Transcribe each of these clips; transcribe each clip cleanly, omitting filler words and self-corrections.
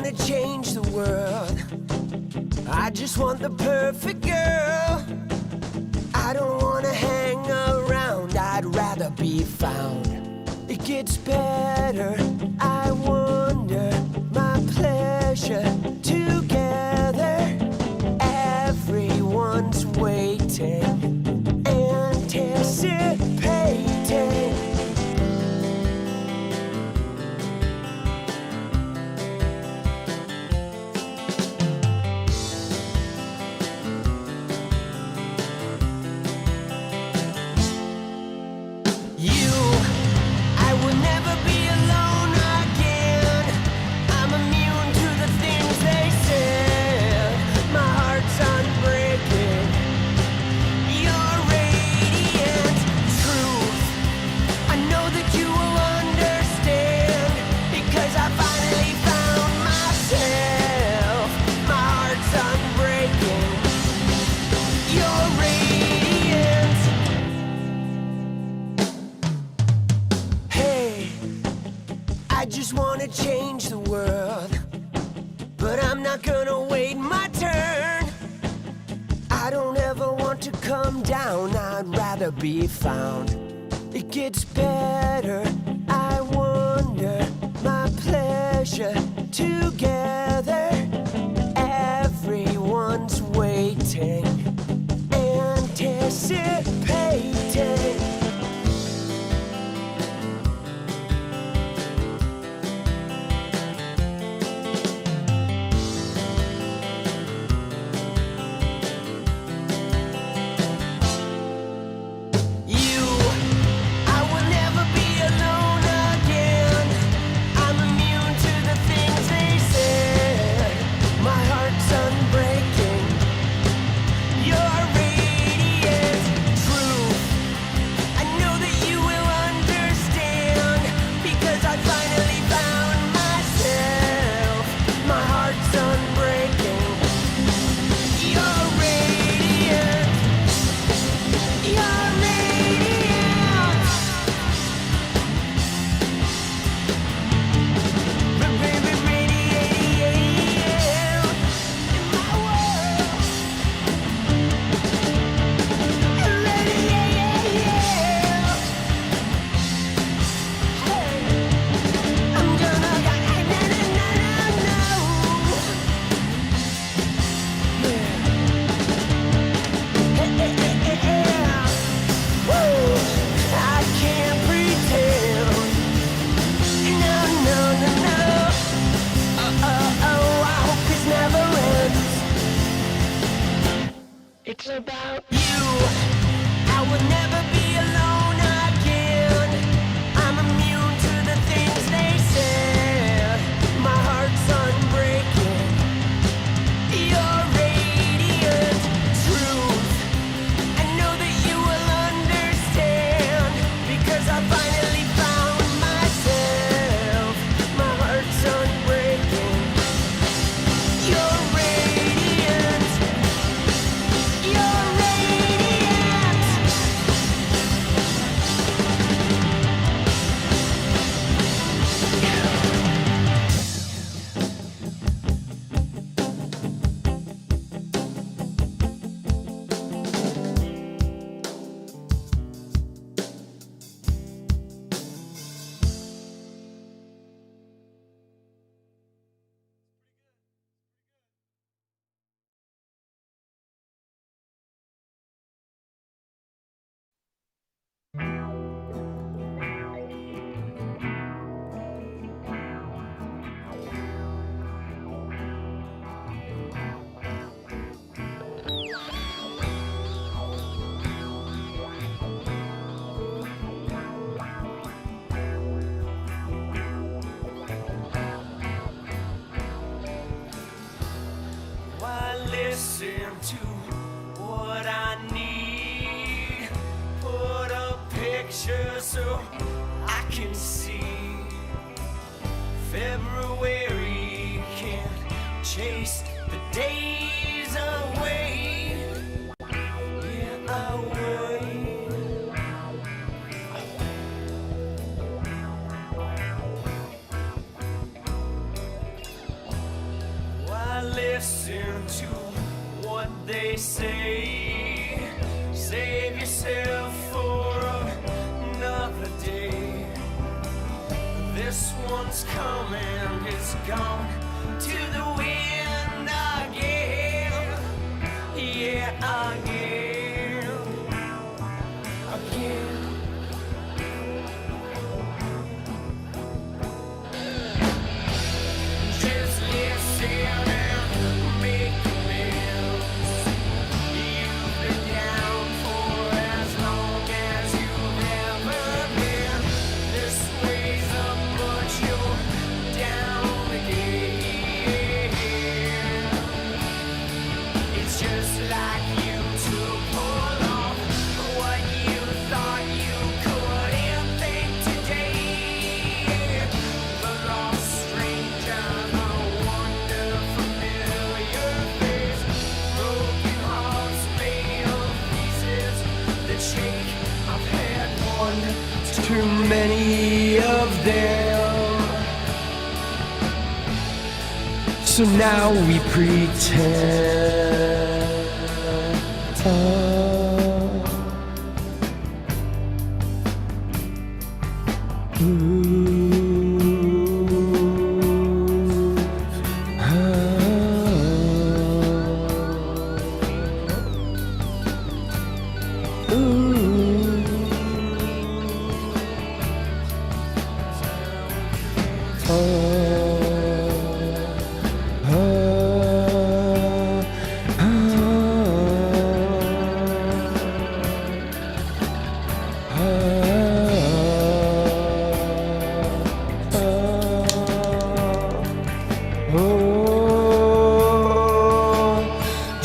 wanna change the world. I just want the perfect girl. I don't wanna hang around, I'd rather be found. It gets better, I wonder, my pleasure together. Everyone's waiting, anticipating. I just wanna change the world, but I'm not gonna wait my turn. I don't ever want to come down, I'd rather be found. It gets better, I wonder, my pleasure together. Everyone's waiting, anticipating. It's about you. I would never be alone again. I'm immune to the things they said. My heart's unbreaking. You're radiant truth. I know that you will understand, because I finally found myself. My heart's unbreaking. You're radiant. You're radiant. Why listen to what I need? Put a picture so I can see. February can't chase the days away. Yeah, away. they say. Save yourself for another day. This one's coming, it's gone to the wind again. Yeah, again. Again. Just listen and make amends. You've been down for as long as you've ever been. This weighs up, but you're down again. It's just like you to pull off what you thought you couldn't think today. The lost stranger, the wonder familiar face. Broken hearts made of pieces that shake. I've had one too many of them. So now we pretend.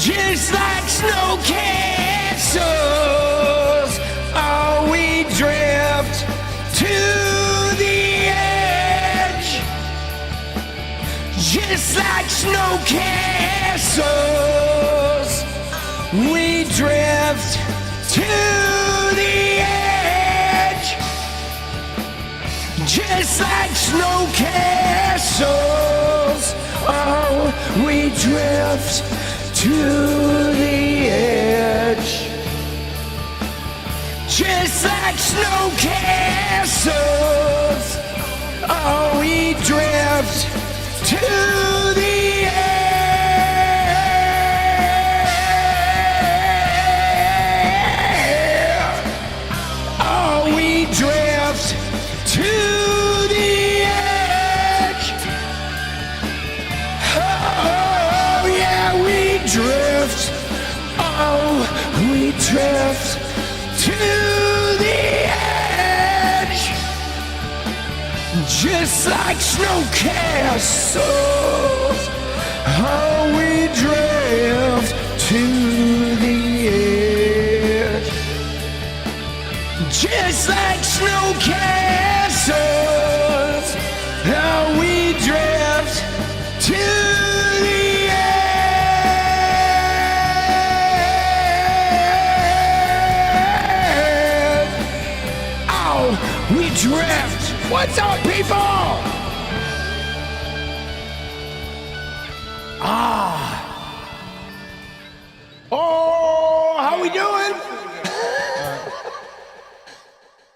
Just like snow castles, oh, we drift to the edge. Just like snow castles, we drift to the edge. Just like snow castles, oh, we drift to the edge. Just like snow castles, oh, we drift to the edge. Oh, we drift to the edge. Oh, yeah, we drift. Oh, we drift to the edge. Just like snow castles, oh, we drift to the edge. Just like snow castles, oh, we drift to the edge. Oh, we drift. What's up, people? Oh, how we doing?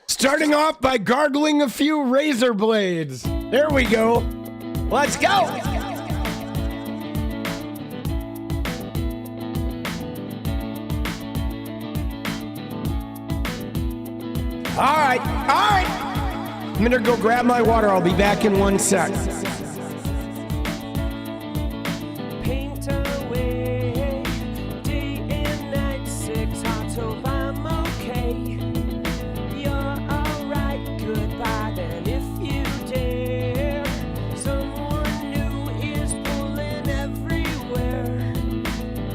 Starting off by gargling a few razor blades. There we go. Let's go. All right. I'm gonna go grab my water. I'll be back in 1 sec. Paint away, day and night, 6 hearts, hope I'm okay. You're alright, goodbye then if you dare. Someone new is pulling everywhere.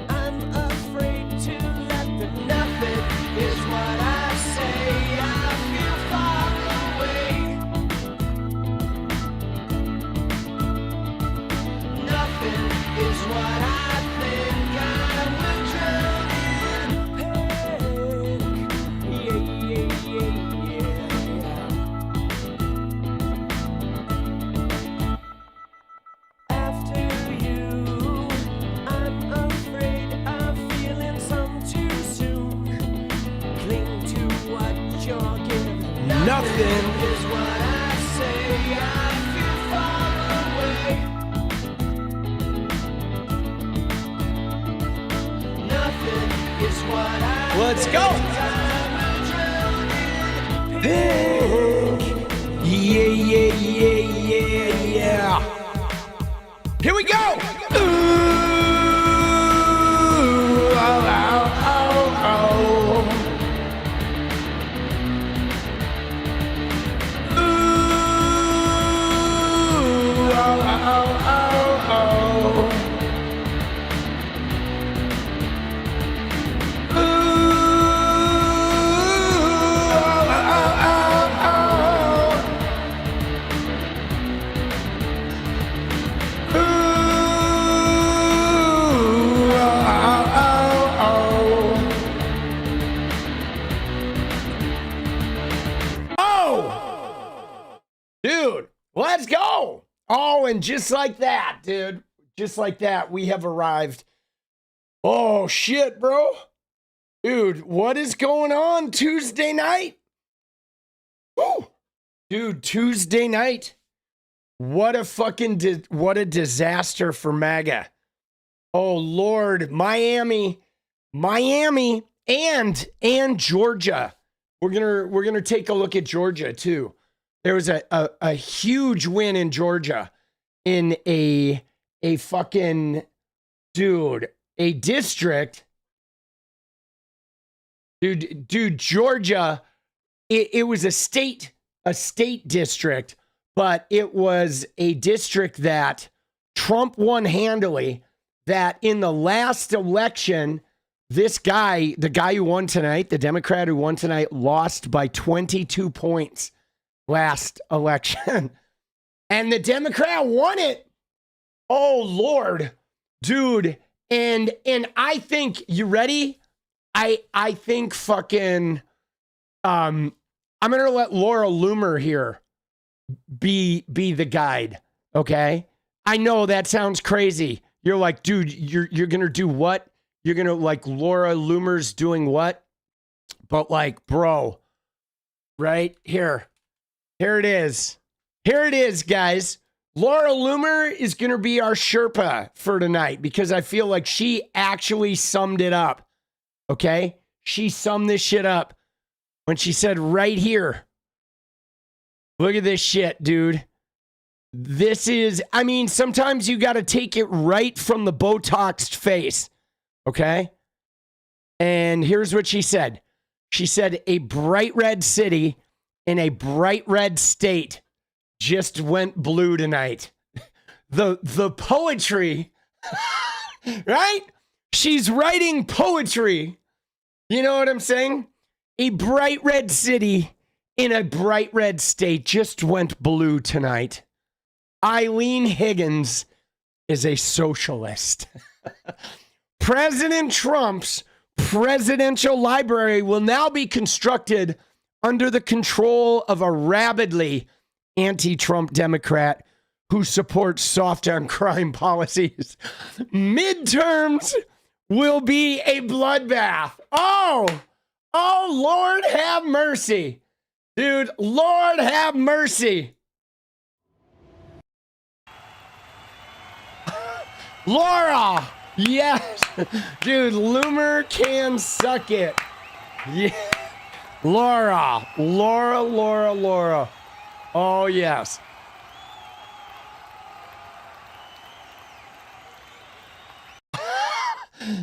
I'm afraid to let them. Nothing is what I say. I feel far away. what you're giving. Nothing is what I say. I feel far away. Nothing is what I Let's go. Pink. Yeah, yeah, yeah, yeah, yeah. Here we go. Ooh, oh, oh, oh, oh. Ooh, oh, oh, oh, oh. Dude, let's go. Oh, and just like that, dude, just like that, we have arrived. Oh, shit, bro. Dude, what is going on Tuesday night? Woo. Dude, Tuesday night. What a fucking, what a disaster for MAGA. Oh, Lord, Miami, and Georgia. We're gonna take a look at Georgia, too. There was a huge win in Georgia in a fucking, dude, a district. Dude, Georgia, it was a state district, but it was a district that Trump won handily, that in the last election, this guy, the guy who won tonight, the Democrat who won tonight, lost by 22 points. Last election, and the Democrat won it. Oh, Lord, dude. And I think, you ready? I think fucking, I'm going to let Laura Loomer here be the guide. Okay. I know that sounds crazy. You're like, dude, you're going to do what? You're going to, like, Laura Loomer's doing what? But, like, bro, right here. Here it is. Here it is, guys. Laura Loomer is going to be our Sherpa for tonight because I feel like she actually summed it up. Okay? She summed this shit up when she said right here, look at this shit, dude. This is, I mean, sometimes you got to take it right from the Botoxed face. Okay? And here's what she said. She said, a bright red city in a bright red state just went blue tonight. The poetry, right? She's writing poetry. You know what I'm saying? A bright red city in a bright red state just went blue tonight. Eileen Higgins is a socialist. President Trump's presidential library will now be constructed under the control of a rabidly anti-Trump Democrat who supports soft on crime policies. Midterms will be a bloodbath. Oh, Lord have mercy. Dude, Lord have mercy. Laura, yes. Dude, Loomer can suck it. Yeah. Laura. Oh, yes.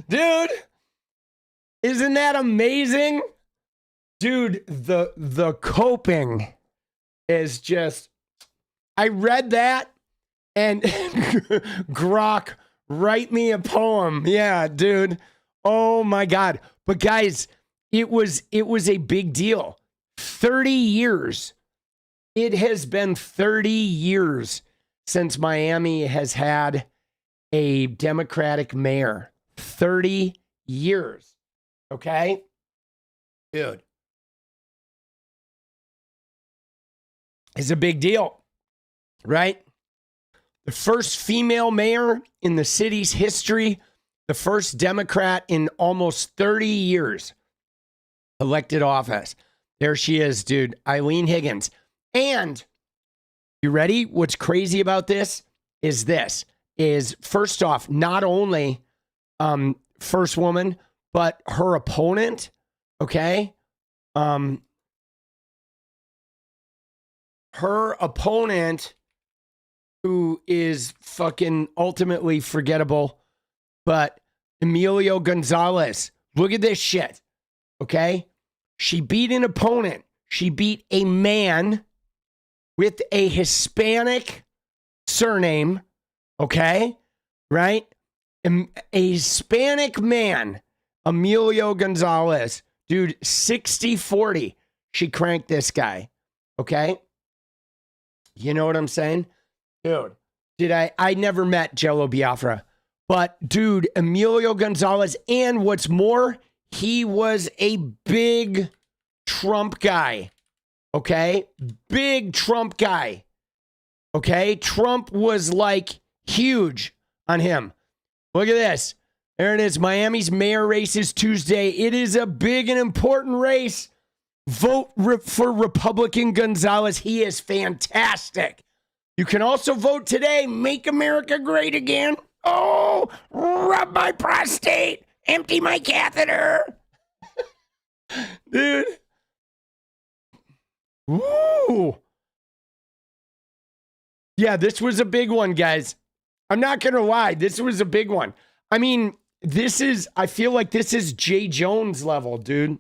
Dude, isn't that amazing? Dude, the coping is just, I read that and Grok, write me a poem. Yeah, dude. Oh my God. But guys, it was a big deal. 30 years. It has been 30 years since Miami has had a Democratic mayor. 30 years. Okay? Dude. It's a big deal, right? The first female mayor in the city's history, the first Democrat in almost 30 years elected office. There she is, dude. Eileen Higgins. And you ready? What's crazy about this is first off, not only first woman, but her opponent, okay? Her opponent, who is fucking ultimately forgettable, but Emilio Gonzalez. Look at this shit, okay? She beat an opponent. She beat a man with a Hispanic surname, okay? Right? A Hispanic man, Emilio Gonzalez. Dude, 60-40. She cranked this guy, okay? You know what I'm saying? Dude, I never met 𝗙𝗹𝗹𝗪 Biafra. But, dude, Emilio Gonzalez, and what's more, he was a big Trump guy, okay? Big Trump guy, okay? Trump was, like, huge on him. Look at this. There it is. Miami's mayor race is Tuesday. It is a big and important race. Vote for Republican Gonzalez. He is fantastic. You can also vote today. Make America great again. Oh, rub my prostate. Empty my catheter. Dude. Woo. Yeah, this was a big one, guys. I'm not going to lie. This was a big one. I mean, I feel like this is Jay Jones level, dude.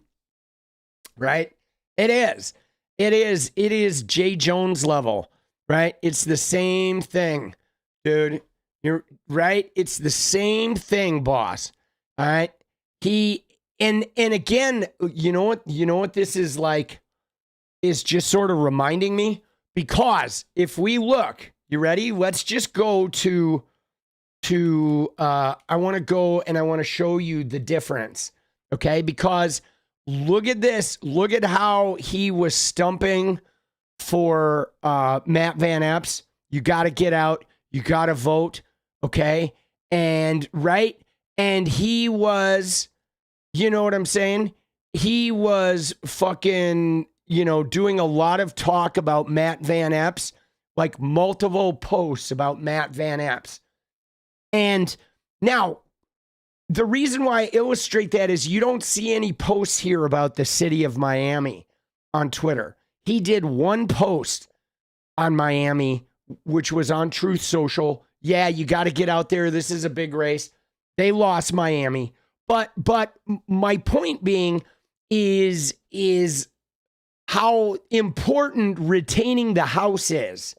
Right? It is. It is Jay Jones level, right? It's the same thing, dude. You're right. It's the same thing, boss. All right. And again, you know what this is like, is just sort of reminding me, because if we look, you ready? Let's just go to I want to go and I want to show you the difference. Okay. Because look at this. Look at how he was stumping for Matt Van Epps. You got to get out. You got to vote. Okay. And right. And he was, you know what I'm saying? He was fucking, doing a lot of talk about Matt Van Epps, like multiple posts about Matt Van Epps. And now, the reason why I illustrate that is you don't see any posts here about the city of Miami on Twitter. He did one post on Miami, which was on Truth Social. Yeah, you got to get out there. This is a big race. They lost Miami. But my point being is how important retaining the House is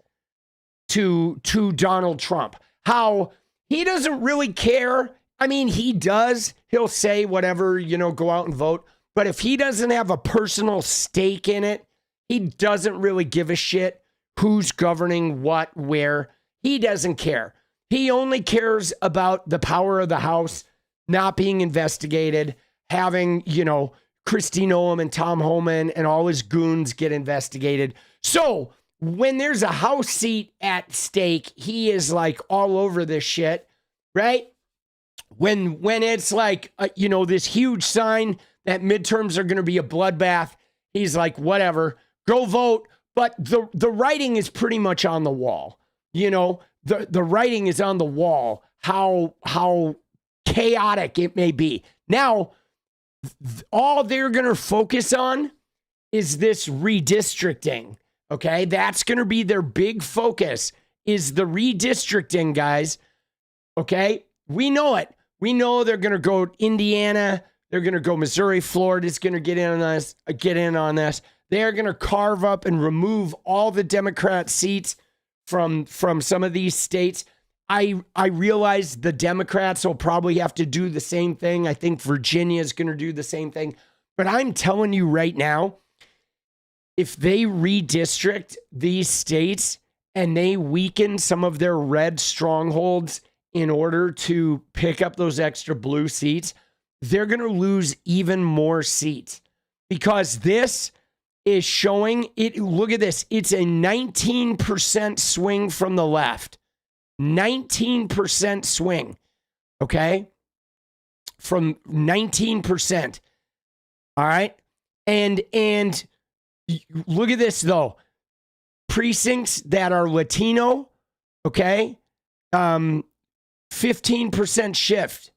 to Donald Trump. How he doesn't really care. I mean, he does. He'll say whatever, go out and vote. But if he doesn't have a personal stake in it, he doesn't really give a shit who's governing what, where. He doesn't care. He only cares about the power of the House not being investigated, having, Kristi Noem and Tom Homan and all his goons get investigated. So when there's a House seat at stake, he is like all over this shit, right? When it's like, this huge sign that midterms are going to be a bloodbath, he's like, whatever, go vote. But the writing is pretty much on the wall. The writing is on the wall, how chaotic it may be. Now, all they're going to focus on is this redistricting, okay? That's going to be their big focus, is the redistricting, guys, okay? We know it. We know they're going to go Indiana. They're going to go Missouri. Florida's going to get in on this. They're going to carve up and remove all the Democrat seats from some of these states. I realize the Democrats will probably have to do the same thing. I think Virginia is going to do the same thing. But I'm telling you right now, if they redistrict these states and they weaken some of their red strongholds in order to pick up those extra blue seats, they're going to lose even more seats, because this is showing it. Look at this. It's a 19% swing from the left. 19% swing. Okay. From 19%. All right. And Look at this, though. Precincts that are Latino, okay? 15% shift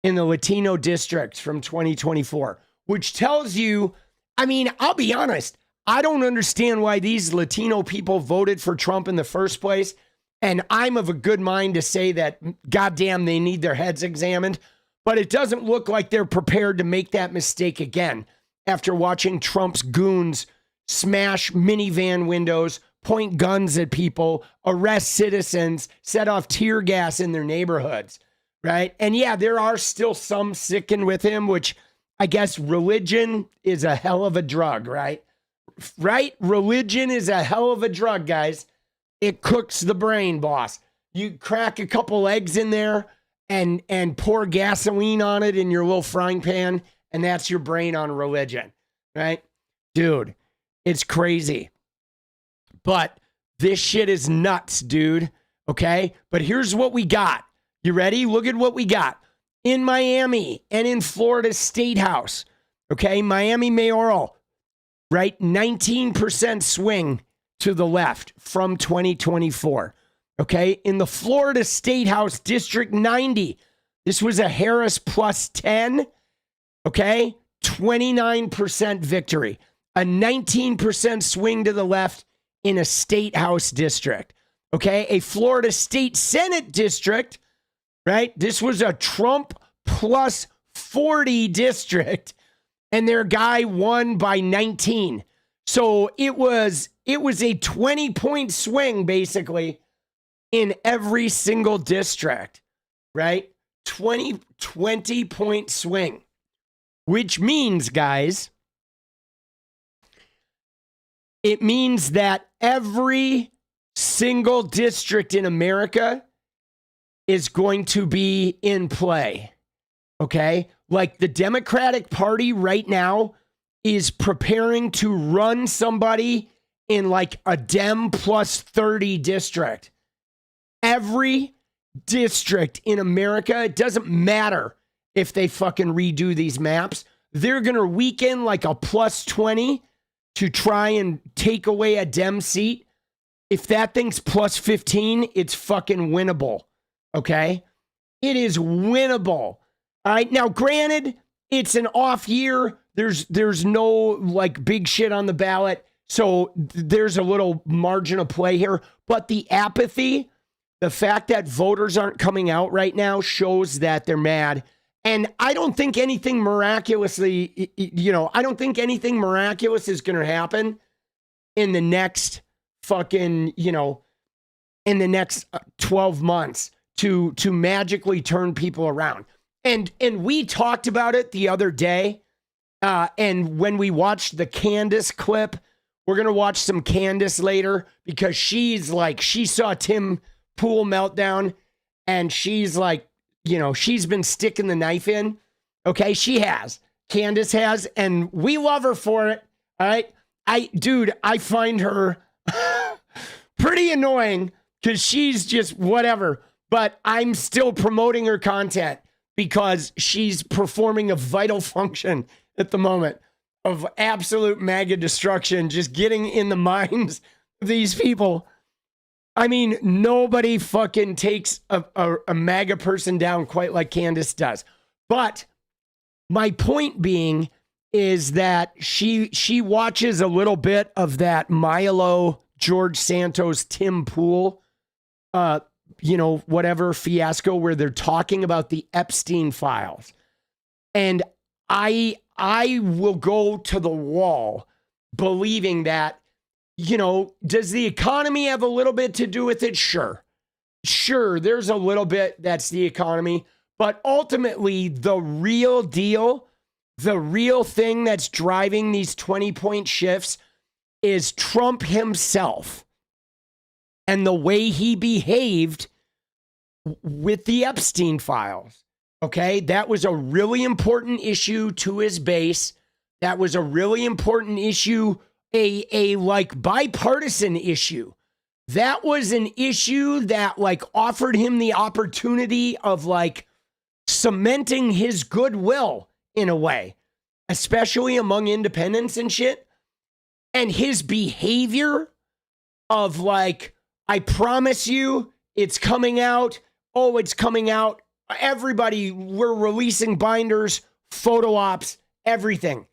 in the Latino districts from 2024, which tells you, I mean, I'll be honest, I don't understand why these Latino people voted for Trump in the first place. And I'm of a good mind to say that, goddamn, they need their heads examined. But it doesn't look like they're prepared to make that mistake again after watching Trump's goons smash minivan windows, point guns at people, arrest citizens, set off tear gas in their neighborhoods, right? And yeah, there are still some sickened with him, which I guess religion is a hell of a drug, right? Right? Religion is a hell of a drug, guys. It cooks the brain, boss. You crack a couple eggs in there and pour gasoline on it in your little frying pan, and that's your brain on religion, right? Dude, it's crazy. But this shit is nuts, dude, okay? But here's what we got. You ready? Look at what we got. In Miami and in Florida State House, okay? Miami mayoral, right? 19% swing to the left from 2024. Okay. In the Florida State House District 90, this was a Harris plus 10. Okay. 29% victory, a 19% swing to the left in a state house district. Okay. A Florida State Senate district, right? This was a Trump plus 40 district, and their guy won by 19. So it was a 20-point swing, basically, in every single district, right? 20-point swing, which means, guys, it means that every single district in America is going to be in play, okay? Like the Democratic Party right now is preparing to run somebody in like a Dem plus 30 district. Every district in America, it doesn't matter if they fucking redo these maps, they're going to weaken like a plus 20 to try and take away a Dem seat. If that thing's plus 15, it's fucking winnable, okay? It is winnable. All right, now granted, it's an off year. There's no like big shit on the ballot. So there's a little margin of play here. But the apathy, the fact that voters aren't coming out right now shows that they're mad. And I don't think anything miraculously, I don't think anything miraculous is going to happen in the next fucking, in the next 12 months to magically turn people around. And we talked about it the other day. And when we watched the Candace clip, we're going to watch some Candace later because she's like, she saw Tim Pool meltdown and she's like, she's been sticking the knife in. Okay. She has. Candace has. And we love her for it. All right. I find her pretty annoying because she's just whatever. But I'm still promoting her content because she's performing a vital function at the moment of absolute MAGA destruction, just getting in the minds of these people. I mean, nobody fucking takes a MAGA person down quite like Candace does. But my point being is that she watches a little bit of that Milo, George Santos, Tim Pool, whatever fiasco where they're talking about the Epstein files. And I will go to the wall believing that, does the economy have a little bit to do with it? Sure, there's a little bit that's the economy. But ultimately, the real deal, the real thing that's driving these 20-point shifts is Trump himself and the way he behaved with the Epstein files. Okay, that was a really important issue to his base. That was a really important issue, a like bipartisan issue. That was an issue that like offered him the opportunity of like cementing his goodwill in a way, especially among independents and shit. And his behavior of like, I promise you it's coming out. Oh, it's coming out. Everybody, we're releasing binders, photo ops, everything.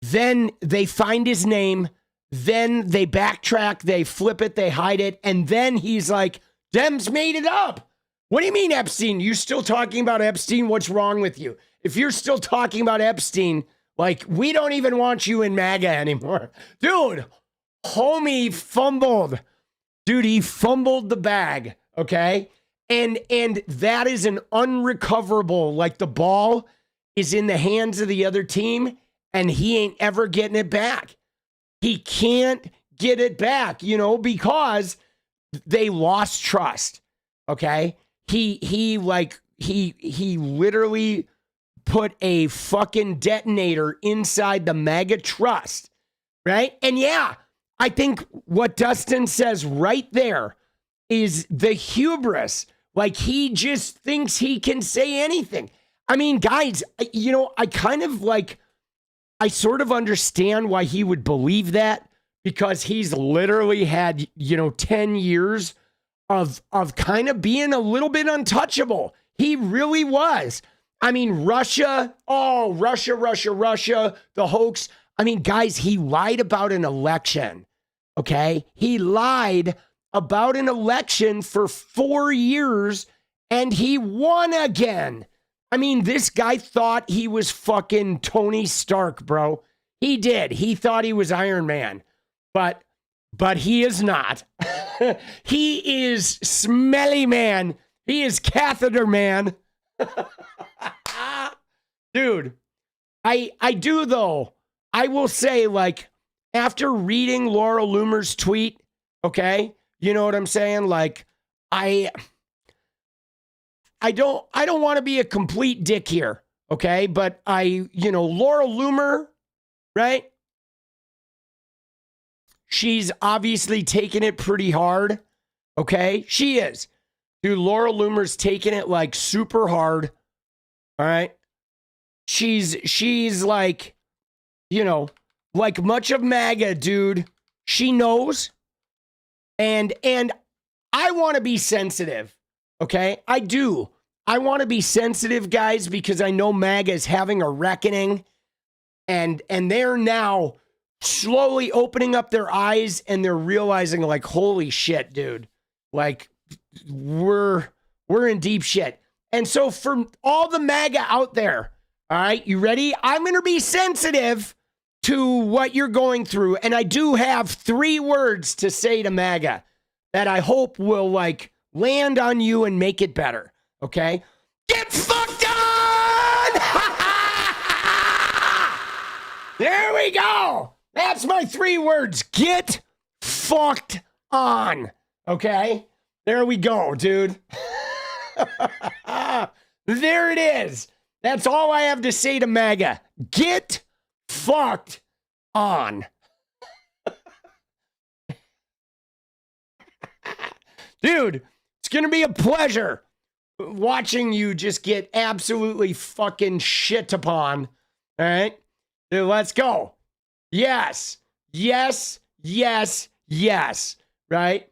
Then they find his name. Then they backtrack. They flip it. They hide it. And then he's like, Dems made it up. What do you mean, Epstein? You still talking about Epstein? What's wrong with you? If you're still talking about Epstein, like, we don't even want you in MAGA anymore. Dude, homie fumbled. Dude, he fumbled the bag, okay? And that is an unrecoverable, like the ball is in the hands of the other team and he ain't ever getting it back. He can't get it back, you know, because they lost trust, okay? He literally put a fucking detonator inside the MAGA trust, right? And yeah, I think what Dustin says right there is the hubris. Like, he just thinks he can say anything. I mean, guys, you know, I sort of understand why he would believe that, because he's literally had, you know, 10 years of kind of being a little bit untouchable. He really was. I mean, Russia, the hoax. I mean, guys, he lied about an election, okay? He lied about an election for 4 years and he won again. I mean, this guy thought he was fucking Tony Stark, bro. He did. He thought he was Iron Man, but he is not. He is Smelly Man. He is Catheter Man. Dude, I do though. I will say, like, after reading Laura Loomer's tweet, okay, you know what I'm saying? Like, I don't want to be a complete dick here, okay? But Laura Loomer, right? She's obviously taking it pretty hard, okay? She is. Dude, Laura Loomer's taking it like super hard, all right? She's like, you know, like much of MAGA, dude. She knows. And I want to be sensitive, okay? I do. I want to be sensitive, guys, because I know MAGA is having a reckoning, and they're now slowly opening up their eyes and they're realizing, like, holy shit, dude. Like, we're in deep shit. And so for all the MAGA out there, all right, you ready? I'm going to be sensitive to what you're going through. And I do have 3 words to say to MAGA that I hope will, like, land on you and make it better. Okay? Get fucked on! There we go. That's my 3 words. Get fucked on. Okay? There we go, dude. There it is. That's all I have to say to MAGA. Get fucked on. Dude, it's going to be a pleasure watching you just get absolutely fucking shit upon. All right? Dude, let's go. Yes. Yes. Yes. Yes. Right?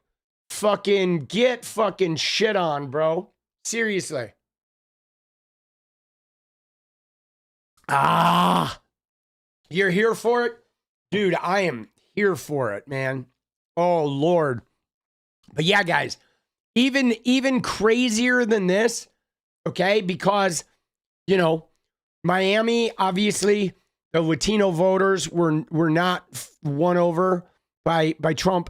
Fucking get fucking shit on, bro. Seriously. You're here for it? Dude, I am here for it, man. Oh, Lord. But yeah, guys, even crazier than this, okay? Because, you know, Miami, obviously, the Latino voters were not won over by Trump.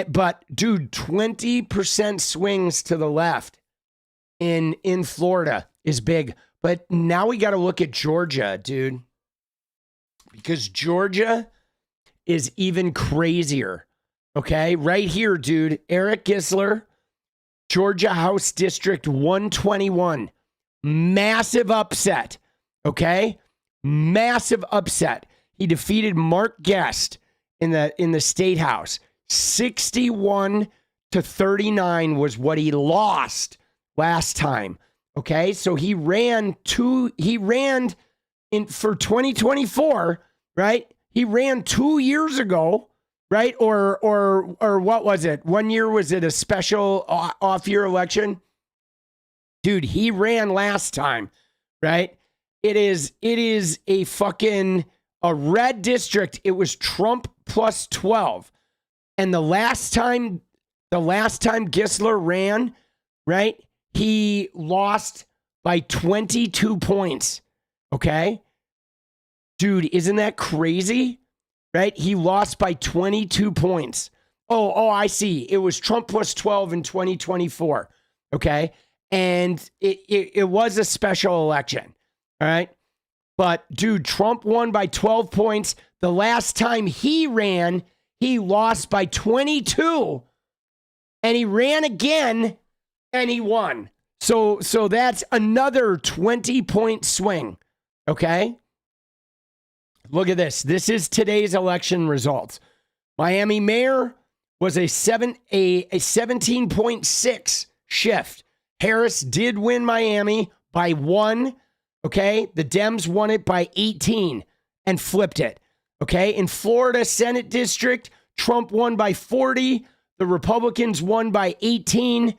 But, dude, 20% swings to the left in Florida is big. But now we got to look at Georgia, dude. Because Georgia is even crazier. Okay? Right here, dude. Eric Gisler, Georgia House District 121. Massive upset. Okay? Massive upset. He defeated Mark Guest in the state house. 61-39 was what he lost last time. Okay, so he ran in for 2024, right? He ran 2 years ago, right? Or what was it? 1 year, was it a special off-year election? Dude, he ran last time, right? It is a red district. It was Trump plus 12. And the last time 𝗙𝗪 ran, right? He lost by 22 points. Okay? Dude, isn't that crazy? Right? He lost by 22 points. Oh, I see. It was Trump plus 12 in 2024. Okay? And it was a special election. All right? But, dude, Trump won by 12 points. The last time he ran, he lost by 22. And he ran again, and he won. So that's another 20-point swing. Okay? Look at this. This is today's election results. Miami mayor was a 17.6 shift. Harris did win Miami by 1. Okay? The Dems won it by 18 and flipped it. Okay? In Florida Senate District, Trump won by 40. The Republicans won by 18,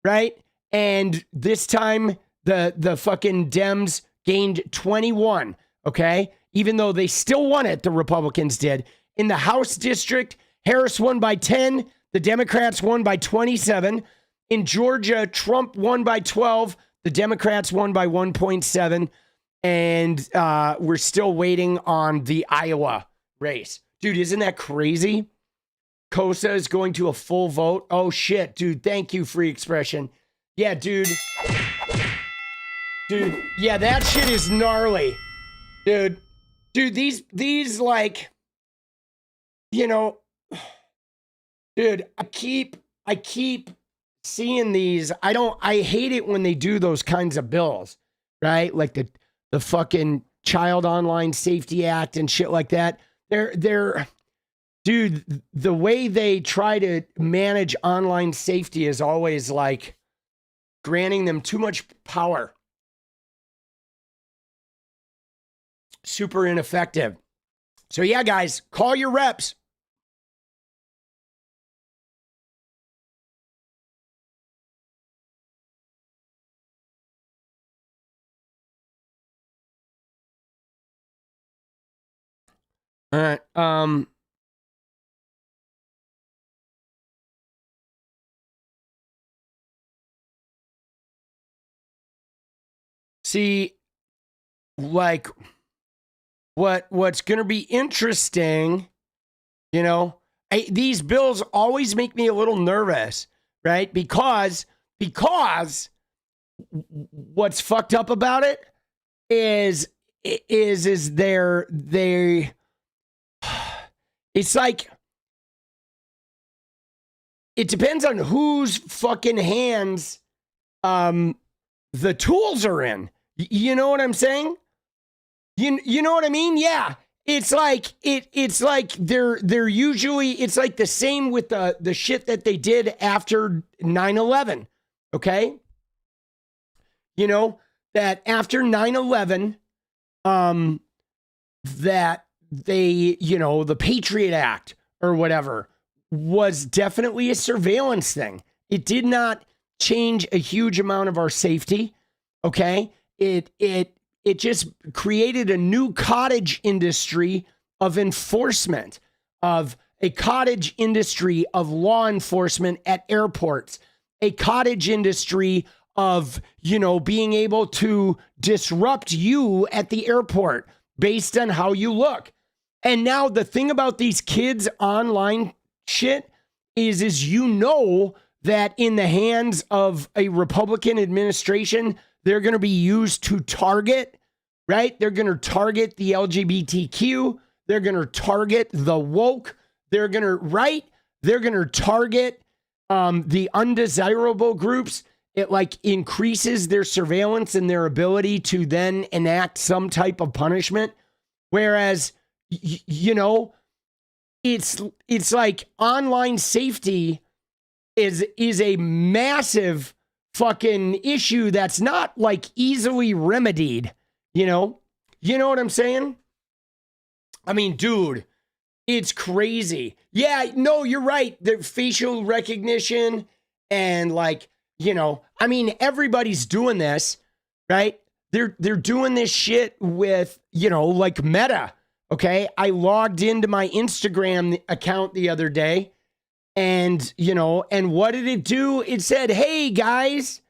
right? And this time, the fucking Dems gained 21, okay? Even though they still won it, the Republicans did. In the House District, Harris won by 10. The Democrats won by 27. In Georgia, Trump won by 12. The Democrats won by 1.7. And we're still waiting on the Iowa race. Dude, isn't that crazy? 𝗙𝗪𝗧 is going to a full vote. Oh, shit, dude. Thank you, free expression. Yeah, dude. Dude, yeah, that shit is gnarly. Dude, these like, you know, dude, I keep seeing these. I hate it when they do those kinds of bills, right? Like the fucking Child Online Safety Act and shit like that. They're dude, the way they try to manage online safety is always like granting them too much power. Super ineffective. So yeah, guys, call your reps. All right. See, like, what's going to be interesting, you know, these bills always make me a little nervous, right? Because what's fucked up about it is it's like, it depends on whose fucking hands the tools are in. You know what I'm saying? You know what I mean? Yeah. It's like it's like they're usually, it's like the same with the shit that they did after 9/11. Okay? You know, that after 9/11, that they, you know, the Patriot Act or whatever was definitely a surveillance thing. It did not change a huge amount of our safety. Okay? It just created a new cottage industry of enforcement, of a cottage industry of law enforcement at airports, a cottage industry of, you know, being able to disrupt you at the airport based on how you look. And now the thing about these kids' online shit is you know that in the hands of a Republican administration, they're going to be used to target, right? They're going to target the LGBTQ. They're going to target the woke. They're going to, right? They're going to target the undesirable groups. It like increases their surveillance and their ability to then enact some type of punishment. Whereas, you know, it's like online safety is a massive fucking issue that's not like easily remedied, you know what I'm saying? I mean, dude, it's crazy. Yeah, no, you're right. The facial recognition and like, you know, I mean, everybody's doing this, right? They're doing this shit with, you know, like Meta. Okay. I logged into my Instagram account the other day and, you know, and what did it do? It said, hey guys,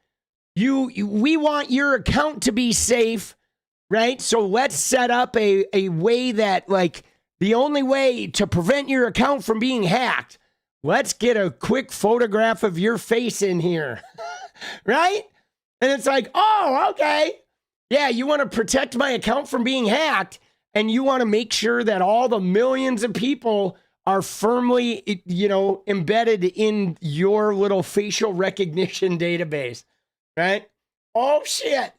we want your account to be safe, right? So let's set up a way that like the only way to prevent your account from being hacked, let's get a quick photograph of your face in here, right? And it's like, oh, okay. Yeah, you want to protect my account from being hacked and you want to make sure that all the millions of people are firmly, you know, embedded in your little facial recognition database, right? Oh, shit.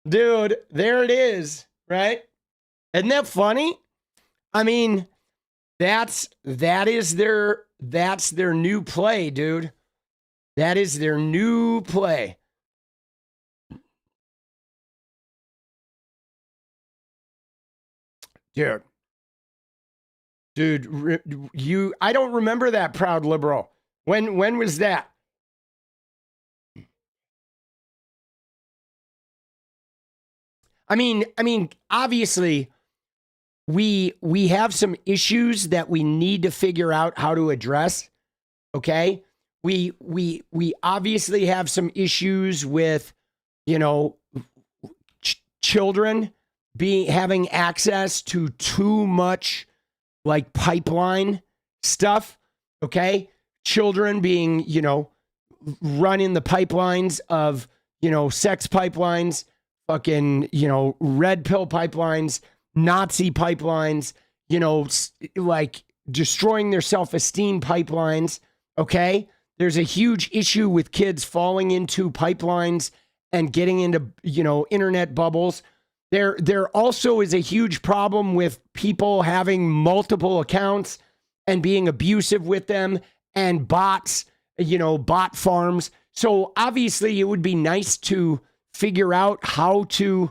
Dude, there it is, right? Isn't that funny? I mean, that's their new play, dude. That is their new play. Dude, I don't remember that, Proud Liberal. When was that? I mean, obviously, we have some issues that we need to figure out how to address. Okay, we obviously have some issues with, you know, children having access to too much like pipeline stuff. Okay, children being, you know, running the pipelines of, you know, sex pipelines, fucking, you know, red pill pipelines, Nazi pipelines, you know, like destroying their self-esteem pipelines. Okay. There's a huge issue with kids falling into pipelines and getting into, you know, internet bubbles. There also is a huge problem with people having multiple accounts and being abusive with them and bots, you know, bot farms. So obviously it would be nice to figure out how to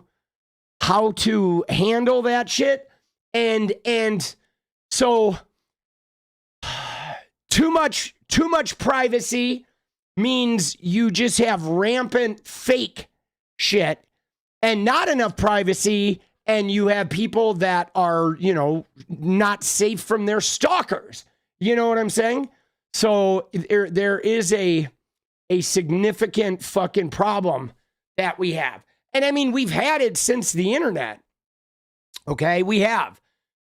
handle that shit. And so too much privacy means you just have rampant fake shit, and not enough privacy and you have people that are, you know, not safe from their stalkers. You know what I'm saying? So there is a significant fucking problem that we have. And I mean, we've had it since the internet. Okay, we have.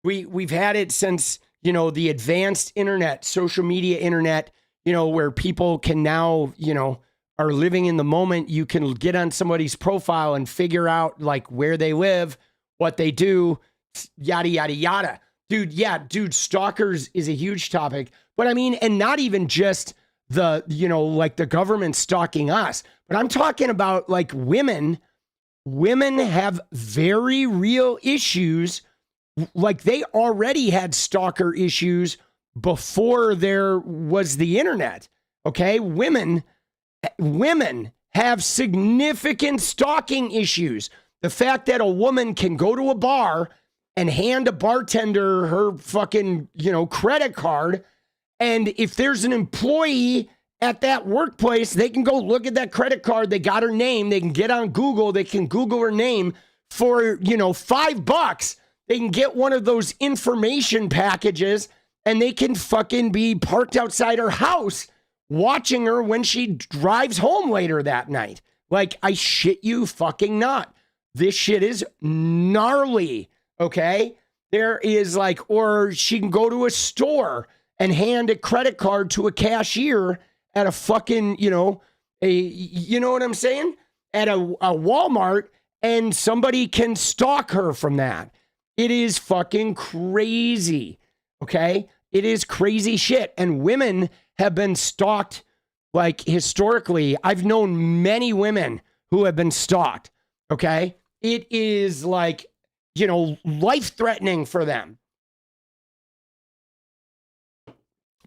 We've had it since, you know, the advanced internet, social media internet, you know, where people can now, you know, are living in the moment. You can get on somebody's profile and figure out like where they live, what they do, yada, yada, yada. Dude, yeah, dude, stalkers is a huge topic. But I mean, and not even just the, you know, like the government stalking us, but I'm talking about like women. Women have very real issues. Like they already had stalker issues before there was the internet. Okay. Women have significant stalking issues. The fact that a woman can go to a bar and hand a bartender her fucking, you know, credit card. And if there's an employee at that workplace, they can go look at that credit card. They got her name. They can get on Google. They can Google her name for, you know, $5. They can get one of those information packages and they can fucking be parked outside her house watching her when she drives home later that night. Like, I shit you fucking not. This shit is gnarly. Okay. There is like, or she can go to a store and hand a credit card to a cashier at a fucking, you know, you know what I'm saying? At a Walmart, and somebody can stalk her from that. It is fucking crazy. Okay. It is crazy shit. And women have been stalked like historically. I've known many women who have been stalked. Okay. It is like, you know, life-threatening for them.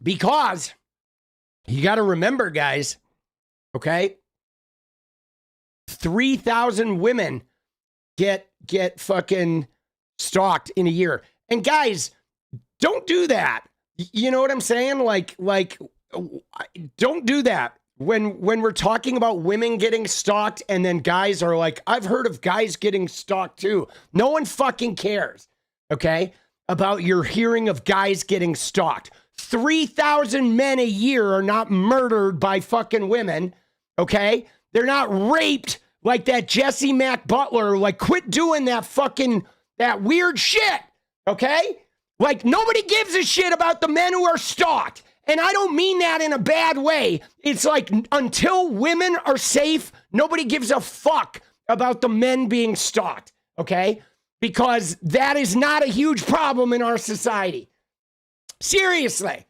Because you got to remember, guys, okay? 3,000 women get fucking stalked in a year. And guys, don't do that. You know what I'm saying? Like, don't do that. When we're talking about women getting stalked and then guys are like, I've heard of guys getting stalked too. No one fucking cares, okay, about your hearing of guys getting stalked. 3,000 men a year are not murdered by fucking women, okay? They're not raped like that Jesse Mack Butler. Like, quit doing that weird shit, okay? Like, nobody gives a shit about the men who are stalked. And I don't mean that in a bad way. It's like, until women are safe, nobody gives a fuck about the men being stalked, okay? Because that is not a huge problem in our society. Seriously.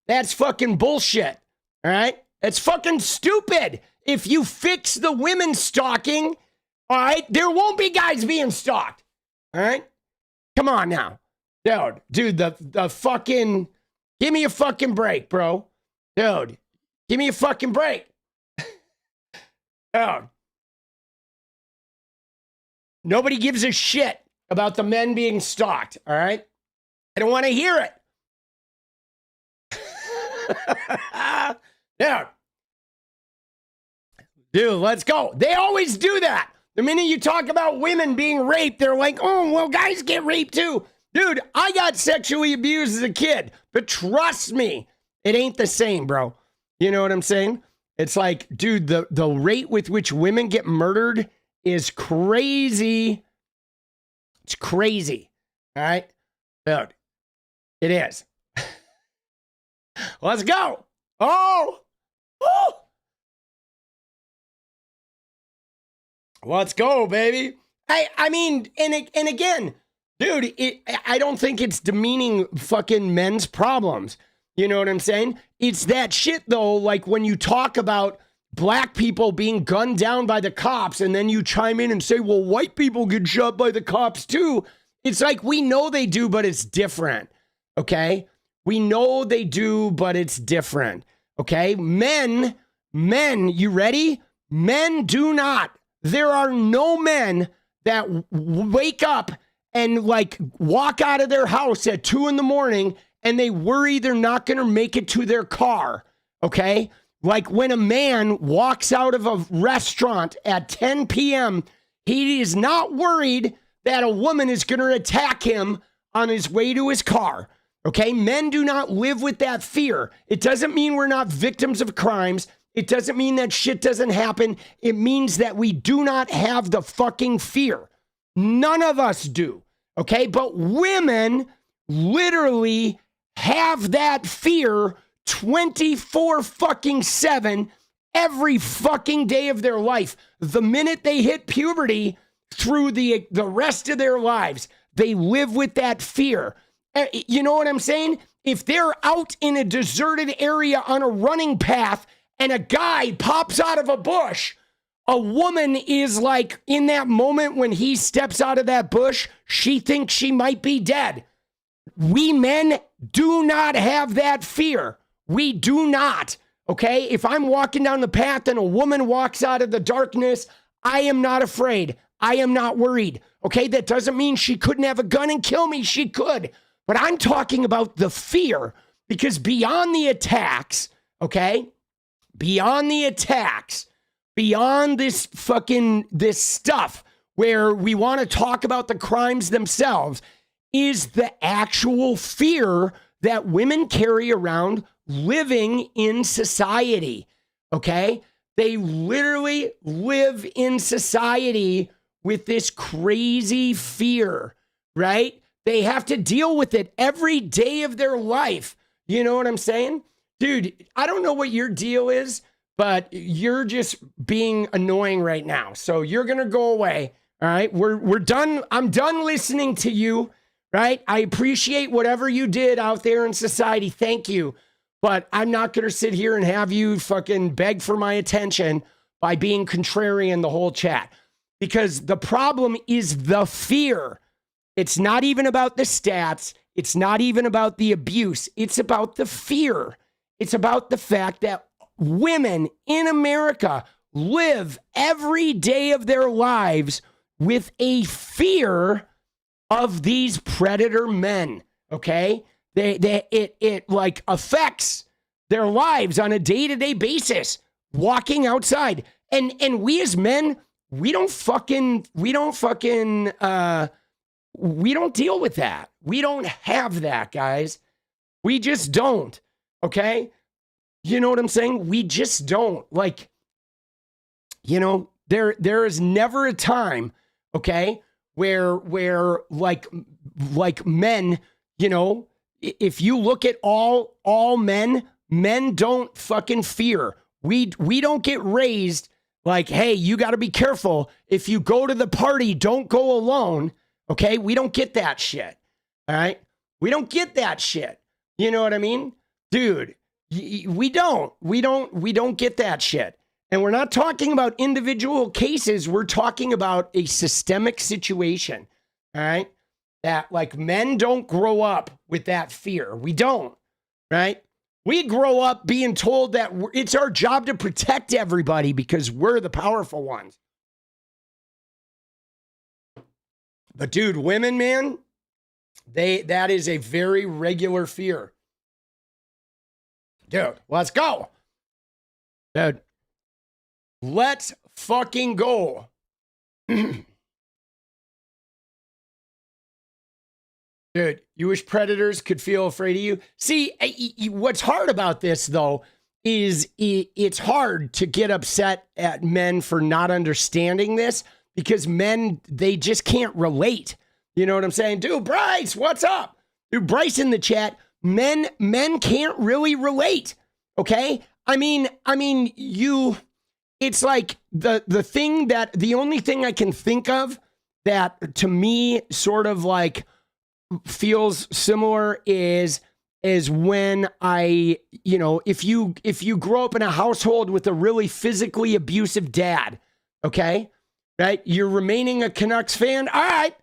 That's fucking bullshit, all right? That's fucking stupid. If you fix the women stalking, all right, there won't be guys being stalked, all right? Come on now. Dude, the fucking... Give me a fucking break, bro. Dude, give me a fucking break. Dude. Nobody gives a shit about the men being stalked, all right? I don't want to hear it. Dude, let's go. They always do that. The minute you talk about women being raped, they're like, oh, well, guys get raped too. Dude, I got sexually abused as a kid, but trust me, it ain't the same, bro. You know what I'm saying? It's like, dude, the rate with which women get murdered is crazy. It's crazy. All right? Dude, it is. Let's go. Oh! Let's go, baby. I mean, and again, dude, I don't think it's demeaning fucking men's problems. You know what I'm saying? It's that shit, though, like when you talk about black people being gunned down by the cops and then you chime in and say, well, white people get shot by the cops too. It's like, we know they do, but it's different, okay? We know they do, but it's different, okay? Men, you ready? Men do not. There are no men that wake up and like walk out of their house at 2 a.m. and they worry they're not going to make it to their car, okay? Like when a man walks out of a restaurant at 10 p.m., he is not worried that a woman is going to attack him on his way to his car, okay? Men do not live with that fear. It doesn't mean we're not victims of crimes. It doesn't mean that shit doesn't happen. It means that we do not have the fucking fear. None of us do, okay? But women literally have that fear 24/7 every fucking day of their life. The minute they hit puberty through the rest of their lives, they live with that fear. You know what I'm saying? If they're out in a deserted area on a running path and a guy pops out of a bush, a woman is like, in that moment when he steps out of that bush, she thinks she might be dead. We men do not have that fear. We do not, okay? If I'm walking down the path and a woman walks out of the darkness, I am not afraid. I am not worried, okay? That doesn't mean she couldn't have a gun and kill me. She could. But I'm talking about the fear, because beyond the attacks, okay? Beyond the attacks, beyond this stuff where we want to talk about the crimes themselves, is the actual fear that women carry around living in society, okay? They literally live in society with this crazy fear, right? They have to deal with it every day of their life. You know what I'm saying? Dude, I don't know what your deal is, but you're just being annoying right now. So you're going to go away, all right? We're done. I'm done listening to you, right? I appreciate whatever you did out there in society. Thank you. But I'm not going to sit here and have you fucking beg for my attention by being contrarian the whole chat. Because the problem is the fear. It's not even about the stats. It's not even about the abuse. It's about the fear. It's about the fact that women in America live every day of their lives with a fear of these predator men, okay? It like affects their lives on a day-to-day basis, walking outside. And we as men, we don't deal with that. We don't have that, guys. We just don't, okay? You know what I'm saying? We just don't. Like, you know, there is never a time, okay, where like men, you know, if you look at all men don't fucking fear. We don't get raised like, hey, you got to be careful. If you go to the party, don't go alone. Okay? We don't get that shit. All right? We don't get that shit. You know what I mean? Dude, we don't get that shit. And we're not talking about individual cases. We're talking about a systemic situation. All right? That like men don't grow up with that fear. We don't, right? We grow up being told that it's our job to protect everybody because we're the powerful ones. But dude, women, man, that is a very regular fear. Dude, let's go. Dude, let's fucking go. Dude, you wish predators could feel afraid of you? See, what's hard about this, though, is it's hard to get upset at men for not understanding this because men, they just can't relate. You know what I'm saying? Dude, Bryce, what's up? Dude, Bryce in the chat. Men can't really relate, okay? I mean, it's like the only thing I can think of that to me sort of like feels similar is when I, you know, if you grow up in a household with a really physically abusive dad, okay, right? You're remaining a Canucks fan. All right,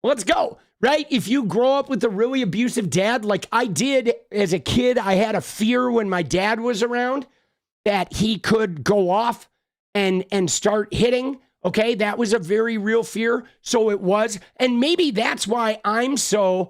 let's go, right? If you grow up with a really abusive dad, like I did as a kid, I had a fear when my dad was around that he could go off and start hitting. Okay, that was a very real fear. So it was. And maybe that's why I'm so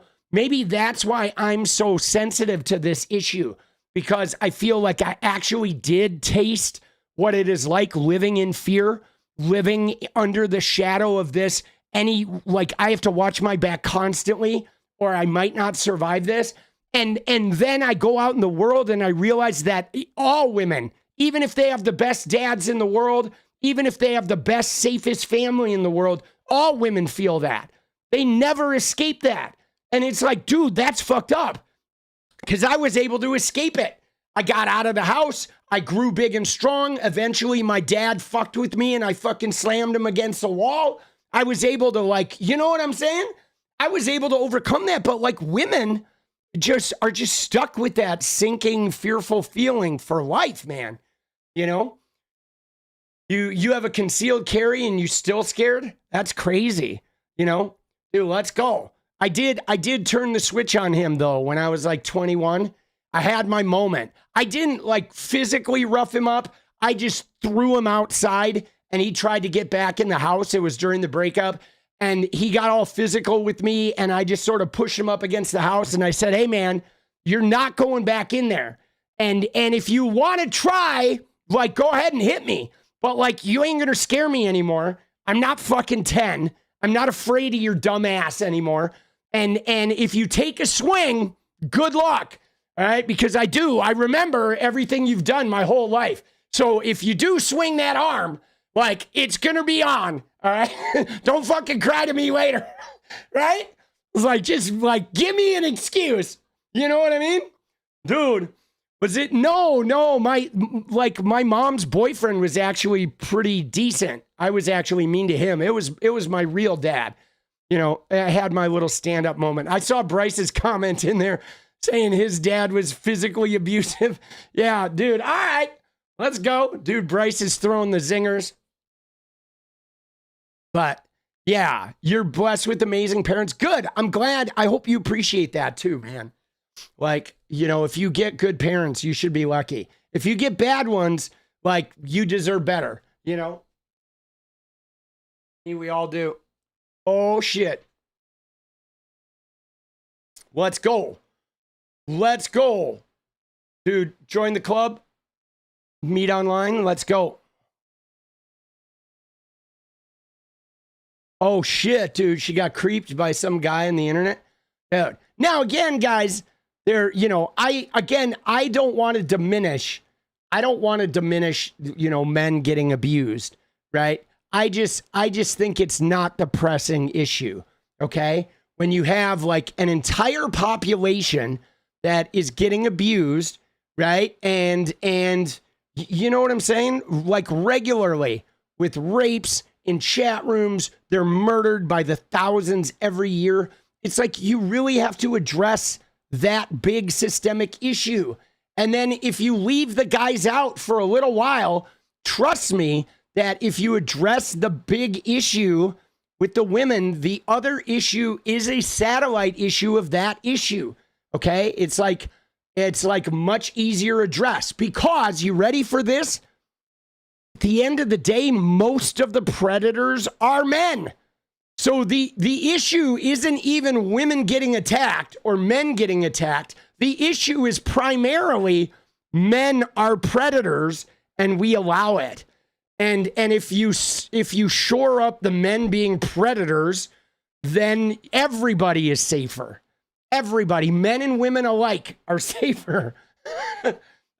sensitive to this issue, because I feel like I actually did taste what it is like living in fear, living under the shadow of this. Like I have to watch my back constantly or I might not survive this. And then I go out in the world and I realize that all women, even if they have the best dads in the world, even if they have the best, safest family in the world, all women feel that. They never escape that. And it's like, dude, that's fucked up. Because I was able to escape it. I got out of the house. I grew big and strong. Eventually, my dad fucked with me and I fucking slammed him against the wall. I was able to, like, you know what I'm saying? I was able to overcome that. But like women are just stuck with that sinking, fearful feeling for life, man. You know? You have a concealed carry and you still scared? That's crazy. You know? Dude, let's go. I did turn the switch on him though when I was like 21. I had my moment. I didn't like physically rough him up. I just threw him outside and he tried to get back in the house. It was during the breakup and he got all physical with me and I just sort of pushed him up against the house and I said, "Hey man, you're not going back in there. And if you want to try, like go ahead and hit me. But like, you ain't gonna scare me anymore. I'm not fucking 10. I'm not afraid of your dumb ass anymore. And if you take a swing, good luck. All right? Because I remember everything you've done my whole life. So if you do swing that arm, like it's gonna be on. All right? Don't fucking cry to me later. Right? It's like, just like, give me an excuse. You know what I mean? Dude. Was it? No, my mom's boyfriend was actually pretty decent. I was actually mean to him. It was my real dad. You know, I had my little stand-up moment. I saw Bryce's comment in there saying his dad was physically abusive. Yeah, dude. All right, let's go. Dude, Bryce is throwing the zingers. But yeah, you're blessed with amazing parents. Good. I'm glad. I hope you appreciate that too, man. Like, you know, if you get good parents, you should be lucky. If you get bad ones, like, you deserve better, you know? We all do. Oh, shit. Let's go. Let's go. Dude, join the club. Meet online. Let's go. Oh, shit, dude. She got creeped by some guy on the internet. Dude. Now, again, guys, I don't want to diminish. Men getting abused, right? I just think it's not the pressing issue, okay? When you have like an entire population that is getting abused, right? And you know what I'm saying? Like regularly with rapes in chat rooms, they're murdered by the thousands every year. It's like you really have to address that big systemic issue. And then if you leave the guys out for a little while, trust me that if you address the big issue with the women, the other issue is a satellite issue of that issue. Okay? It's like much easier address because, you ready for this? At the end of the day, most of the predators are men. So the issue isn't even women getting attacked or men getting attacked. The issue is primarily men are predators and we allow it. And if you shore up the men being predators, then everybody is safer. Everybody, men and women alike, are safer.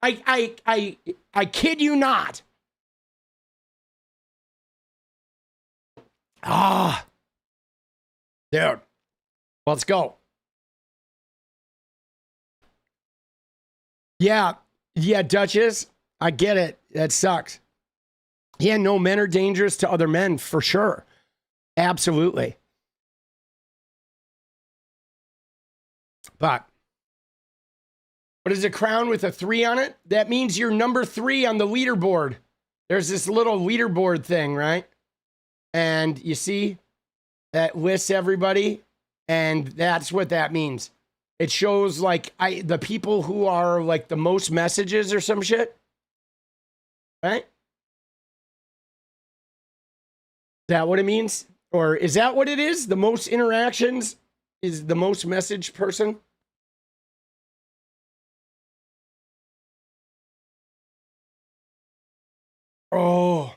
I kid you not. Dude, let's go. Yeah, Duchess, I get it. That sucks. Yeah, no, men are dangerous to other men, for sure. Absolutely. But what is a crown with a 3 on it? That means you're number 3 on the leaderboard. There's this little leaderboard thing, right? And you see, that lists everybody, and that's what that means. It shows like the people who are like the most messages or some shit, right? Is that what it means? Or is that what it is? The most interactions is the most message person? Oh,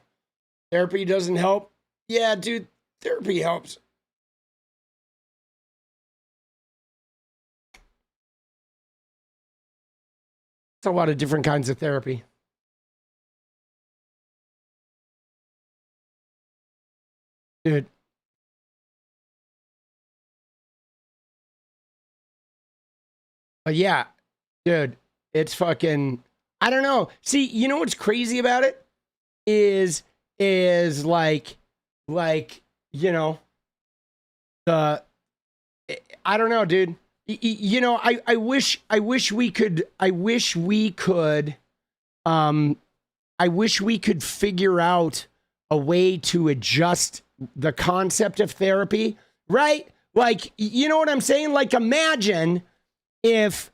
therapy doesn't help? Yeah, dude, therapy helps. It's a lot of different kinds of therapy. Dude. But yeah, dude, it's fucking, I don't know. See, you know what's crazy about it? Is like, you know, I don't know, dude. You know, I wish we could figure out a way to adjust the concept of therapy, right? Like, you know what I'm saying? Like, imagine if,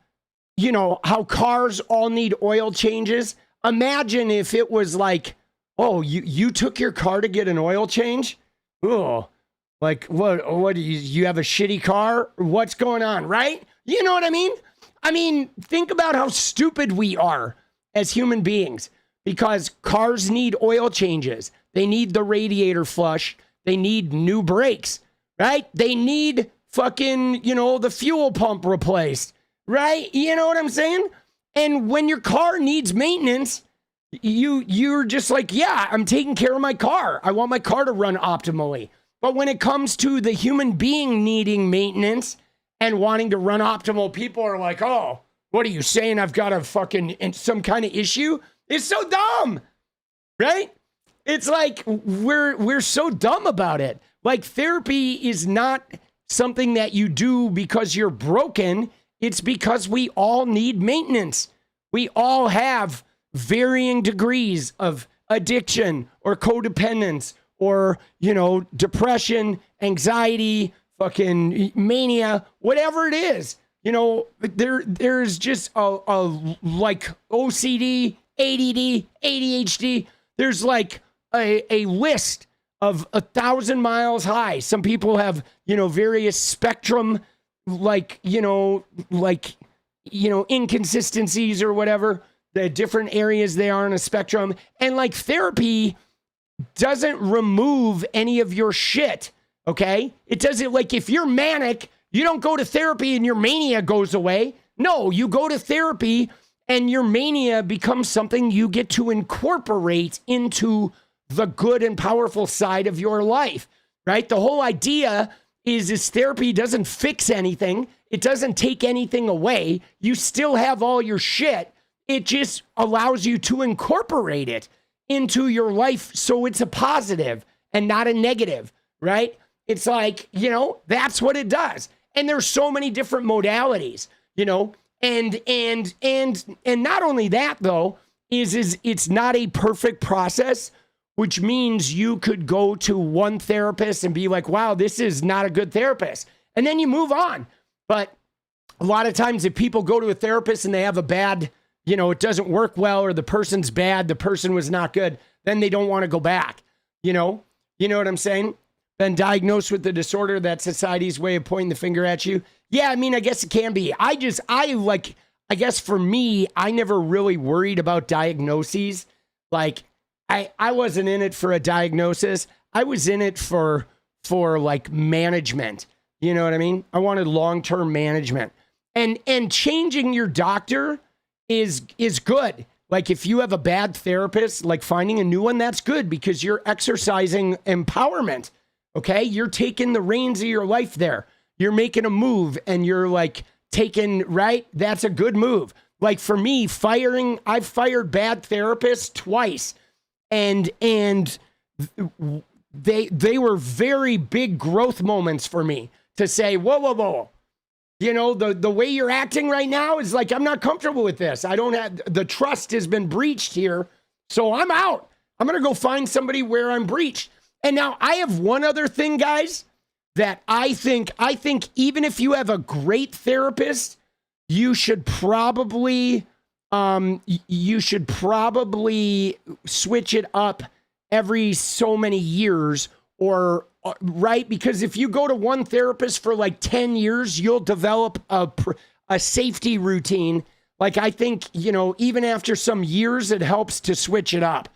you know, how cars all need oil changes. Imagine if it was like, oh, you took your car to get an oil change? Oh, like, what, you have a shitty car? What's going on, right? You know what I mean? I mean, think about how stupid we are as human beings, because cars need oil changes. They need the radiator flush. They need new brakes, right? They need fucking, you know, the fuel pump replaced, right? You know what I'm saying? And when your car needs maintenance, you're just like, yeah, I'm taking care of my car. I want my car to run optimally. But when it comes to the human being needing maintenance and wanting to run optimal, people are like, oh, what are you saying? I've got a fucking some kind of issue? It's so dumb, right? It's like we're so dumb about it. Like, therapy is not something that you do because you're broken. It's because we all need maintenance. We all have varying degrees of addiction or codependence or, you know, depression, anxiety, fucking mania, whatever it is. You know, there's just a like OCD, ADD, ADHD. There's like a list of 1,000 miles high. Some people have, you know, various spectrum inconsistencies or whatever, the different areas they are on a spectrum. And like therapy doesn't remove any of your shit. Okay. It doesn't, like, if you're manic, you don't go to therapy and your mania goes away. No, you go to therapy and your mania becomes something you get to incorporate into the good and powerful side of your life, right? The whole idea is therapy doesn't fix anything. It doesn't take anything away. You still have all your shit. It just allows you to incorporate it into your life so it's a positive and not a negative, right? It's like, that's what it does. And there's so many different modalities, and not only that though, is it's not a perfect process, which means you could go to one therapist and be like, wow, this is not a good therapist. And then you move on. But a lot of times if people go to a therapist and they have a bad, it doesn't work well, or the person's bad, the person was not good, then they don't want to go back. You know what I'm saying? Been diagnosed with the disorder, that's society's way of pointing the finger at you. Yeah, I mean, I guess it can be. I guess for me, I never really worried about diagnoses. Like, I wasn't in it for a diagnosis. I was in it for like management. You know what I mean? I wanted long-term management. And changing your doctor is good. Like, if you have a bad therapist, like finding a new one, that's good because you're exercising empowerment. Okay, you're taking the reins of your life there. You're making a move and you're like taking, right? That's a good move. Like for me, I've fired bad therapists twice. And they were very big growth moments for me to say, whoa. The way you're acting right now is like, I'm not comfortable with this. The trust has been breached here. So I'm out. I'm going to go find somebody where I'm breached. And now I have one other thing, guys, that I think even if you have a great therapist, you should probably switch it up every so many years, or right? Because if you go to one therapist for like 10 years, you'll develop a safety routine. Like, I think, even after some years, it helps to switch it up,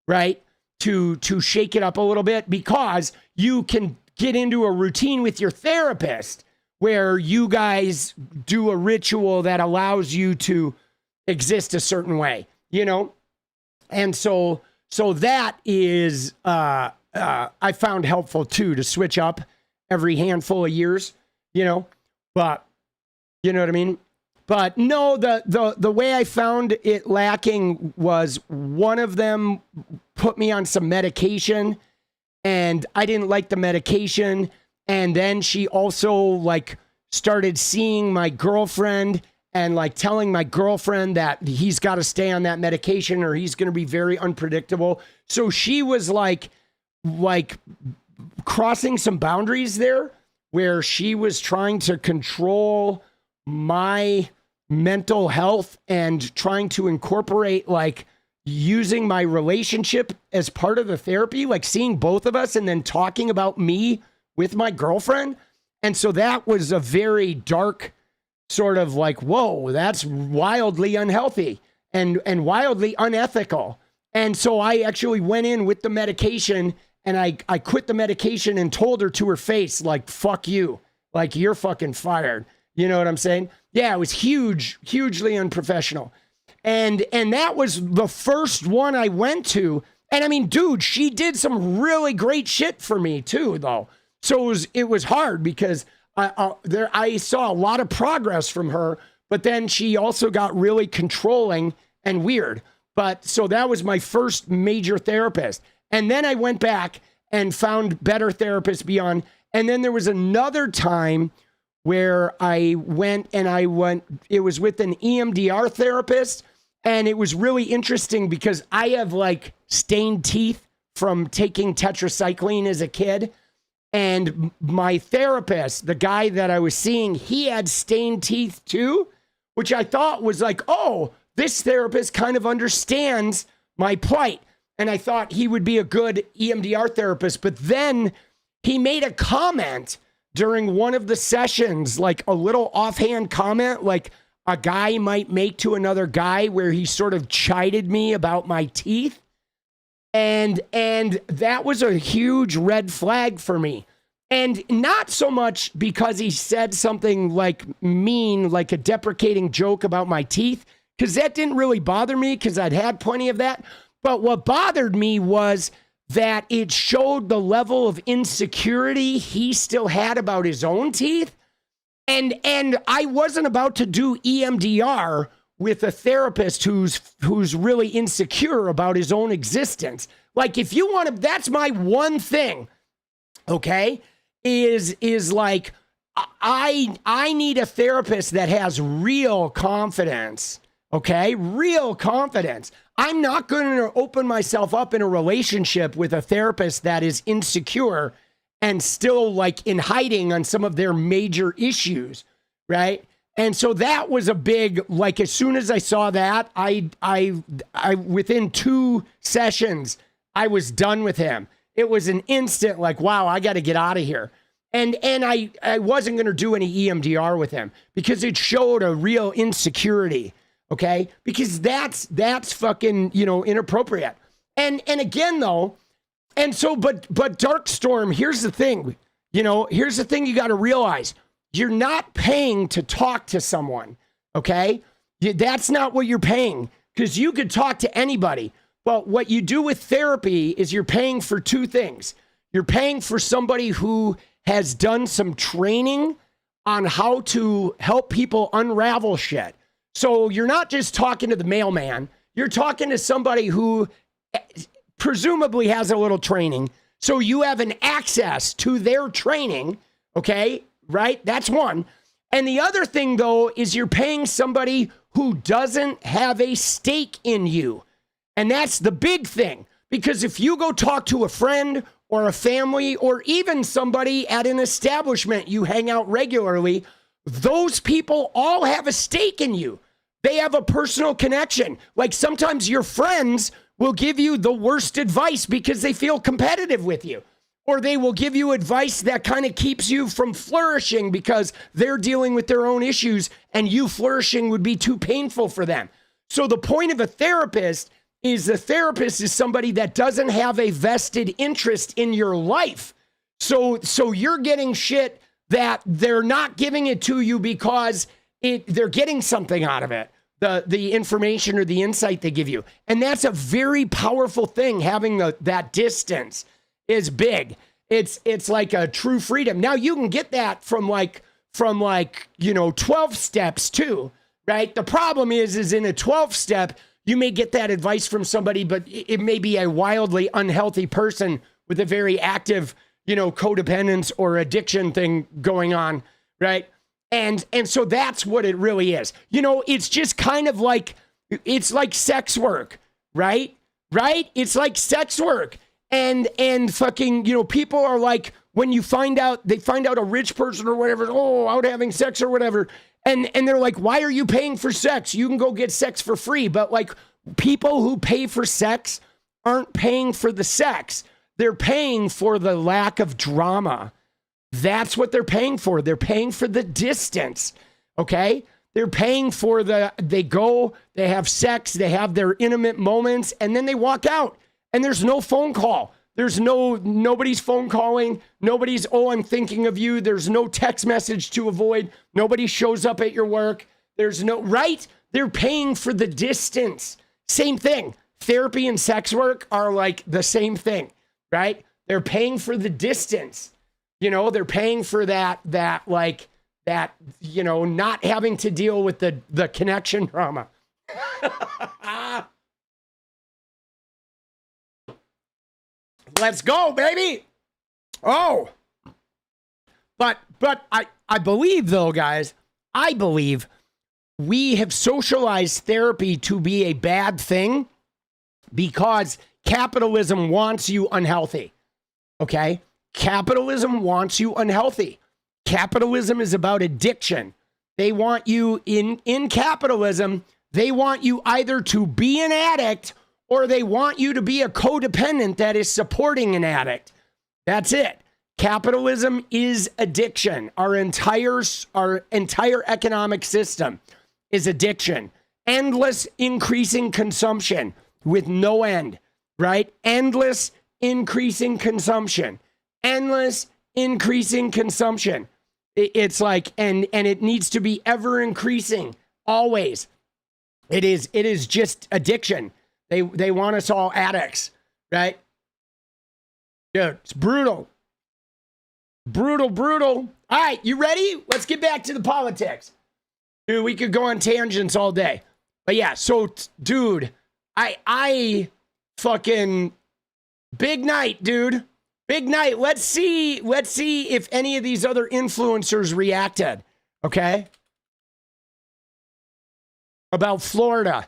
right? To shake it up a little bit, because you can get into a routine with your therapist where you guys do a ritual that allows you to exist a certain way, And so that is, I found helpful too, to switch up every handful of years, but you know what I mean? But no, the way I found it lacking was one of them put me on some medication and I didn't like the medication. And then she also like started seeing my girlfriend and like telling my girlfriend that he's got to stay on that medication or he's going to be very unpredictable. So she was like crossing some boundaries there where she was trying to control my mental health and trying to incorporate like using my relationship as part of the therapy, like seeing both of us and then talking about me with my girlfriend. And so that was a very dark sort of like, whoa, that's wildly unhealthy and wildly unethical. And so I actually went in with the medication and I quit the medication and told her to her face, like, fuck you, like you're fucking fired. You know what I'm saying? Yeah, it was hugely unprofessional. And that was the first one I went to. And I mean, dude, she did some really great shit for me too, though. So it was hard because I saw a lot of progress from her, but then she also got really controlling and weird. But so that was my first major therapist. And then I went back and found better therapists beyond. And then there was another time where it was with an EMDR therapist. And it was really interesting because I have like stained teeth from taking tetracycline as a kid. And my therapist, the guy that I was seeing, he had stained teeth too, which I thought was like, oh, this therapist kind of understands my plight. And I thought he would be a good EMDR therapist. But then he made a comment during one of the sessions, like a little offhand comment, like a guy might make to another guy where he sort of chided me about my teeth. And that was a huge red flag for me. And not so much because he said something like mean, like a deprecating joke about my teeth, because that didn't really bother me because I'd had plenty of that. But what bothered me was that it showed the level of insecurity he still had about his own teeth. And I wasn't about to do EMDR with a therapist who's really insecure about his own existence. Like, if you want to, that's my one thing, okay? Is like, I need a therapist that has real confidence, okay? Real confidence. I'm not going to open myself up in a relationship with a therapist that is insecure and still like in hiding on some of their major issues, right? And so that was a big, like, as soon as I saw that, I within 2 sessions, I was done with him. It was an instant like, wow, I got to get out of here. And I wasn't going to do any EMDR with him because it showed a real insecurity, okay? Because that's fucking, inappropriate. And again, though, and so, but Dark Storm, here's the thing, here's the thing you got to realize. You're not paying to talk to someone, okay? That's not what you're paying, because you could talk to anybody. But what you do with therapy is you're paying for 2 things. You're paying for somebody who has done some training on how to help people unravel shit. So you're not just talking to the mailman. You're talking to somebody who presumably has a little training. So you have an access to their training, okay? Right? That's one. And the other thing, though, is you're paying somebody who doesn't have a stake in you. And that's the big thing. Because if you go talk to a friend or a family or even somebody at an establishment you hang out regularly, those people all have a stake in you. They have a personal connection. Like, sometimes your friends will give you the worst advice because they feel competitive with you. Or they will give you advice that kind of keeps you from flourishing because they're dealing with their own issues and you flourishing would be too painful for them. So the point of a therapist is the therapist is somebody that doesn't have a vested interest in your life. So you're getting shit that they're not giving it to you because they're getting something out of it. The information or the insight they give you. And that's a very powerful thing. Having that distance is big. It's like a true freedom. Now you can get that from 12 steps too, right? The problem is in a 12 step, you may get that advice from somebody, but it may be a wildly unhealthy person with a very active, codependence or addiction thing going on, right? And so that's what it really is. It's just kind of like, it's like sex work, right? Right? It's like sex work. And fucking, people are like, when they find out a rich person or whatever, out having sex or whatever. And they're like, why are you paying for sex? You can go get sex for free. But like, people who pay for sex aren't paying for the sex. They're paying for the lack of drama. That's what they're paying for. They're paying for the distance. Okay? They're paying for they go, they have sex, they have their intimate moments, and then they walk out. And there's no phone call. There's nobody's phone calling. Nobody's, I'm thinking of you. There's no text message to avoid. Nobody shows up at your work. There's no, right? They're paying for the distance. Same thing. Therapy and sex work are like the same thing, right? They're paying for the distance. They're paying for that, not having to deal with the connection drama. Let's go, baby. Oh, but I believe though, guys, I believe we have socialized therapy to be a bad thing because capitalism wants you unhealthy. Okay. Capitalism wants you unhealthy. Capitalism is about addiction. They want you in capitalism. They want you either to be an addict or they want you to be a codependent that is supporting an addict. That's it. Capitalism is addiction. Our entire economic system is addiction. Endless increasing consumption with no end, right? Endless increasing consumption. Endless increasing consumption. It's like, and it needs to be ever increasing, always. It is just addiction. They want us all addicts, right? Dude, it's brutal. Brutal, brutal. All right, you ready? Let's get back to the politics. Dude, we could go on tangents all day. But yeah, so, dude, I fucking, big night, dude. Big night. Let's see if any of these other influencers reacted, okay? About Florida.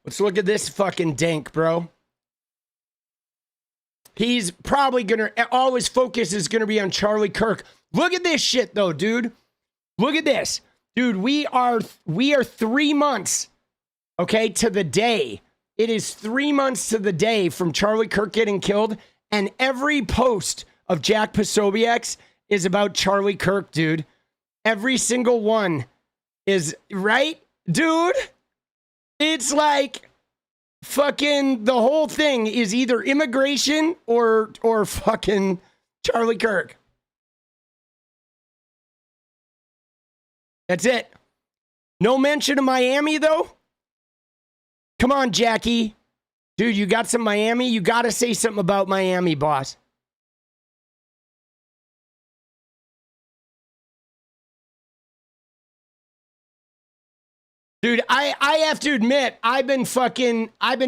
Let's look at this fucking dink, bro. He's probably gonna, all his focus is gonna be on Charlie Kirk. Look at this shit though, dude. Look at this. Dude, we are 3 months, okay, to the day. It is 3 months to the day from Charlie Kirk getting killed, and every post of 𝗙ecie𝗶𝗹𝗀𝗀 is about Charlie Kirk, dude. Every single one is, right? Dude, it's like fucking the whole thing is either immigration or fucking Charlie Kirk. That's it. No mention of Miami, though? Come on, Jackie. Dude, you got some Miami? You got to say something about Miami, boss. Dude, I have to admit, I've been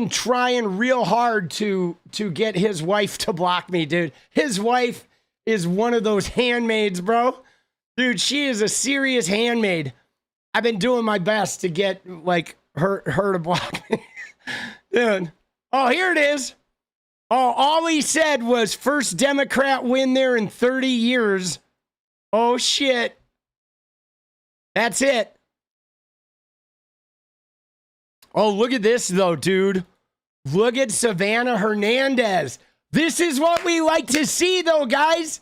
trying real hard to get his wife to block me, dude. His wife is one of those handmaids, bro. Dude, she is a serious handmaid. I've been doing my best to get, like, her to block me. Dude. Oh, here it is. Oh, all he said was first Democrat win there in 30 years. Oh, shit. That's it. Oh, look at this, though, dude. Look at Savannah Hernandez. This is what we like to see, though, guys.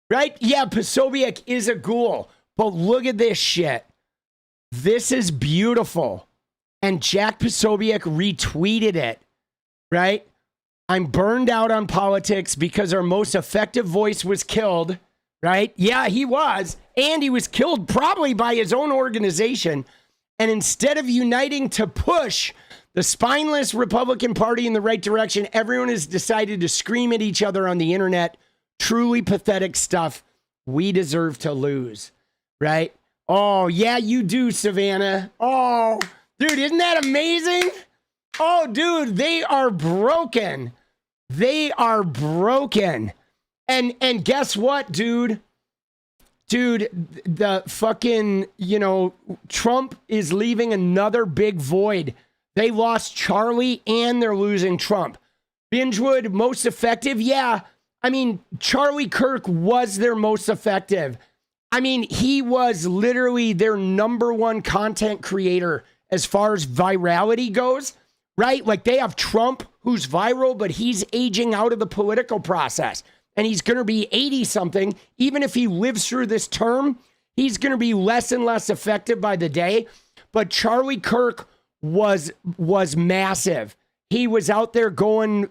Right? Yeah, 𝗙ecie𝗶𝗹𝗀𝗀 is a ghoul. But look at this shit. This is beautiful. And 𝗙cie𝗶𝗹𝗀𝗀𝗀 retweeted it. Right? I'm burned out on politics because our most effective voice was killed. Right? Yeah, he was. And he was killed probably by his own organization. And instead of uniting to push the spineless Republican Party in the right direction, everyone has decided to scream at each other on the internet. Truly pathetic stuff. We deserve to lose, right? Oh, yeah, you do, Savannah. Oh, dude, isn't that amazing? Oh, dude, they are broken. They are broken. And guess what, dude? Dude, the fucking, Trump is leaving another big void. They lost Charlie and they're losing Trump. Bingewood, most effective? Yeah. I mean, Charlie Kirk was their most effective. I mean, he was literally their #1 content creator as far as virality goes, right? Like they have Trump who's viral, but he's aging out of the political process. And he's going to be 80-something. Even if he lives through this term, he's going to be less and less effective by the day. But Charlie Kirk was massive. He was out there going,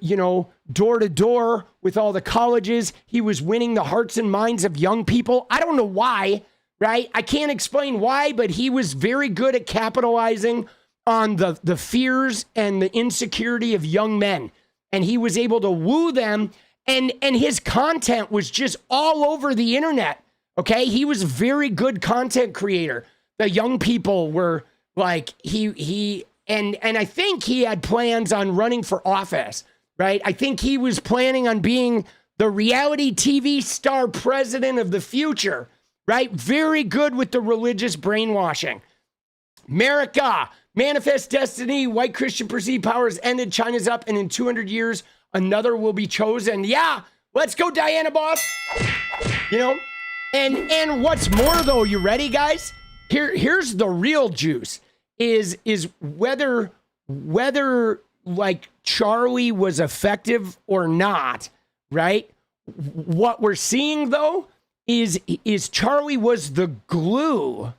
door to door with all the colleges. He was winning the hearts and minds of young people. I don't know why, right? I can't explain why, but he was very good at capitalizing on the fears and the insecurity of young men. And he was able to woo them. And his content was just all over the internet. Okay. He was a very good content creator. The young people were like, and I think he had plans on running for office, right? I think he was planning on being the reality TV star president of the future, right? Very good with the religious brainwashing. America, manifest destiny, white Christian perceived powers ended, China's up, and in 200 years, another will be chosen. Yeah, let's go, Diana, boss. And what's more, though, you ready, guys? Here's the real juice. Is whether whether like Charlie was effective or not, right? What we're seeing though is Charlie was the glue,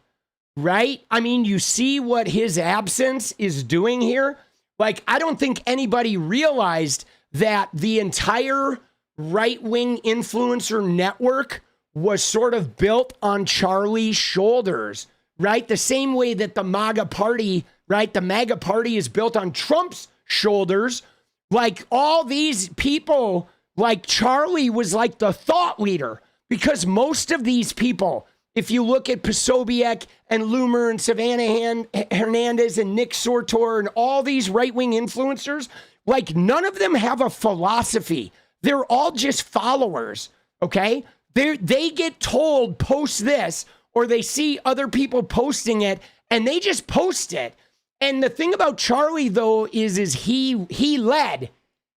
right? I mean, you see what his absence is doing here. Like, I don't think anybody realized that the entire right-wing influencer network was sort of built on Charlie's shoulders, right? The same way that the MAGA party, right? The MAGA party is built on Trump's shoulders. Like, all these people, like Charlie was like the thought leader, because most of these people, if you look at 𝗙ecie and Loomer and Savannah Hernandez and Nick Sortor and all these right-wing influencers, like none of them have a philosophy. They're all just followers, okay? They get told post this, or they see other people posting it and they just post it. And the thing about Charlie though is he led.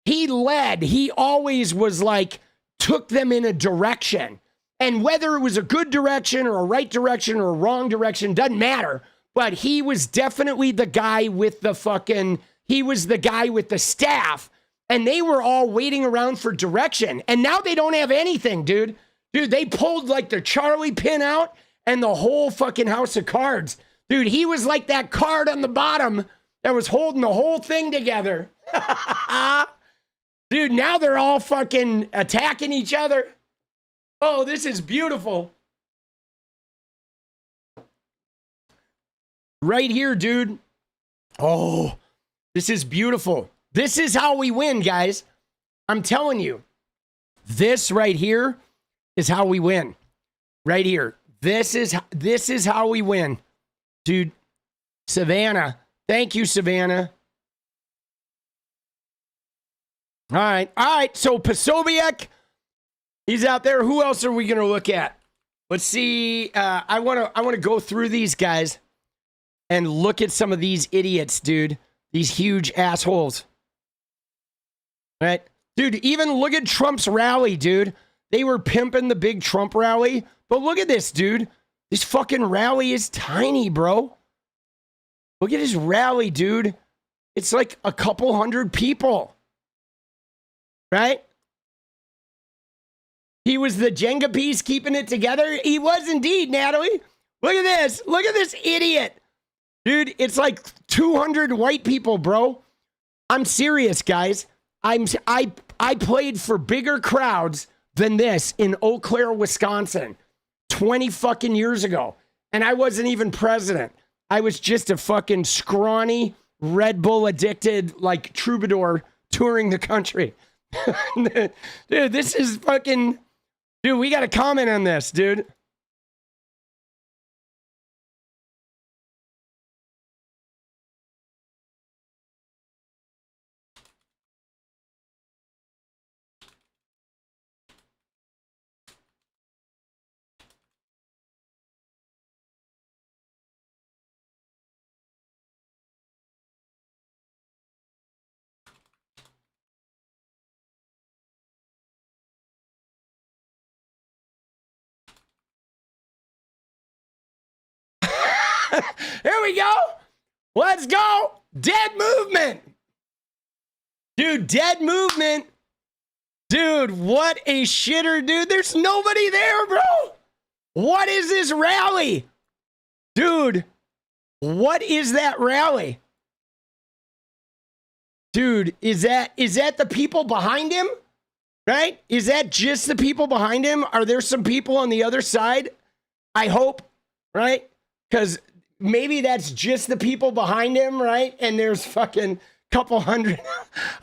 He always was like, took them in a direction. And whether it was a good direction or a right direction or a wrong direction, doesn't matter. But he was definitely the guy with the he was the guy with the staff. And they were all waiting around for direction. And now they don't have anything, dude. Dude, they pulled like the Charlie pin out and the whole fucking house of cards. Dude, he was like that card on the bottom that was holding the whole thing together. Dude, now they're all fucking attacking each other. Oh, this is beautiful. Right here, dude. Oh, this is beautiful. This is how we win, guys. I'm telling you. This right here is how we win. Right here. This is how we win. Dude, Savannah. Thank you, Savannah. All right. So 𝗙ecie, he's out there. Who else are we going to look at? Let's see. I want to go through these guys and look at some of these idiots, dude. These huge assholes. Right? Dude, even look at Trump's rally, dude. They were pimping the big Trump rally. But look at this, dude. This fucking rally is tiny, bro. Look at his rally, dude. It's like a couple hundred people. Right? He was the Jenga piece keeping it together. He was indeed, Natalie. Look at this. Look at this idiot. Dude, it's like 200 white people, bro. I'm serious, guys. I played for bigger crowds than this in Eau Claire, Wisconsin 20 fucking years ago. And I wasn't even president. I was just a fucking scrawny, Red Bull addicted, like troubadour touring the country. Dude, this is fucking... Dude, we got to comment on this, dude. Here we go. Let's go. Dead movement. Dude, dead movement. Dude, what a shitter, dude. There's nobody there, bro. What is this rally? Dude, what is that rally? Dude, is that the people behind him? Right? Is that just the people behind him? Are there some people on the other side? I hope, right? Because maybe that's just the people behind him, right? And there's fucking couple hundred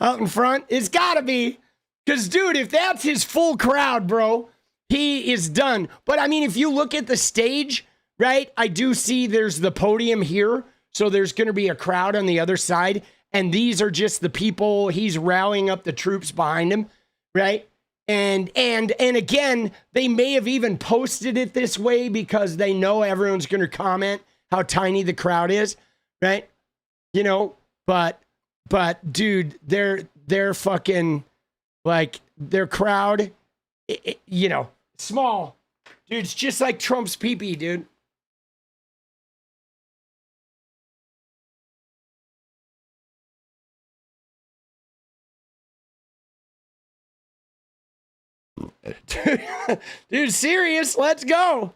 out in front. It's gotta be. Because, dude, if that's his full crowd, bro, he is done. But, I mean, if you look at the stage, right, I do see there's the podium here. So there's going to be a crowd on the other side. And these are just the people. He's rallying up the troops behind him, right? And again, they may have even posted it this way because they know everyone's going to comment how tiny the crowd is, right? You know, but dude, they're fucking like their crowd, you know, small. Dude, it's just like Trump's 𝗶𝗶, dude. Dude, serious. Let's go.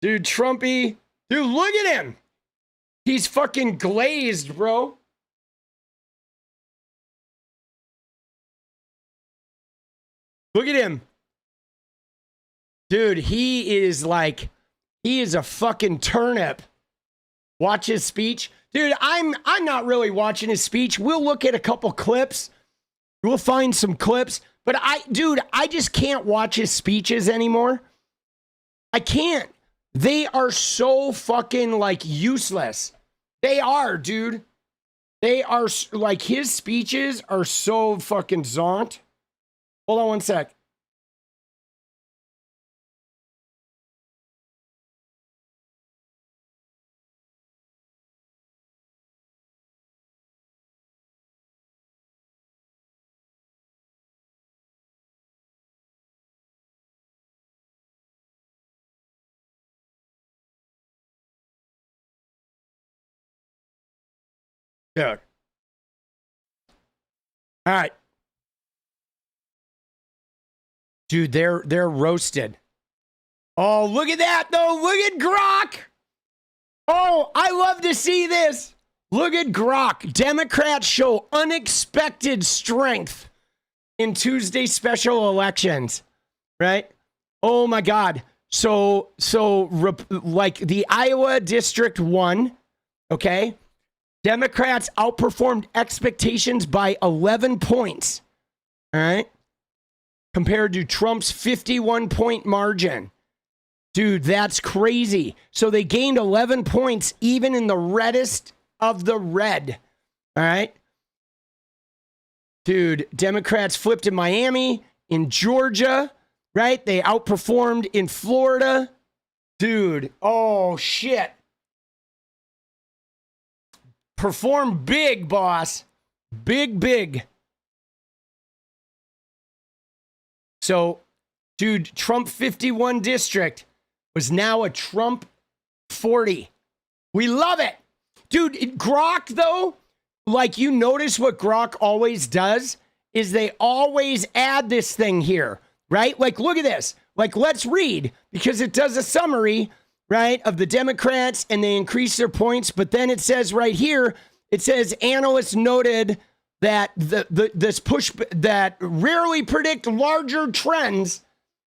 Dude, Trumpy. Dude, look at him. He's fucking glazed, bro. Look at him. Dude, he is a fucking turnip. Watch his speech. Dude, I'm not really watching his speech. We'll look at a couple clips. We'll find some clips. But I just can't watch his speeches anymore. I can't. They are so fucking like useless. They are, dude. They are like, his speeches are so fucking zaunt. Hold on one sec. Dude. All right. Dude, they're roasted. Oh, look at that, though. Look at Grok. Oh, I love to see this. Look at Grok. Democrats show unexpected strength in Tuesday special elections, right? Oh, my God. So like the Iowa District 1, okay? Democrats outperformed expectations by 11 points, all right, compared to Trump's 51-point margin. Dude, that's crazy. So they gained 11 points even in the reddest of the red, all right? Dude, Democrats flipped in Miami, in Georgia, right? They outperformed in Florida. Dude, oh, shit. Perform big, boss. Big. So, dude, Trump 51 district was now a Trump 40. We love it. Dude, Grok, though, like, you notice what Grok always does is they always add this thing here, right? Like, look at this. Like, let's read, because it does a summary, right, of the Democrats, and they increase their points. But then it says right here, it says analysts noted that this push that rarely predict larger trends,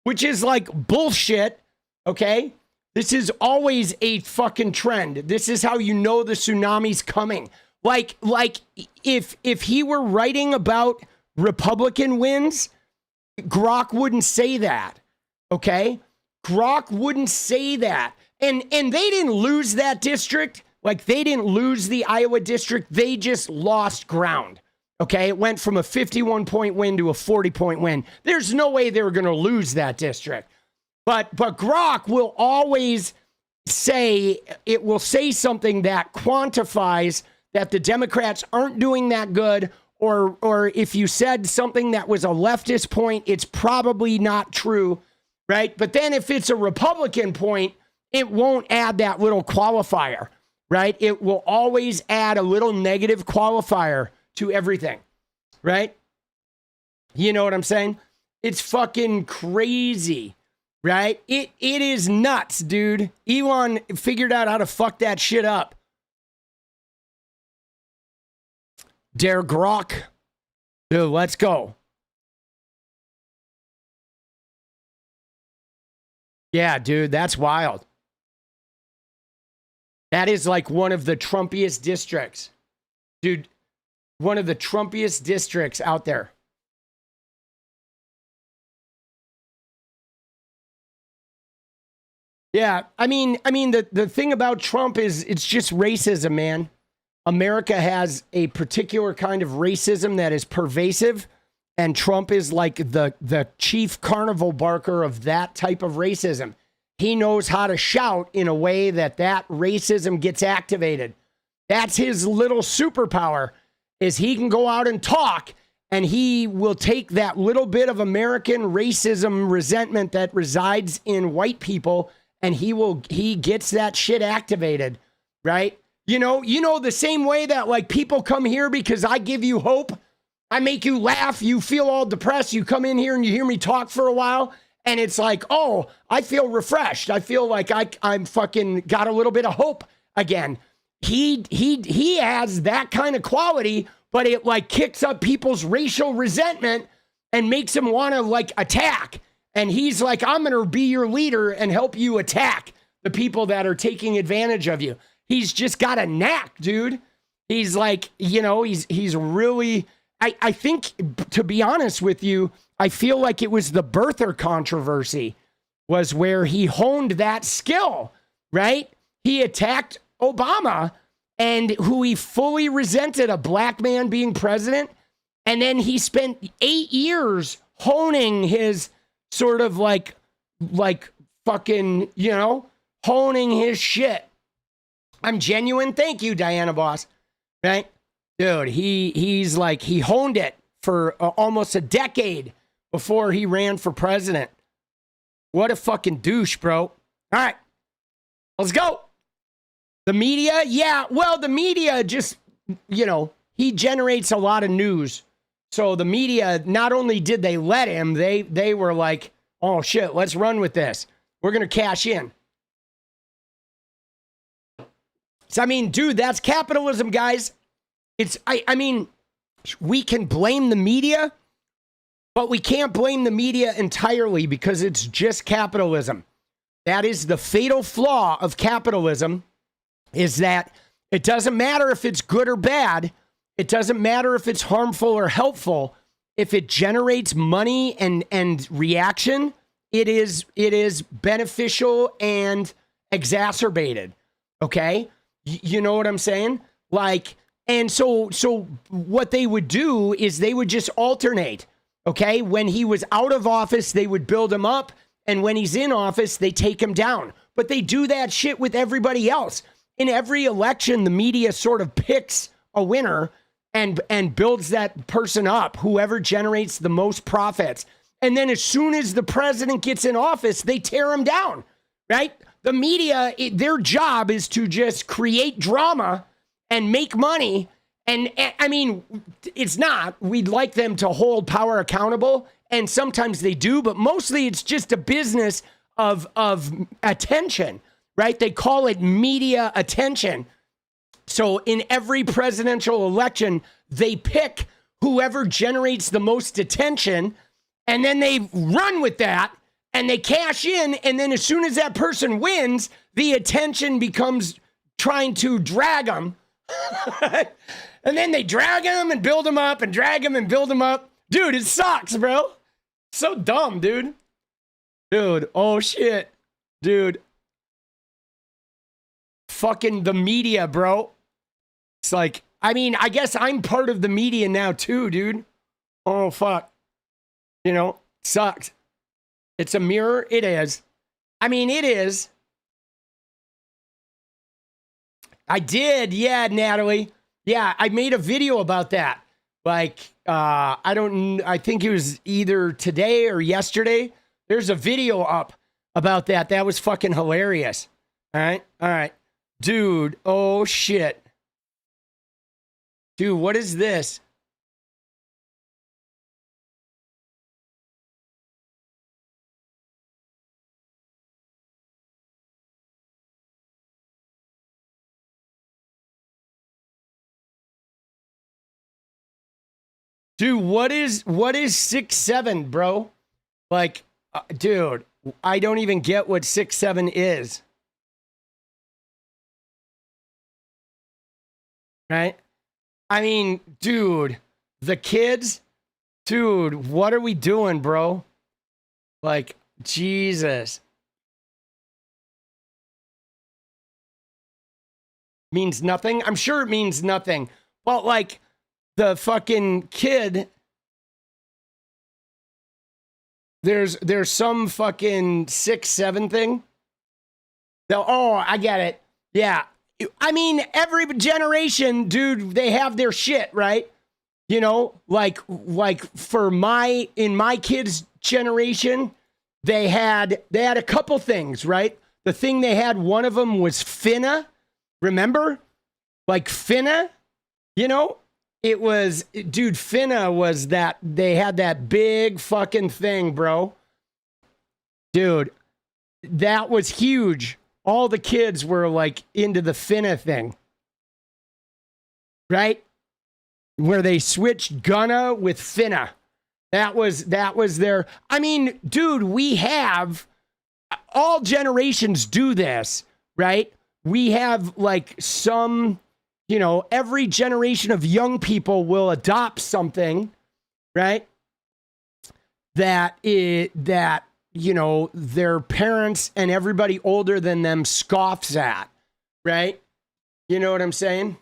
which is like bullshit. Okay, this is always a fucking trend. This is how you know the tsunami's coming. Like if he were writing about Republican wins, Grok wouldn't say that. Okay, Grok wouldn't say that. And they didn't lose that district. Like, they didn't lose the Iowa district. They just lost ground. Okay, it went from a 51-point win to a 40-point win. There's no way they were going to lose that district. But Grok will always say, it will say something that quantifies that the Democrats aren't doing that good, or if you said something that was a leftist point, it's probably not true, right? But then if it's a Republican point, it won't add that little qualifier, right? It will always add a little negative qualifier to everything, right? You know what I'm saying? It's fucking crazy, right? It is nuts, dude. Elon figured out how to fuck that shit up. Dare Grok. Dude, let's go. Yeah, dude, that's wild. That is like one of the Trumpiest districts. Dude, one of the Trumpiest districts out there. Yeah, I mean the thing about Trump is it's just racism, man. America has a particular kind of racism that is pervasive, and Trump is like the chief carnival barker of that type of racism. He knows how to shout in a way that racism gets activated. That's his little superpower, is he can go out and talk, and he will take that little bit of American racism resentment that resides in white people, and he gets that shit activated, right? You know, the same way that like people come here because I give you hope, I make you laugh. You feel all depressed. You come in here and you hear me talk for a while. And it's like, oh, I feel refreshed. I feel like I'm fucking got a little bit of hope again. He has that kind of quality, but it like kicks up people's racial resentment and makes them want to like attack. And he's like, I'm going to be your leader and help you attack the people that are taking advantage of you. He's just got a knack, dude. He's like, you know, he's really, I think, to be honest with you, I feel like it was the birther controversy was where he honed that skill, right? He attacked Obama and who he fully resented, a black man being president. And then he spent 8 years honing his sort of like fucking, you know, honing his shit. I'm genuine. Thank you, Diana Boss. Right? Dude, he's like, he honed it for almost a decade before he ran for president. What a fucking douche, bro. All right, let's go. The media, yeah, well, the media just, you know, he generates a lot of news. So the media, not only did they let him, they were like, oh shit, let's run with this. We're going to cash in. So, I mean, dude, that's capitalism, guys. I mean, we can blame the media, but we can't blame the media entirely because it's just capitalism. That is the fatal flaw of capitalism, is that it doesn't matter if it's good or bad. It doesn't matter if it's harmful or helpful. If it generates money and reaction, it is beneficial and exacerbated. Okay? You know what I'm saying? Like, and so what they would do is they would just alternate. Okay? When he was out of office, they would build him up. And when he's in office, they take him down. But they do that shit with everybody else. In every election, the media sort of picks a winner and builds that person up, whoever generates the most profits. And then as soon as the president gets in office, they tear him down, right? The media, their job is to just create drama and make money. And I mean, it's not. We'd like them to hold power accountable. And sometimes they do, but mostly it's just a business of attention, right? They call it media attention. So in every presidential election, they pick whoever generates the most attention, and then they run with that, and they cash in, and then as soon as that person wins, the attention becomes trying to drag them. And then they drag them and build them up and drag them and build them up. Dude, it sucks, bro. So dumb, dude. Dude, oh shit. Dude. Fucking the media, bro. It's like, I mean, I guess I'm part of the media now too, dude. Oh, fuck. You know, sucks. It's a mirror. It is. I mean, it is. I did. Yeah, Natalie. Yeah, I made a video about that. Like, I think it was either today or yesterday. There's a video up about that. That was fucking hilarious. All right. All right. Dude. Oh, shit. Dude, what is this? Dude, what is 6'7", bro? Like, dude, I don't even get what 6'7" is. Right? I mean, dude, the kids, dude, what are we doing, bro? Like, Jesus. Means nothing? I'm sure it means nothing. But, like, the fucking kid, there's some fucking 6'7" thing. Oh, I get it. Yeah. I mean, every generation, dude, they have their shit, right? You know, like for in my kids' generation, they had a couple things, right? The thing they had, one of them was finna. Remember? Like finna, you know? It was, dude, finna was that, they had that big fucking thing, bro. Dude, that was huge. All the kids were like into the finna thing. Right? Where they switched gonna with finna. That was their, I mean, dude, we have, all generations do this, right? We have like some, you know, every generation of young people will adopt something, right? That, you know, their parents and everybody older than them scoffs at, right? You know what I'm saying?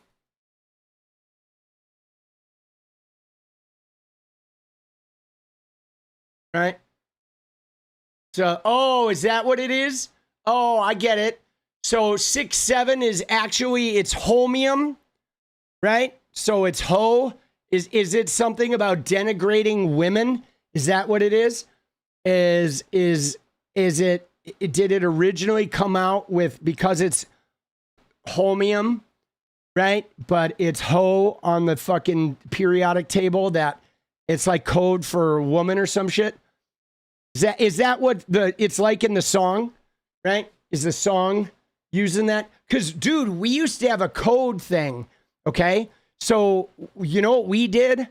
Right? So, oh, is that what it is? Oh, I get it. So 6-7 is actually, it's homium, right? So it's ho. Is it something about denigrating women? Is that what it is? Is it, did it originally come out with, because it's homium, right? But it's ho on the fucking periodic table, that it's like code for woman or some shit? Is that what it's like in the song, right? Is the song using that? Because, dude, we used to have a code thing, okay? So, you know what we did?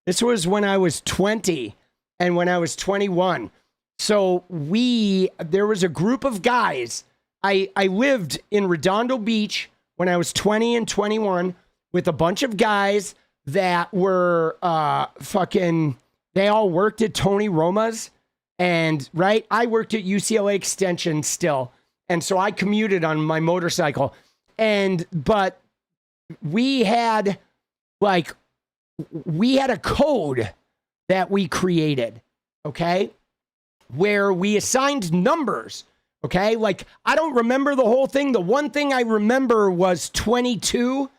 This was when I was 20 and when I was 21. So there was a group of guys. I lived in Redondo Beach when I was 20 and 21 with a bunch of guys that were they all worked at Tony Roma's. And, right, I worked at UCLA Extension still. And so I commuted on my motorcycle. But we had a code that we created, okay? Where we assigned numbers, okay? Like, I don't remember the whole thing. The one thing I remember was 22,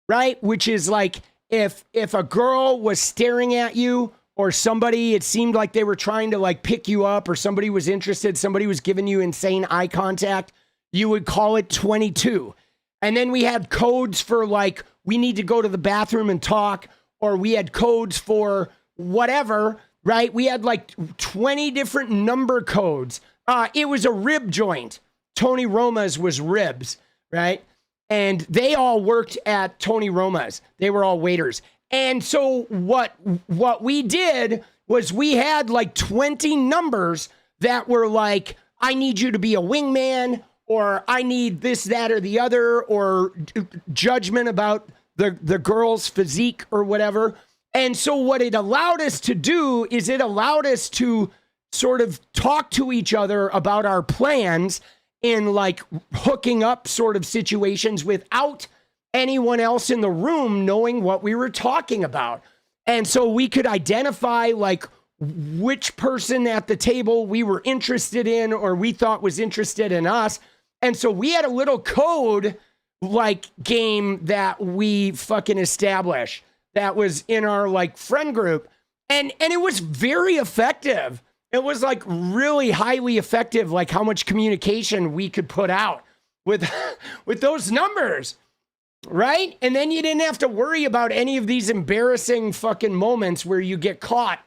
right? Which is like, if a girl was staring at you, or somebody, it seemed like they were trying to like pick you up, or somebody was interested, somebody was giving you insane eye contact, you would call it 22. And then we had codes for like, we need to go to the bathroom and talk, or we had codes for whatever, right? We had like 20 different number codes. It was a rib joint. Tony Roma's was ribs, right? And they all worked at Tony Roma's. They were all waiters. And so what we did was we had like 20 numbers that were like, I need you to be a wingman, or I need this, that, or the other, or judgment about the girl's physique or whatever. And so what it allowed us to do is it allowed us to sort of talk to each other about our plans in like hooking up sort of situations without anyone else in the room knowing what we were talking about. And so we could identify like which person at the table we were interested in, or we thought was interested in us. And so we had a little code like game that we fucking established that was in our like friend group. And it was very effective. It was like really highly effective, like how much communication we could put out with those numbers. Right? And then you didn't have to worry about any of these embarrassing fucking moments where you get caught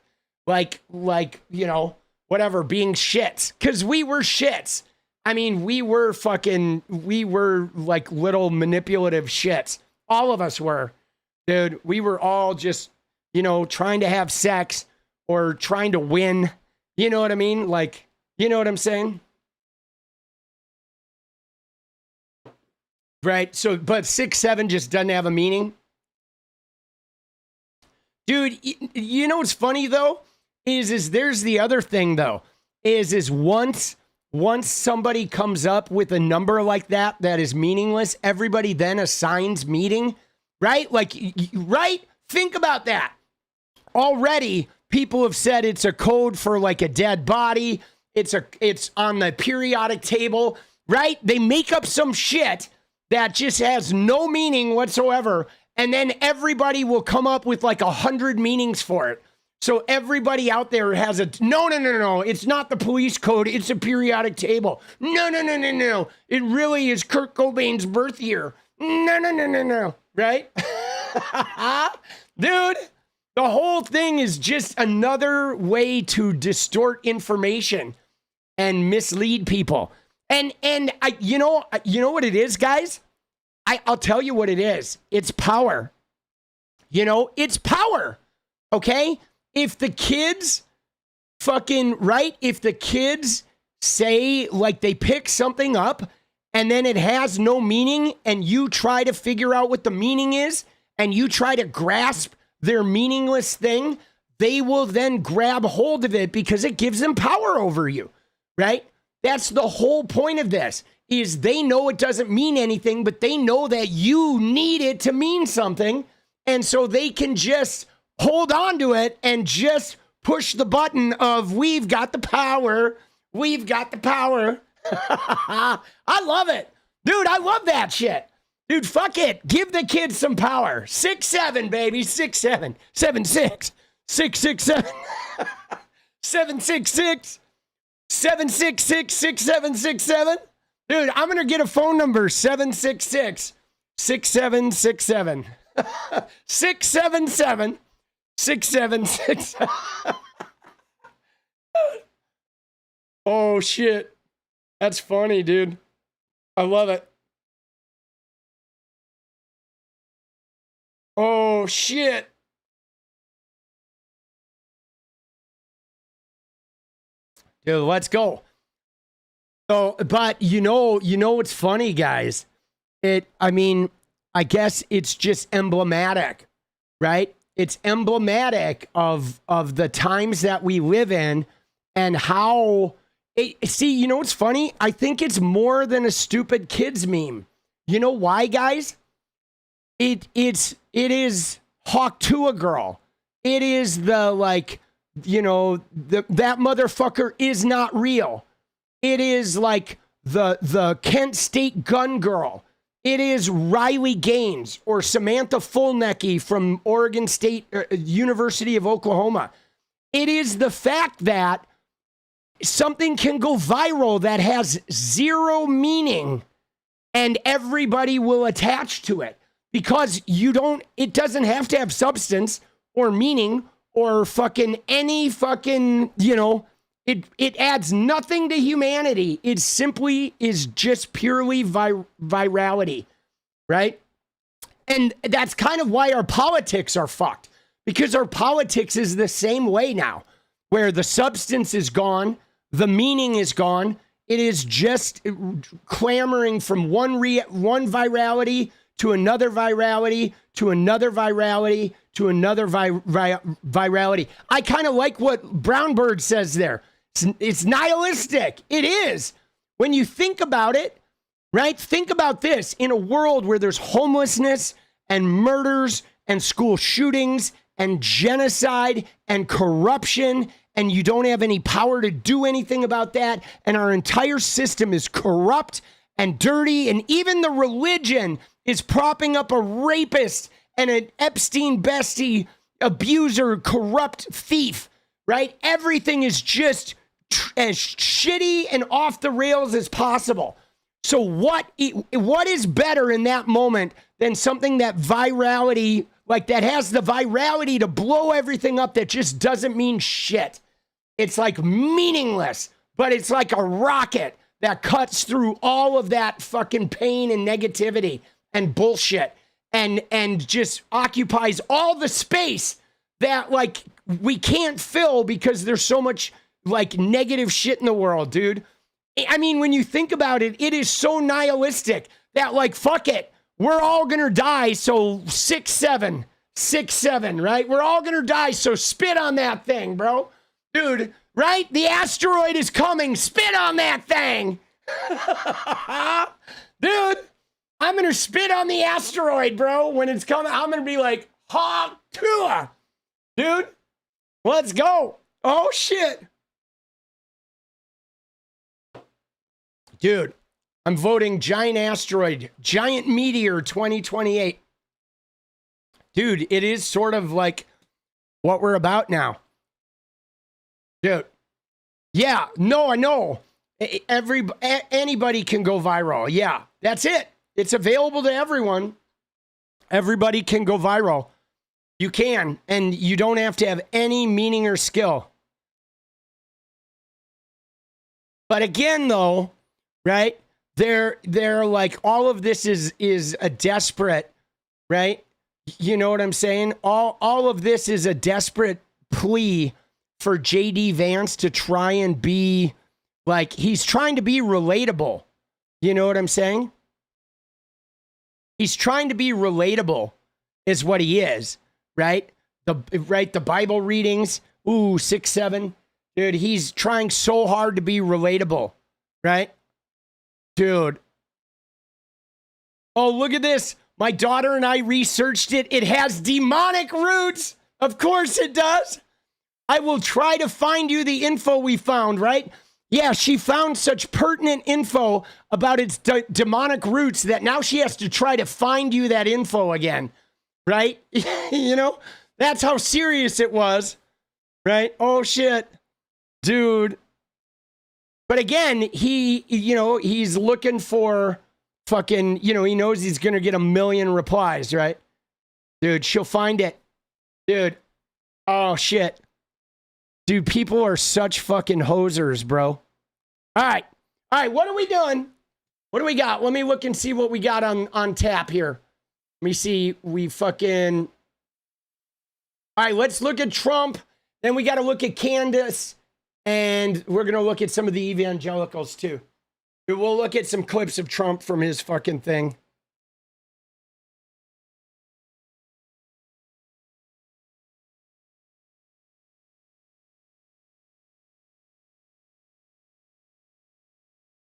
like, you know, whatever, being shits. Because we were shits. I mean, we were like little manipulative shits. All of us were. Dude, we were all just, you know, trying to have sex or trying to win. You know what I mean? Like, you know what I'm saying? Right. So, but 6-7 just doesn't have a meaning. Dude, you know what's funny though? Is there's the other thing though. Is once somebody comes up with a number like that is meaningless, everybody then assigns meaning, right? Like, right? Think about that. Already, people have said it's a code for like a dead body. It's on the periodic table, right? They make up some shit that just has no meaning whatsoever. And then everybody will come up with like 100 meanings for it. So everybody out there has no. It's not the police code. It's a periodic table. No. It really is Kurt Cobain's birth year. No. Right? Dude, the whole thing is just another way to distort information and mislead people. And you know what it is, guys? I'll tell you what it is. It's power. You know, it's power. Okay? If the kids if the kids say, like, they pick something up and then it has no meaning and you try to figure out what the meaning is and you try to grasp their meaningless thing, they will then grab hold of it because it gives them power over you, right? That's the whole point of this, is they know it doesn't mean anything, but they know that you need it to mean something. And so they can just hold on to it and just push the button of, we've got the power. We've got the power. I love it. Dude, I love that shit. Dude, fuck it. Give the kids some power. 6'7", baby. 6'7". 7'6". 6'6". 7'6". 7'6", 6767. Dude, I'm going to get a phone number. 7'6", 6767. 677 676. Oh shit. That's funny, dude. I love it. Oh shit. Dude, let's go. So, but you know what's funny, guys? I guess it's just emblematic, right? It's emblematic of the times that we live in and how see, you know what's funny? I think it's more than a stupid kids meme. You know why, guys? It is 𝗙𝗪𝗏. It is the, like, you know, that motherfucker is not real. It is like the Kent State gun girl. It is Riley Gaines or Samantha Fulnecke from Oregon State University of Oklahoma. It is the fact that something can go viral that has zero meaning and everybody will attach to it because it doesn't have to have substance or meaning or fucking any fucking, you know, it adds nothing to humanity. It simply is just purely virality, right? And that's kind of why our politics are fucked, because our politics is the same way now, where the substance is gone, the meaning is gone. It is just clamoring from one virality to another virality to another virality to another virality. I kind of like what Brownbird says there. It's nihilistic. It is. When you think about it, right? Think about this. In a world where there's homelessness and murders and school shootings and genocide and corruption, and you don't have any power to do anything about that, and our entire system is corrupt and dirty, and even the religion is propping up a rapist and an 𝗙cie𝗶𝗹𝗀 abuser, corrupt thief, right? Everything is just as shitty and off the rails as possible. So what is better in that moment than something that virality, like that has the virality to blow everything up that just doesn't mean shit? It's like meaningless, but it's like a rocket that cuts through all of that fucking pain and negativity and bullshit and just occupies all the space that, like, we can't fill because there's so much, like, negative shit in the world, dude. I mean, when you think about it, it is so nihilistic that, like, fuck it. We're all gonna die, so 6'7", 6'7", right? We're all gonna die, so spit on that thing, bro. Dude, right? The asteroid is coming. Spit on that thing. Dude, I'm gonna spit on the asteroid, bro. When it's coming, I'm gonna be like, 𝗙𝗪𝗏. Dude, let's go. Oh, shit. Dude, I'm voting giant asteroid, giant meteor 2028. Dude, it is sort of like what we're about now. Dude. Yeah, no, I know. Anybody can go viral. Yeah, that's it. It's available to everyone. Everybody can go viral. You can, and you don't have to have any meaning or skill. But again, though, right? They're like, all of this is a desperate, right? You know what I'm saying? All of this is a desperate plea for J.D. Vance to try and be like, he's trying to be relatable. You know what I'm saying? He's trying to be relatable is what he is, right? The Bible readings, 6, 7. Dude, he's trying so hard to be relatable, right? Dude. Oh, look at this. My daughter and I researched it. It has demonic roots. Of course it does. I will try to find you the info we found, right? Yeah, she found such pertinent info about its demonic roots that now she has to try to find you that info again, right? You know, that's how serious it was, right? Oh, shit. Dude. But again, he's looking for fucking, he knows he's going to get 1 million replies, right? Dude, she'll find it. Dude. Oh, shit. Dude, people are such fucking hosers, bro. All right, what are we doing? What do we got? Let me look and see what we got on tap here. Let me see. All right, let's look at Trump. Then we got to look at Candace. And we're going to look at some of the evangelicals, too. We'll look at some clips of Trump from his fucking thing.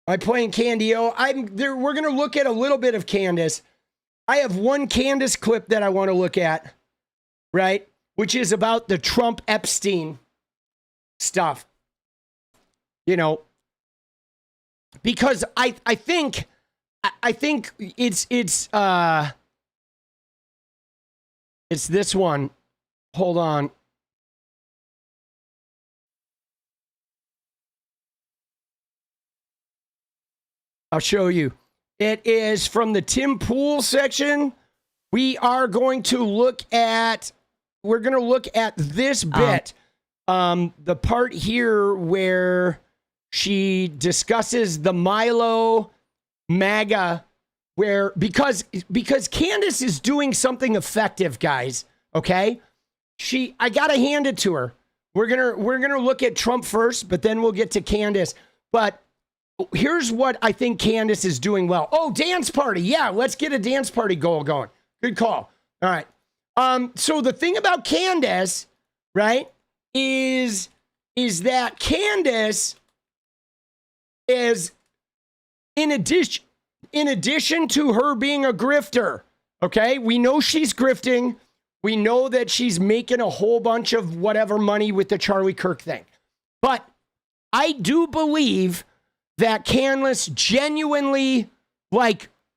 I'm playing Candy O. We're going to look at a little bit of Candace. I have one Candace clip that I want to look at, right? Which is about the Trump Epstein stuff. Because I think it's this one. Hold on. I'll show you. It is from the Tim Pool section. We're going to look at this bit. The part here where she discusses the Milo MAGA, because Candace is doing something effective, guys. Okay, I gotta hand it to her. We're gonna look at Trump first, but then we'll get to Candace. But here's what I think Candace is doing well. Oh, dance party. Yeah, let's get a dance party goal going. Good call. All right. So the thing about Candace, right, is that Candace is, in addition to her being a grifter, okay, we know she's grifting. We know that she's making a whole bunch of whatever money with the Charlie Kirk thing. But I do believe that Candace genuinely,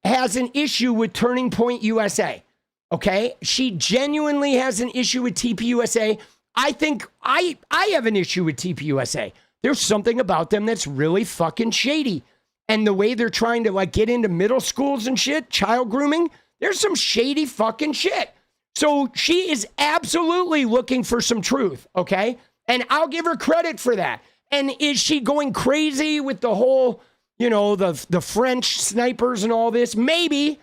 has an issue with Turning Point USA. Okay? She genuinely has an issue with TPUSA. I think I have an issue with TPUSA. There's something about them that's really fucking shady. And the way they're trying to get into middle schools and shit, child grooming, there's some shady fucking shit. So she is absolutely looking for some truth, okay? And I'll give her credit for that. And is she going crazy with the whole, the French snipers and all this? Maybe.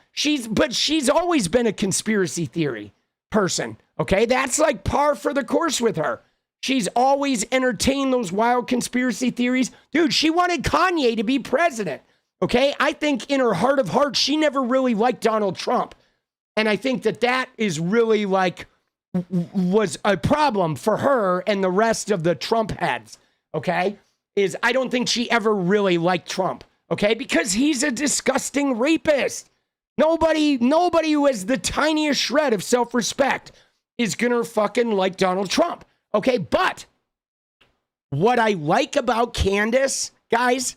But she's always been a conspiracy theory person, okay? That's like par for the course with her. She's always entertained those wild conspiracy theories. Dude, she wanted Kanye to be president, okay? I think in her heart of hearts, she never really liked Donald Trump. And I think that is really was a problem for her and the rest of the Trump heads. Okay, I don't think she ever really liked Trump, okay? Because he's a disgusting rapist. Nobody who has the tiniest shred of self-respect is gonna fucking like Donald Trump, okay? But what I like about Candace, guys,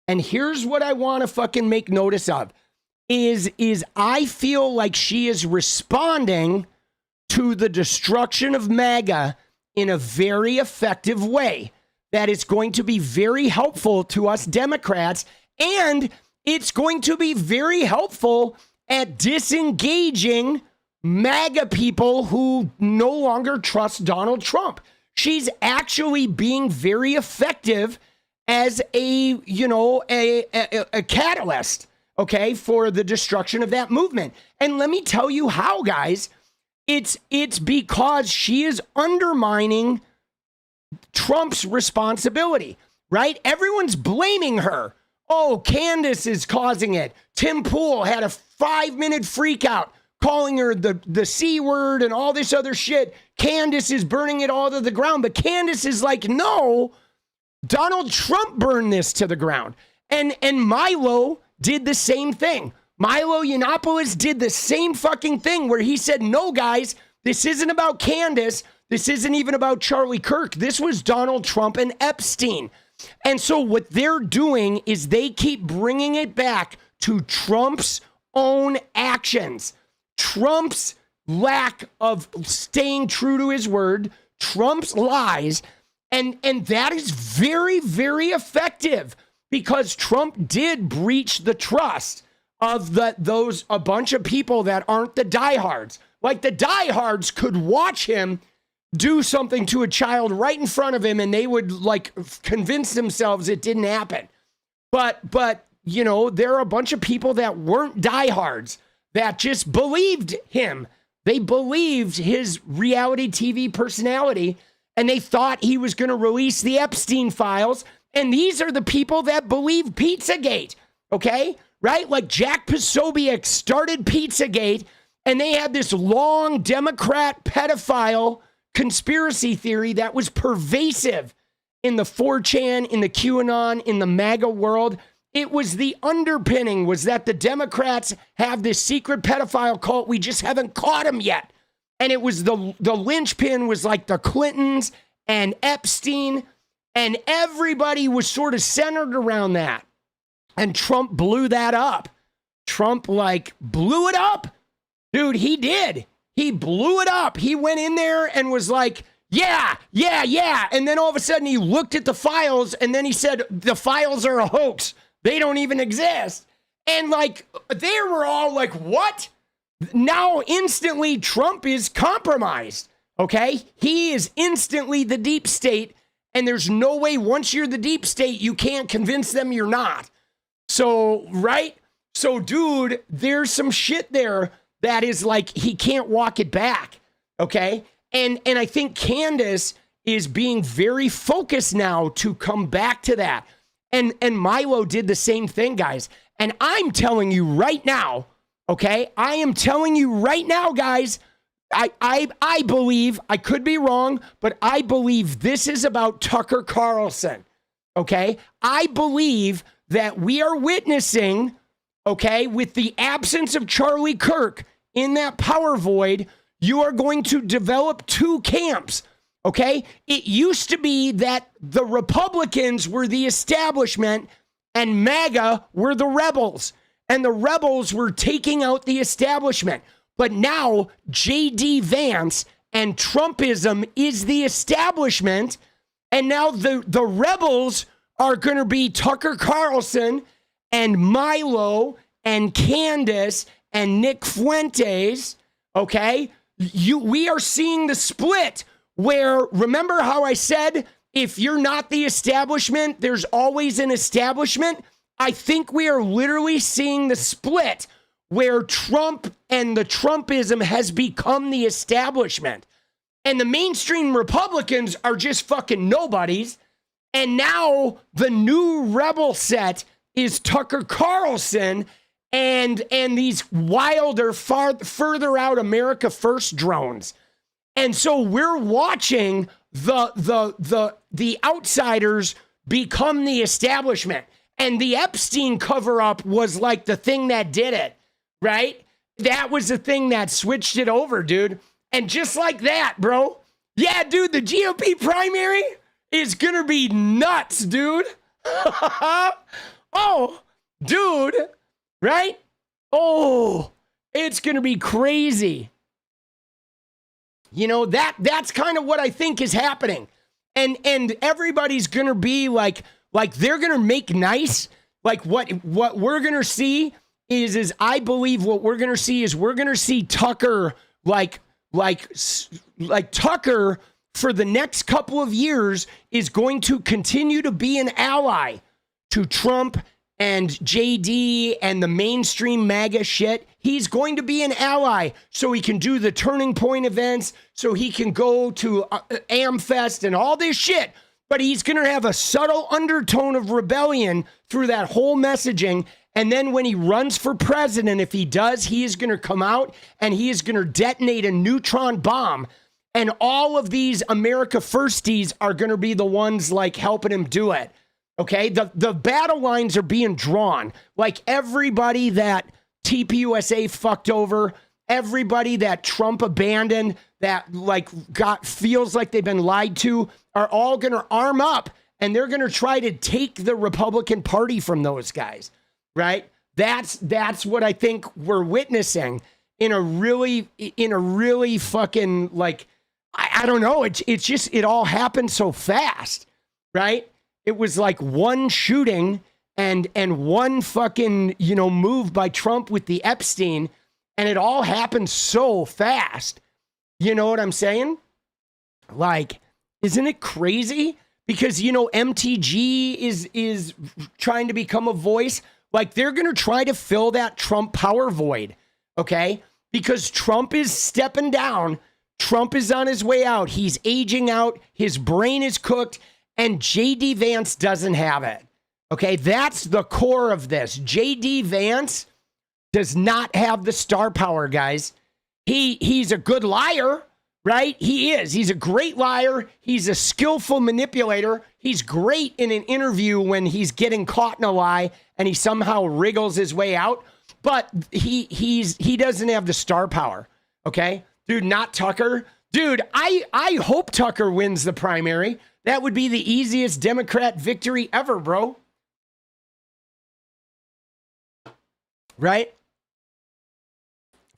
and here's what I want to fucking make notice of, is I feel like she is responding to the destruction of MAGA in a very effective way. That is going to be very helpful to us Democrats, and it's going to be very helpful at disengaging MAGA people who no longer trust Donald Trump. She's actually being very effective as a catalyst, okay, for the destruction of that movement. And let me tell you how, guys. It's because she is undermining Trump's responsibility, right? Everyone's blaming her. Oh, Candace is causing it. Tim Pool had a 5-minute freak out calling her the C word and all this other shit. Candace is burning it all to the ground. But Candace is like, no, Donald Trump burned this to the ground. And Milo did the same thing. Milo Yiannopoulos did the same fucking thing where he said, no, guys, this isn't about Candace. This isn't even about Charlie Kirk. This was Donald Trump and Epstein. And so what they're doing is they keep bringing it back to Trump's own actions, Trump's lack of staying true to his word, Trump's lies. And that is very, very effective because Trump did breach the trust of a bunch of people that aren't the diehards. Like the diehards could watch him do something to a child right in front of him and they would like convince themselves it didn't happen. But you know, there are a bunch of people that weren't diehards that just believed him. They believed his reality TV personality and they thought he was going to release the Epstein files. And these are the people that believe Pizzagate, okay? Right? Like Jack Posobiec started Pizzagate and they had this long Democrat pedophile conspiracy theory that was pervasive in the 4chan, in the QAnon, in the MAGA world. It was the underpinning was that the Democrats have this secret pedophile cult. We just haven't caught him yet. And it was the linchpin was like the Clintons and Epstein, and everybody was sort of centered around that. And Trump blew that up. Trump like blew it up. Dude, he did. He blew it up. He went in there and was like, yeah. And then all of a sudden he looked at the files and then he said, the files are a hoax. They don't even exist. And like, they were all like, what? Now instantly Trump is compromised. Okay. He is instantly the deep state. And there's no way once you're the deep state, you can't convince them you're not. So, right? So, dude, there's some shit there that is like, he can't walk it back. Okay. And I think Candace is being very focused now to come back to that. And Milo did the same thing, guys. And I'm telling you right now, okay, I am telling you right now, guys, I believe, I could be wrong, but I believe this is about Tucker Carlson, okay? I believe that we are witnessing, okay, with the absence of Charlie Kirk in that power void, you are going to develop two camps, okay? It used to be that the Republicans were the establishment and MAGA were the rebels, and the rebels were taking out the establishment. But now J.D. Vance and Trumpism is the establishment, and now the rebels are going to be Tucker Carlson and Milo and Candace and Nick Fuentes, okay? We are seeing the split where, remember how I said, if you're not the establishment, there's always an establishment? I think we are literally seeing the split where Trump and the Trumpism has become the establishment. And the mainstream Republicans are just fucking nobodies. And now the new rebel set is Tucker Carlson and these wilder, further out America First drones. And so we're watching the outsiders become the establishment. And the Epstein cover-up was like the thing that did it, right? That was the thing that switched it over, dude. And just like that, bro. Yeah, dude, the GOP primary is gonna be nuts, dude. Oh, dude, right? Oh, it's gonna be crazy. You know, that's kind of what I think is happening. And everybody's gonna be like they're gonna make nice. Like what we're gonna see is I believe what we're gonna see is we're gonna see Tucker like Tucker for the next couple of years is going to continue to be an ally to Trump and JD and the mainstream MAGA shit. He's going to be an ally so he can do the Turning Point events, so he can go to AmFest and all this shit. But he's going to have a subtle undertone of rebellion through that whole messaging. And then when he runs for president, if he does, he is going to come out and he is going to detonate a neutron bomb. And all of these America Firsties are going to be the ones like helping him do it. Okay, the battle lines are being drawn. Like everybody that TPUSA fucked over, everybody that Trump abandoned, that like feels like they've been lied to, are all going to arm up and they're going to try to take the Republican Party from those guys, right? That's what I think we're witnessing in a really fucking like, I don't know. It's just, it all happened so fast, right? It was like one shooting and one fucking, move by Trump with the Epstein, and it all happened so fast. You know what I'm saying? Like, isn't it crazy? Because, MTG is trying to become a voice. Like, they're going to try to fill that Trump power void, okay? Because Trump is stepping down. Trump is on his way out. He's aging out. His brain is cooked. And J.D. Vance doesn't have it. Okay, that's the core of this. J.D. Vance does not have the star power, guys. He's a good liar, right? He is. He's a great liar. He's a skillful manipulator. He's great in an interview when he's getting caught in a lie and he somehow wriggles his way out. But he doesn't have the star power. Okay, dude, not Tucker. Dude, I hope Tucker wins the primary. That would be the easiest Democrat victory ever, bro. Right?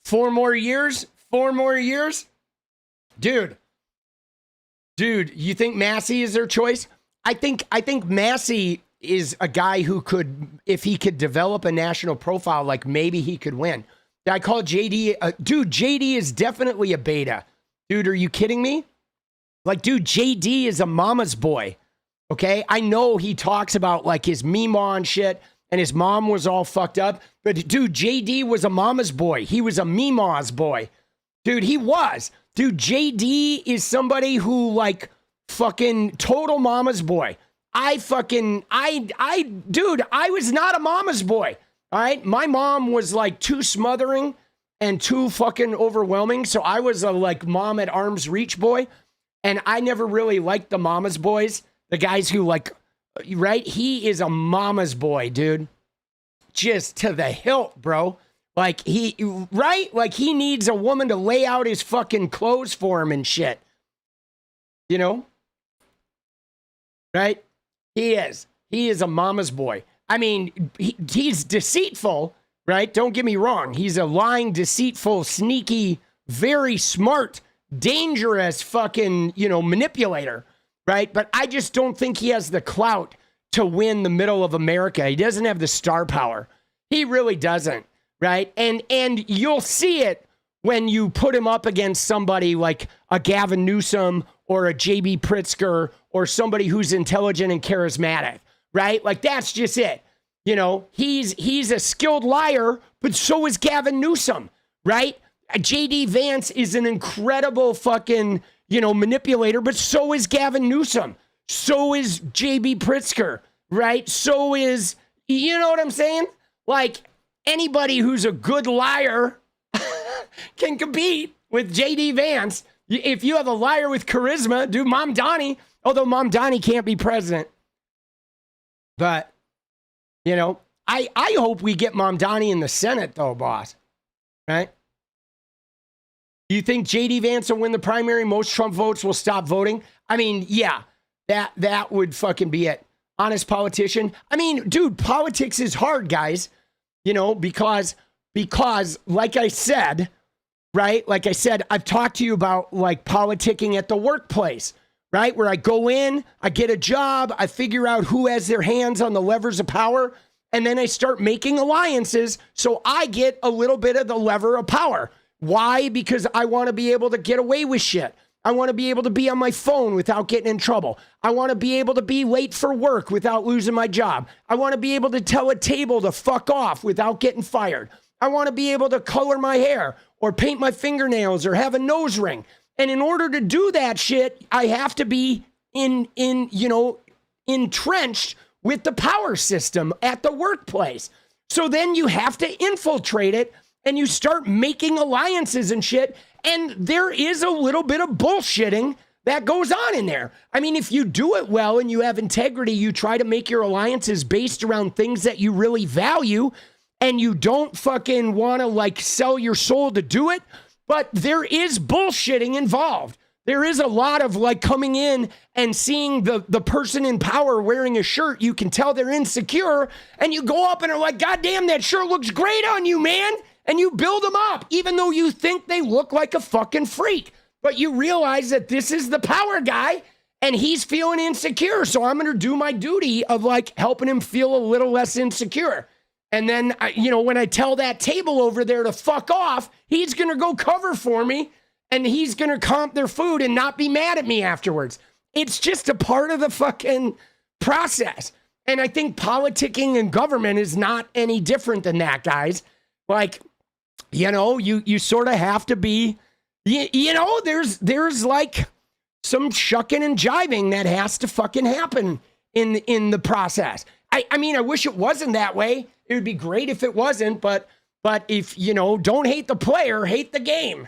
4 more years? 4 more years? Dude, you think Massey is their choice? I think Massey is a guy who could, if he could develop a national profile, like maybe he could win. I call JD, dude, JD is definitely a beta. Dude, are you kidding me? Like, dude, JD is a mama's boy, okay? I know he talks about, like, his Meemaw and shit, and his mom was all fucked up, but, dude, JD was a mama's boy. He was a Meemaw's boy. Dude, he was. Dude, JD is somebody who, like, fucking total mama's boy. Dude, I was not a mama's boy, all right? My mom was, like, too smothering and too fucking overwhelming, so I was a, like, mom at arm's reach boy. And I never really liked the mama's boys, the guys who like, right? He is a mama's boy, dude. Just to the hilt, bro. Like right? Like he needs a woman to lay out his fucking clothes for him and shit. Right? He is a mama's boy. I mean, he's deceitful, right? Don't get me wrong. He's a lying, deceitful, sneaky, very smart, dangerous fucking, manipulator, right? But I just don't think he has the clout to win the middle of America. He doesn't have the star power. He really doesn't, right? And you'll see it when you put him up against somebody like a Gavin Newsom or a J.B. Pritzker or somebody who's intelligent and charismatic, right? Like that's just it. He's a skilled liar, but so is Gavin Newsom, right? J.D. Vance is an incredible fucking, manipulator, but so is Gavin Newsom. So is J.B. Pritzker, right? So is, you know what I'm saying? Like, anybody who's a good liar can compete with J.D. Vance. If you have a liar with charisma, do Mom Donnie, although Mom Donnie can't be president. But, I hope we get Mom Donnie in the Senate, though, boss, right? Do you think J.D. Vance will win the primary? Most Trump votes will stop voting? I mean, yeah, that would fucking be it. Honest politician. I mean, dude, politics is hard, guys. Because like I said, right? Like I said, I've talked to you about like politicking at the workplace, right? Where I go in, I get a job, I figure out who has their hands on the levers of power, and then I start making alliances so I get a little bit of the lever of power. Why? Because I want to be able to get away with shit. I want to be able to be on my phone without getting in trouble. I want to be able to be late for work without losing my job. I want to be able to tell a table to fuck off without getting fired. I want to be able to color my hair or paint my fingernails or have a nose ring. And in order to do that shit, I have to be entrenched with the power system at the workplace. So then you have to infiltrate it and you start making alliances and shit. And there is a little bit of bullshitting that goes on in there. I mean, if you do it well and you have integrity, you try to make your alliances based around things that you really value, and you don't fucking want to like sell your soul to do it. But there is bullshitting involved. There is a lot of like coming in and seeing the person in power wearing a shirt. You can tell they're insecure, and you go up and are like, God damn, that shirt looks great on you, man. And you build them up, even though you think they look like a fucking freak. But you realize that this is the power guy, and he's feeling insecure. So I'm going to do my duty of like helping him feel a little less insecure. And then, when I tell that table over there to fuck off, he's going to go cover for me, and he's going to comp their food and not be mad at me afterwards. It's just a part of the fucking process. And I think politicking and government is not any different than that, guys. Like, you sort of have to be, there's like some shucking and jiving that has to fucking happen in the process. I mean, I wish it wasn't that way. It would be great if it wasn't, but if, don't hate the player, hate the game,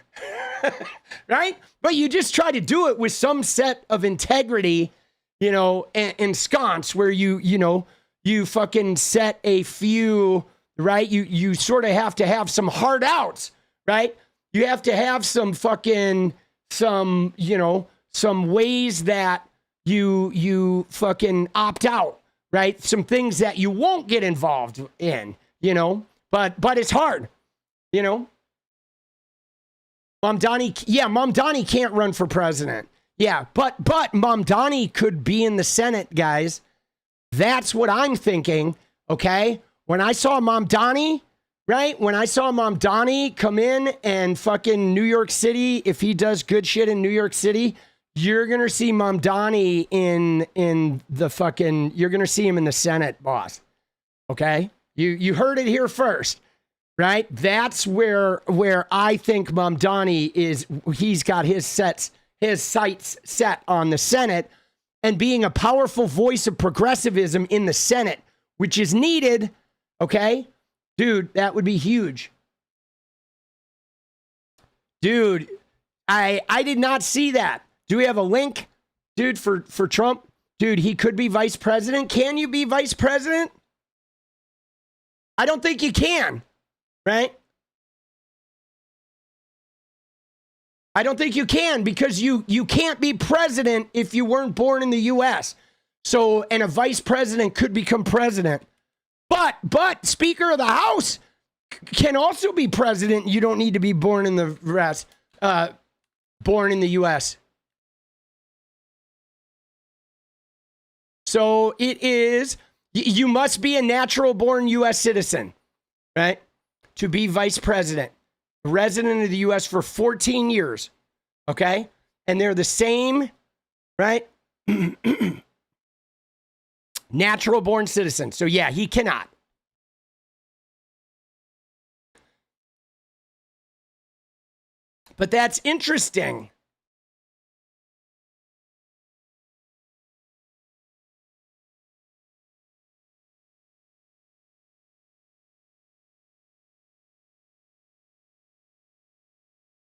right? But you just try to do it with some set of integrity, and sconce where you fucking set a few, right? You sort of have to have some hard outs, right? You have to have some fucking, some ways that you fucking opt out, right? Some things that you won't get involved in, but it's hard, Mamdani can't run for president. Yeah, but Mamdani could be in the Senate, guys. That's what I'm thinking, okay? When I saw Mamdani, right? When I saw Mamdani come in and fucking New York City, if he does good shit in New York City, you're going to see Mamdani in the fucking, you're going to see him in the Senate, boss. Okay? You heard it here first, right? That's where I think Mamdani is. He's got his sights set on the Senate and being a powerful voice of progressivism in the Senate, which is needed. Okay? Dude, that would be huge. Dude, I did not see that. Do we have a link, dude, for Trump? Dude, he could be vice president. Can you be vice president? I don't think you can, right? I don't think you can, because you can't be president if you weren't born in the U.S. So, and a vice president could become president. But Speaker of the House can also be president. You don't need to be born in the U.S. So it is, you must be a natural born U.S. citizen, right? To be vice president, resident of the U.S. for 14 years, okay? And they're the same, right? Natural born citizen. So yeah, he cannot. But that's interesting.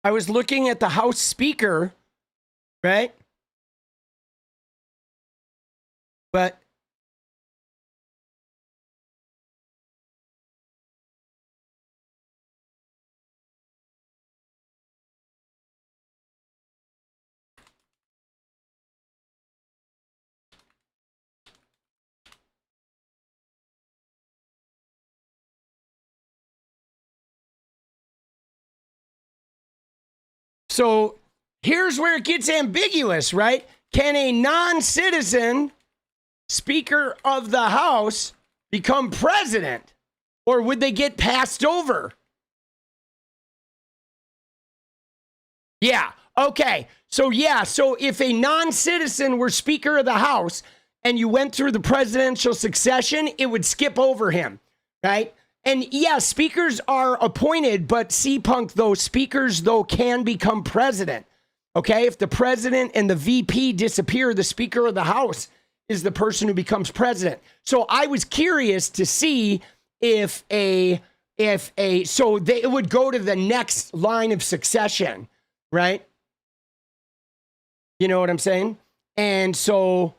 I was looking at the House Speaker, right? But so here's where it gets ambiguous, right? Can a non-citizen Speaker of the House become president? Or would they get passed over? Yeah. Okay. So yeah. So if a non-citizen were Speaker of the House and you went through the presidential succession, it would skip over him, right? And yeah, speakers are appointed, but 𝗙Punk, though, speakers, though, can become president. Okay. If the president and the VP disappear, the Speaker of the House is the person who becomes president. So I was curious to see if it would go to the next line of succession, right? You know what I'm saying? And so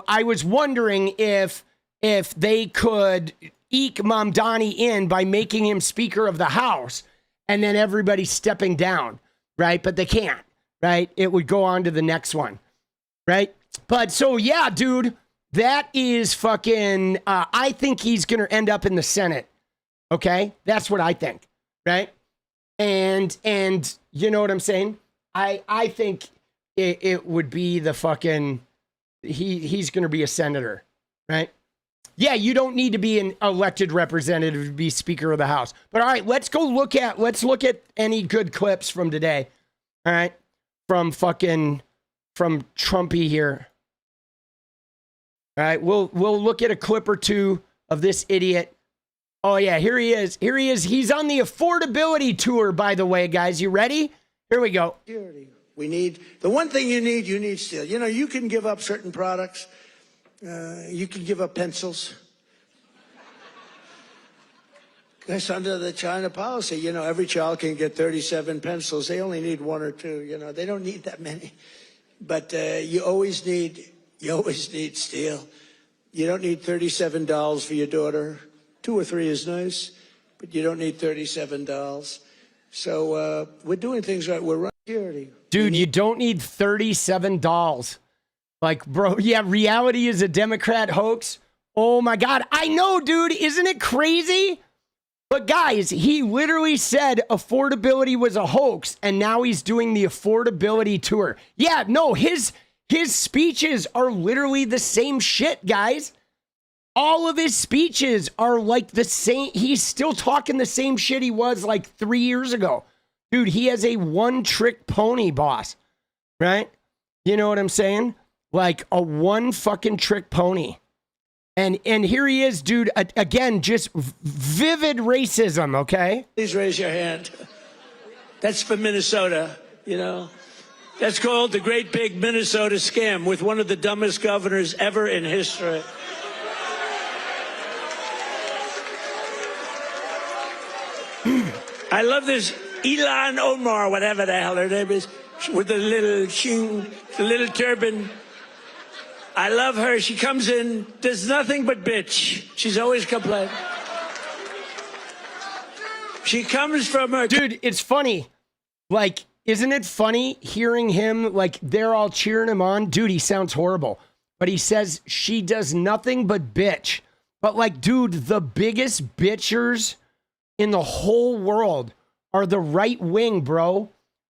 I was wondering if they could eke Mamdani in by making him Speaker of the House and then everybody stepping down, right? But they can't, right? It would go on to the next one, right? But so, yeah, dude, that is fucking, I think he's going to end up in the Senate. Okay. That's what I think. Right. And you know what I'm saying? I think it would be the fucking, he's going to be a senator. Right. Yeah. You don't need to be an elected representative to be Speaker of the House. But all right, let's look at any good clips from today. All right. From Trumpy here. All right, we'll look at a clip or two of this idiot. Oh yeah, here he is. He's on the affordability tour, by the way, guys. You ready? Here we go. We need the one thing you need steel. You know, you can give up certain products. You can give up pencils. That's under the China policy. You know, every child can get 37 pencils. They only need 1 or 2. You know, they don't need that many. But you always need steel. You don't need $37 for your daughter. 2 or 3 is nice, but you don't need $37. So we're doing things right. We're running security. Dude, you don't need $37. Like, bro, yeah, reality is a Democrat hoax. Oh my God. I know, dude. Isn't it crazy? But guys, he literally said affordability was a hoax, and now he's doing the affordability tour. Yeah, no, his speeches are literally the same shit, guys. All of his speeches are like the same. He's still talking the same shit he was like 3 years ago. Dude, he has a one-trick pony, boss. Right? You know what I'm saying? Like a one fucking trick pony. And here he is, dude, again, just vivid racism, okay? Please raise your hand. That's for Minnesota, you know. That's called the Great Big Minnesota Scam with one of the dumbest governors ever in history. I love this Ilhan Omar, whatever the hell her name is, with the little turban. I love her. She comes in, does nothing but bitch. She's always complaining. She comes from her... Dude, it's funny. Like, isn't it funny hearing him, like, they're all cheering him on? Dude, he sounds horrible. But he says she does nothing but bitch. But, like, dude, the biggest bitchers in the whole world are the right wing, bro.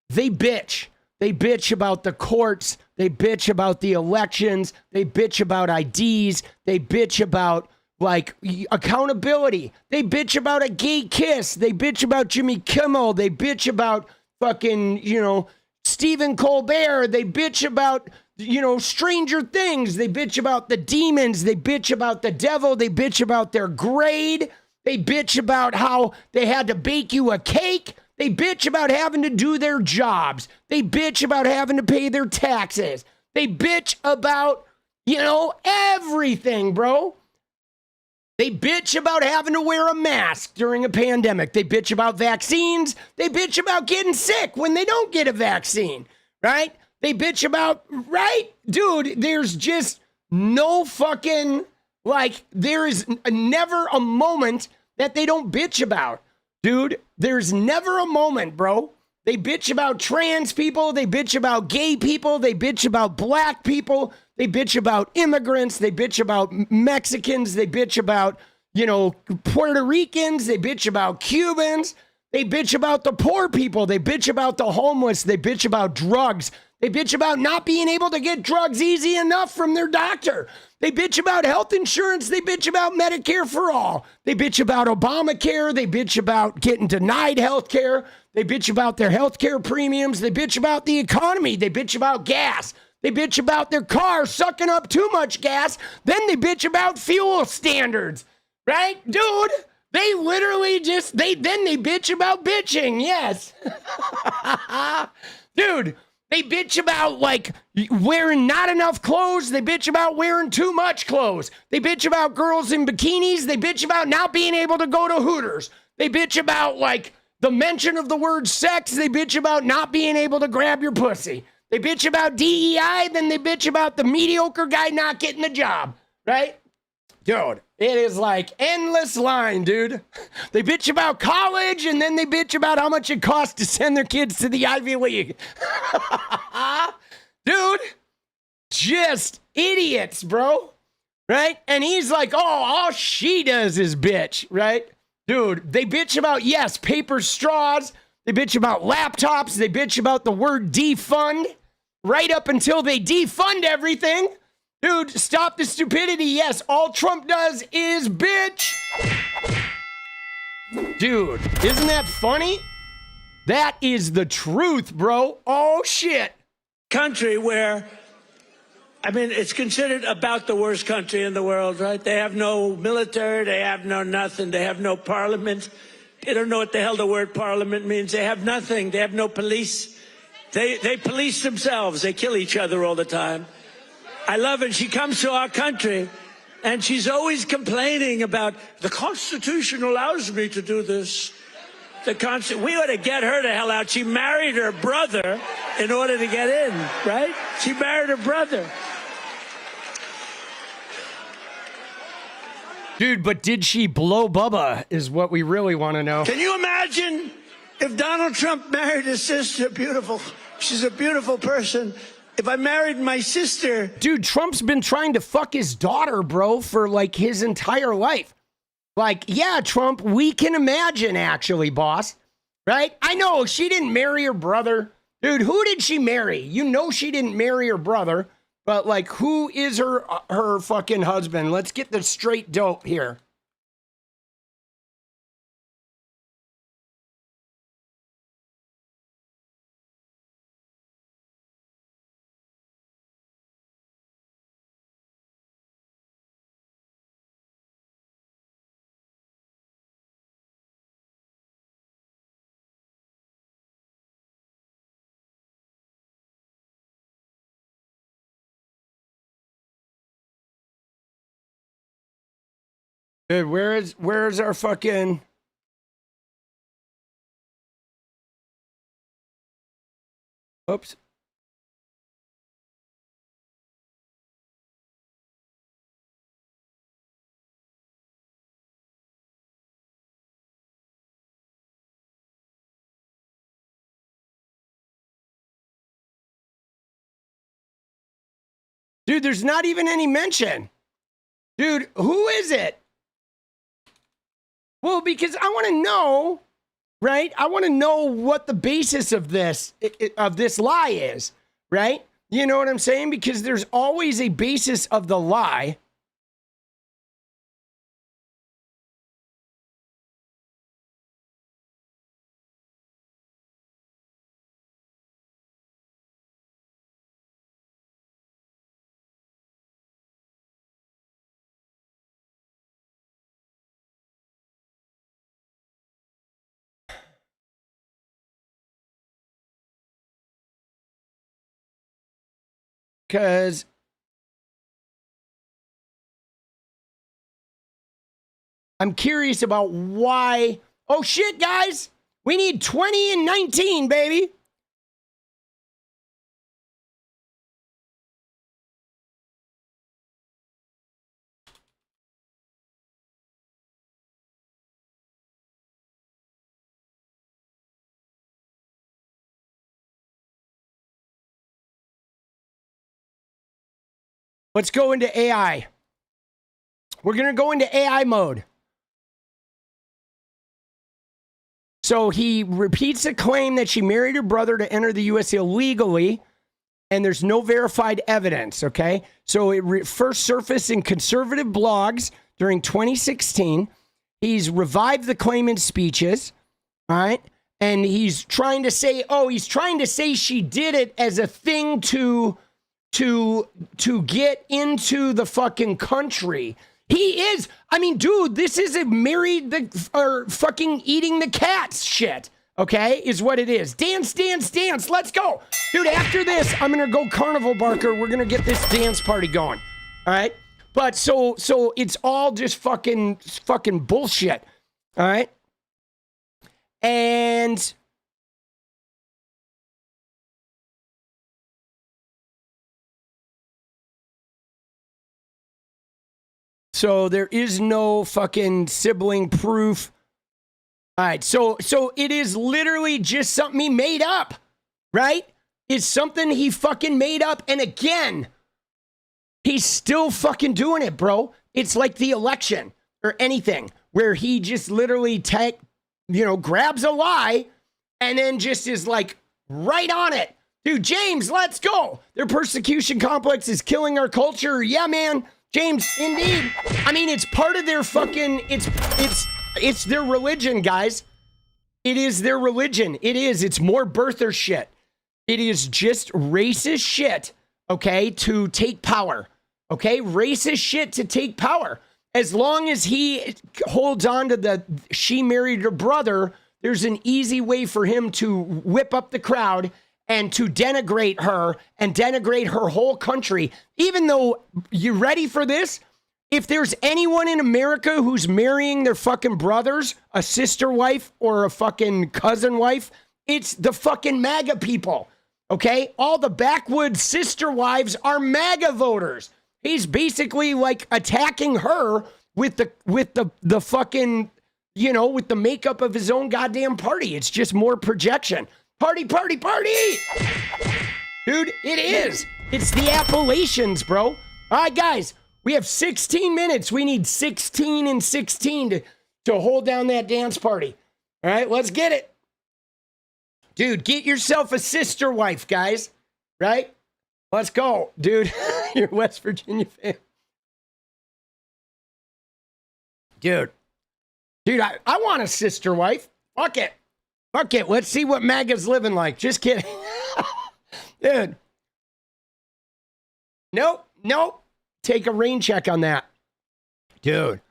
They bitch. They bitch about the courts. They bitch about the elections. They bitch about IDs. They bitch about, like, accountability. They bitch about a gay kiss. They bitch about Jimmy Kimmel. They bitch about fucking, you know, Stephen Colbert. They bitch about, you know, Stranger Things. They bitch about the demons. They bitch about the devil. They bitch about their grade. They bitch about how they had to bake you a cake. They bitch about having to do their jobs. They bitch about having to pay their taxes. They bitch about, you know, everything, bro. They bitch about having to wear a mask during a pandemic. They bitch about vaccines. They bitch about getting sick when they don't get a vaccine, right? They bitch about, right? Dude, there's just no fucking, like, there is never a moment that they don't bitch about. Dude, there's never a moment, bro. They bitch about trans people. They bitch about gay people. They bitch about black people. They bitch about immigrants. They bitch about Mexicans. They bitch about, you know, Puerto Ricans. They bitch about Cubans. They bitch about the poor people. They bitch about the homeless. They bitch about drugs. They bitch about not being able to get drugs easy enough from their doctor. They bitch about health insurance. They bitch about Medicare for all. They bitch about Obamacare. They bitch about getting denied health care. They bitch about their health care premiums. They bitch about the economy. They bitch about gas. They bitch about their car sucking up too much gas. Then they bitch about fuel standards, right? Dude, they literally just, then they bitch about bitching, yes. Dude, they bitch about like wearing not enough clothes. They bitch about wearing too much clothes. They bitch about girls in bikinis. They bitch about not being able to go to Hooters. They bitch about like the mention of the word sex. They bitch about not being able to grab your pussy. They bitch about DEI, then they bitch about the mediocre guy not getting the job, right? Dude, it is like endless line, dude. They bitch about college, and then they bitch about how much it costs to send their kids to the Ivy League. Dude, just idiots, bro, right? And he's like, oh, all she does is bitch, right? Dude, they bitch about, yes, paper straws. They bitch about laptops. They bitch about the word defund right up until they defund everything. Dude, stop the stupidity. Yes, all Trump does is bitch. Dude, isn't that funny? That is the truth, bro. Oh, shit. Country where, I mean, it's considered about the worst country in the world, right? They have no military. They have no nothing. They have no parliament. They don't know what the hell the word parliament means. They have nothing. They have no police. They police themselves. They kill each other all the time. I love it. She comes to our country, and she's always complaining about, the Constitution allows me to do this. We ought to get her the hell out. She married her brother in order to get in, right? She married her brother. Dude, but did she blow Bubba is what we really want to know. Can you imagine if Donald Trump married his sister? Beautiful. She's a beautiful person. If I married my sister. Dude, Trump's been trying to fuck his daughter, bro, for like his entire life. Like, yeah, Trump, we can imagine actually, boss. Right? I know she didn't marry her brother. Dude, who did she marry? You know she didn't marry her brother. But, like, who is her fucking husband? Let's get the straight dope here. Dude, where's our fucking... Oops. Dude, there's not even any mention. Dude, who is it? Well, because I want to know, right? I want to know what the basis of this lie is, right? You know what I'm saying? Because there's always a basis of the lie. Because I'm curious about why. Oh, shit, guys. We need 20 and 19, baby. Let's go into AI. We're going to go into AI mode. So he repeats the claim that she married her brother to enter the U.S. illegally, and there's no verified evidence, okay? So it first surfaced in conservative blogs during 2016. He's revived the claim in speeches, all right? And he's trying to say, she did it as a thing to get into the fucking country. He is, I mean, dude, this is a or fucking eating the cats shit, okay, is what it is. Dance, dance, dance, let's go. Dude, after this, I'm gonna go carnival barker. We're gonna get this dance party going, all right? But so it's all just fucking bullshit, all right? And so there is no fucking sibling proof. All right, so it is literally just something he made up, right? It's something he fucking made up. And again, he's still fucking doing it, bro. It's like the election or anything where he just literally grabs a lie and then just is like right on it. Dude, James, let's go. Their persecution complex is killing our culture. Yeah, man. James, indeed. I mean, it's part of their fucking, it's their religion, guys. It is their religion. It is. It's more birther shit. It is just racist shit, okay, to take power. Okay? Racist shit to take power. As long as he holds on to she married her brother, there's an easy way for him to whip up the crowd and to denigrate her and denigrate her whole country. Even though, you ready for this? If there's anyone in America who's marrying their fucking brothers, a sister wife or a fucking cousin wife, it's the fucking MAGA people, okay? All the backwoods sister wives are MAGA voters. He's basically like attacking her with the fucking, with the makeup of his own goddamn party. It's just more projection. Party, party, party! Dude, it is. It's the Appalachians, bro. All right, guys, we have 16 minutes. We need 16 and 16 to hold down that dance party. All right, let's get it. Dude, get yourself a sister wife, guys. Right? Let's go, dude. You're a West Virginia fan. Dude, I want a sister wife. Fuck it. Fuck it. Let's see what MAGA's living like. Just kidding. Dude. Nope. Take a rain check on that. Dude.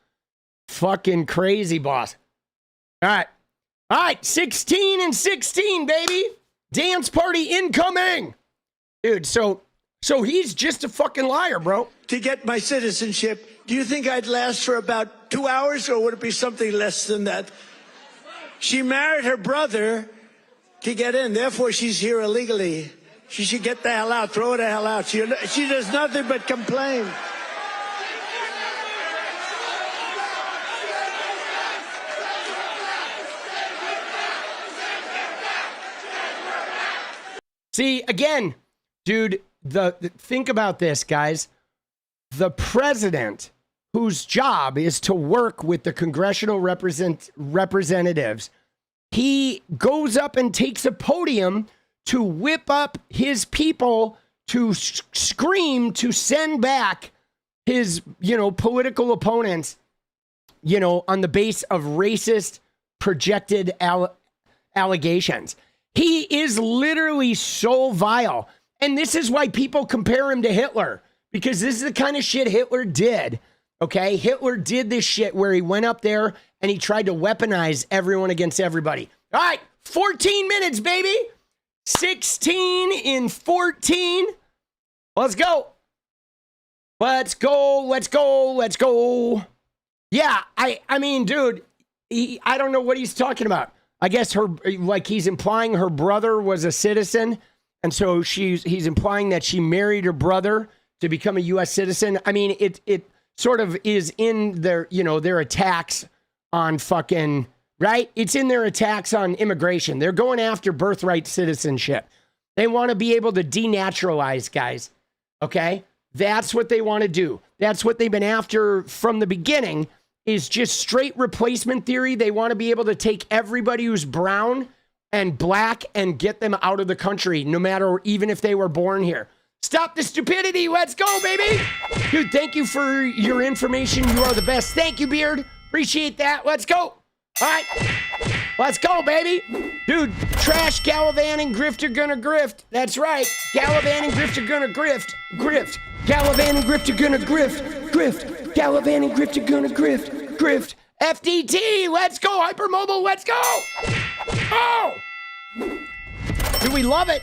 Fucking crazy, boss. All right. 16 and 16, baby. Dance party incoming. Dude, so he's just a fucking liar, bro. To get my citizenship, do you think I'd last for about 2 hours, or would it be something less than that? She married her brother to get in. Therefore, she's here illegally. She should get the hell out. Throw her the hell out. She does nothing but complain. See, again, dude, think about this, guys. The president, whose job is to work with the congressional representatives, he goes up and takes a podium to whip up his people to scream, to send back his, political opponents, on the base of racist projected allegations. He is literally so vile. And this is why people compare him to Hitler, because this is the kind of shit Hitler did. Okay, Hitler did this shit where he went up there and he tried to weaponize everyone against everybody. All right, 14 minutes, baby. 16 in 14. Let's go. Let's go. Yeah, I mean, dude, I don't know what he's talking about. I guess he's implying her brother was a citizen. And so he's implying that she married her brother to become a U.S. citizen. I mean, it sort of is in their attacks on fucking, right? It's in their attacks on immigration. They're going after birthright citizenship. They want to be able to denaturalize guys, okay? That's what they want to do. That's what they've been after from the beginning. is just straight replacement theory. They want to be able to take everybody who's brown and black and get them out of the country, no matter, even if they were born here. Stop the stupidity. Let's go, baby. Dude, thank you for your information. You are the best. Thank you, Beard. Appreciate that. Let's go. All right. Let's go, baby. Dude, trash, gallivanting, grifter gonna grift. That's right. Gallivanting, grifter gonna grift. Grift. Gallivanting, grifter gonna grift. Grift. Gallivanting, grifter gonna grift. Grift. FDT. Let's go. Hypermobile. Let's go. Oh. Do we love it?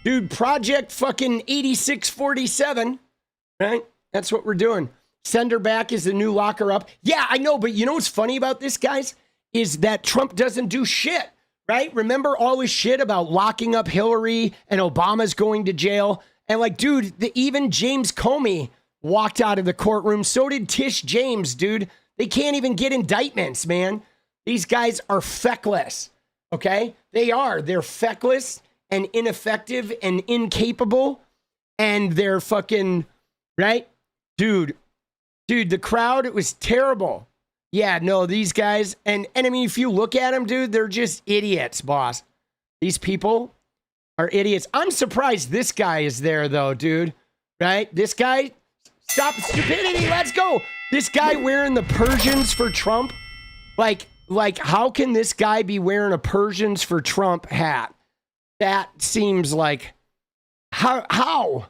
Dude, Project fucking 8647, right? That's what we're doing. Send her back is the new lock her up. Yeah, I know, but you know what's funny about this, guys? Is that Trump doesn't do shit, right? Remember all his shit about locking up Hillary and Obama's going to jail? And like, dude, even James Comey walked out of the courtroom. So did Tish James, dude. They can't even get indictments, man. These guys are feckless, okay? They are. They're feckless and ineffective and incapable, and they're fucking, right? Dude, the crowd, it was terrible. Yeah, no, these guys, and I mean, if you look at them, dude, they're just idiots, boss. These people are idiots. I'm surprised this guy is there, though, dude, right? This guy, stop stupidity, let's go. This guy wearing the Persians for Trump, like, how can this guy be wearing a Persians for Trump hat? That seems like, how?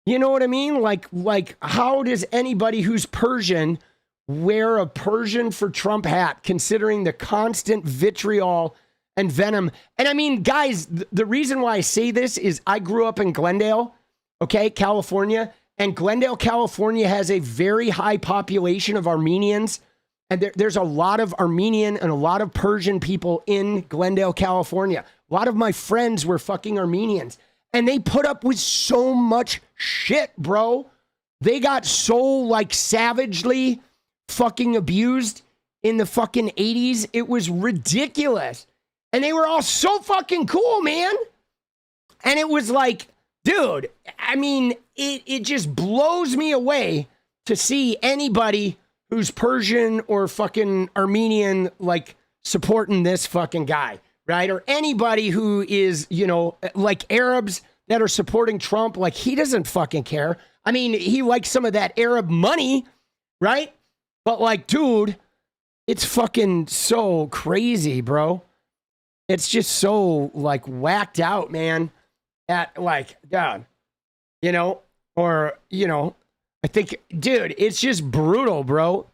You know what I mean? Like, how does anybody who's Persian wear a Persian for Trump hat, considering the constant vitriol and venom? And I mean, guys, the reason why I say this is I grew up in Glendale, okay, California, and Glendale, California has a very high population of Armenians. And there's a lot of Armenian and a lot of Persian people in Glendale, California. A lot of my friends were fucking Armenians. And they put up with so much shit, bro. They got so, like, savagely fucking abused in the fucking 80s. It was ridiculous. And they were all so fucking cool, man. And it was like, dude, I mean, it just blows me away to see anybody who's Persian or fucking Armenian, like, supporting this fucking guy, right? Or anybody who is, you know, like Arabs that are supporting Trump, like, he doesn't fucking care. I mean, he likes some of that Arab money, right? But, like, dude, it's fucking so crazy, bro. It's just so, like, whacked out, man. At, like, God, you know, or, you know, I think, dude, it's just brutal, bro.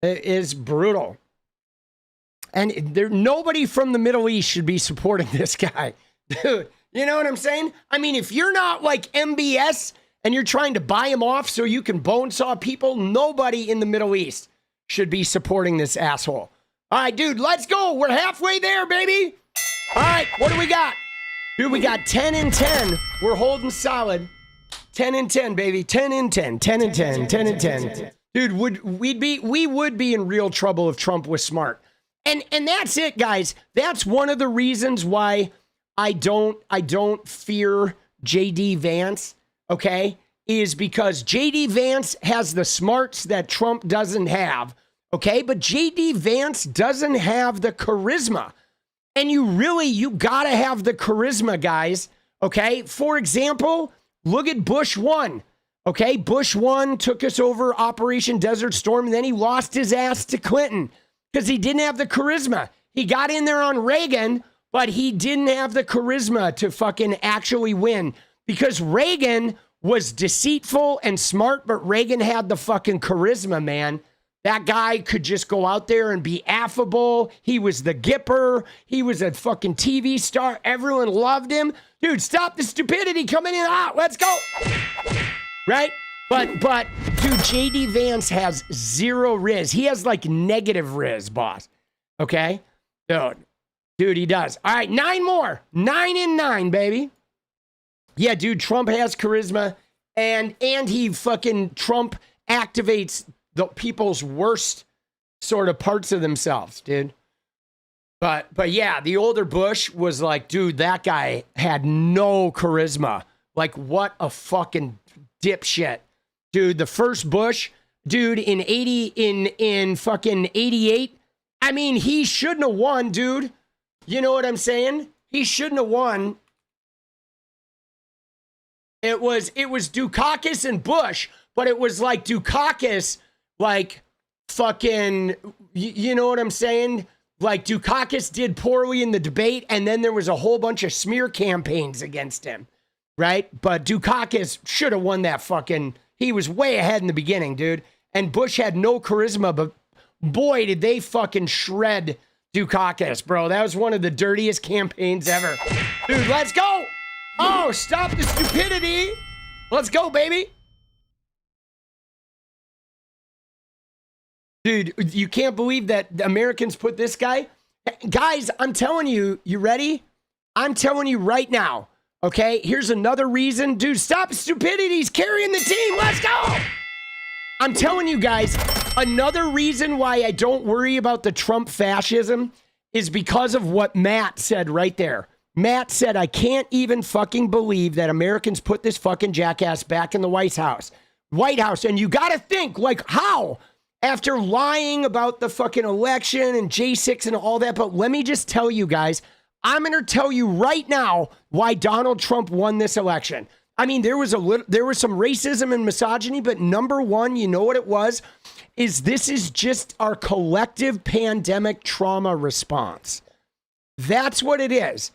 It is brutal. And nobody from the Middle East should be supporting this guy. Dude, you know what I'm saying? I mean, if you're not like MBS and you're trying to buy him off so you can bonesaw people, nobody in the Middle East should be supporting this asshole. All right, dude, let's go. We're halfway there, baby. All right, what do we got? Dude, we got 10 and 10. We're holding solid. 10 and 10, baby. 10 and 10. 10 and 10. 10 and 10. Dude, we would be in real trouble if Trump was smart. And that's it, guys. That's one of the reasons why I don't fear JD Vance, okay? Is because JD Vance has the smarts that Trump doesn't have, okay? But JD Vance doesn't have the charisma. And you gotta have the charisma, guys, okay? For example, look at Bush 1, okay? Bush 1 took us over Operation Desert Storm, and then he lost his ass to Clinton because he didn't have the charisma. He got in there on Reagan, but he didn't have the charisma to fucking actually win because Reagan was deceitful and smart, but Reagan had the fucking charisma, man. That guy could just go out there and be affable. He was the Gipper. He was a fucking TV star. Everyone loved him. Dude, stop the stupidity coming in hot. Let's go. Right? But, dude, JD Vance has zero riz. He has like negative riz, boss. Okay? Dude, he does. All right, 9 more. 9 and 9, baby. Yeah, dude, Trump has charisma and Trump activates the people's worst sort of parts of themselves, dude. But yeah, the older Bush was like, dude, that guy had no charisma. Like, what a fucking dipshit. Dude, the first Bush, dude, in fucking 88. I mean, he shouldn't have won, dude. You know what I'm saying? He shouldn't have won. It was Dukakis and Bush, but it was like Dukakis, like fucking, you know what I'm saying? Like Dukakis did poorly in the debate, and then there was a whole bunch of smear campaigns against him, right? But Dukakis should have won that fucking, he was way ahead in the beginning, dude. And Bush had no charisma, but boy, did they fucking shred Dukakis, bro. That was one of the dirtiest campaigns ever. Dude, let's go. Oh, stop the stupidity. Let's go, baby. Dude, you can't believe that the Americans put this guy. Guys, I'm telling you, you ready? I'm telling you right now, okay? Here's another reason. Dude, stop stupidity. He's carrying the team. Let's go. I'm telling you guys, another reason why I don't worry about the Trump fascism is because of what Matt said right there. Matt said, I can't even fucking believe that Americans put this fucking jackass back in the White House. And you got to think, like, how? After lying about the fucking election and J6 and all that. But let me just tell you guys, I'm going to tell you right now why Donald Trump won this election. I mean, there was some racism and misogyny, but number one, you know what it was? This is just our collective pandemic trauma response. That's what it is.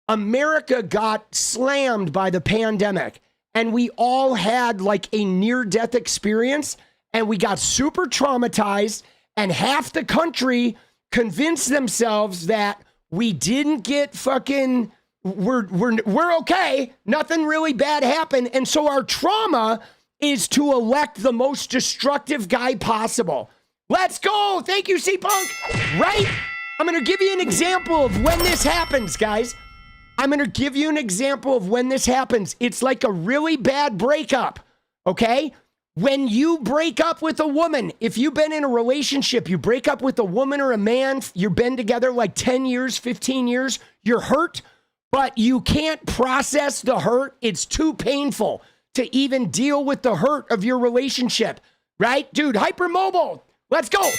America got slammed by the pandemic, and we all had like a near-death experience, and we got super traumatized, and half the country convinced themselves that we didn't get fucking, we're okay, nothing really bad happened, and so our trauma is to elect the most destructive guy possible. Let's go. Thank you, 𝗙cie_𝗆𝗆. Right? I'm going to give you an example of when this happens, guys. I'm going to give you an example of when this happens. It's like a really bad breakup, okay? When you break up with a woman, if you've been in a relationship, you break up with a woman or a man, you've been together like 10 years, 15 years, you're hurt, but you can't process the hurt. It's too painful to even deal with the hurt of your relationship, right? Dude, hypermobile, let's go.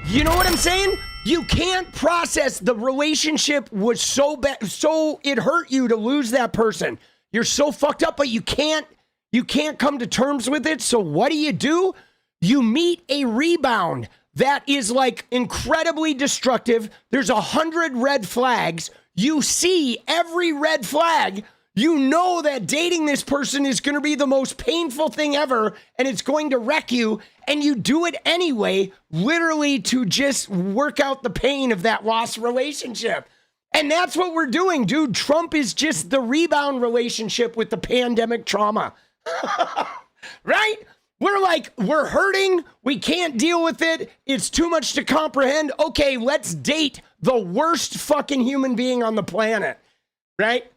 You know what I'm saying? You can't process the relationship was so bad, so it hurt you to lose that person. You're so fucked up, but you can't come to terms with it. So what do? You meet a rebound that is like incredibly destructive. There's 100 red flags. You see every red flag. You know that dating this person is going to be the most painful thing ever, and it's going to wreck you, and you do it anyway, literally to just work out the pain of that lost relationship. And that's what we're doing, dude. Trump is just the rebound relationship with the pandemic trauma. Right? We're hurting. We can't deal with it. It's too much to comprehend. Okay, let's date the worst fucking human being on the planet. Right?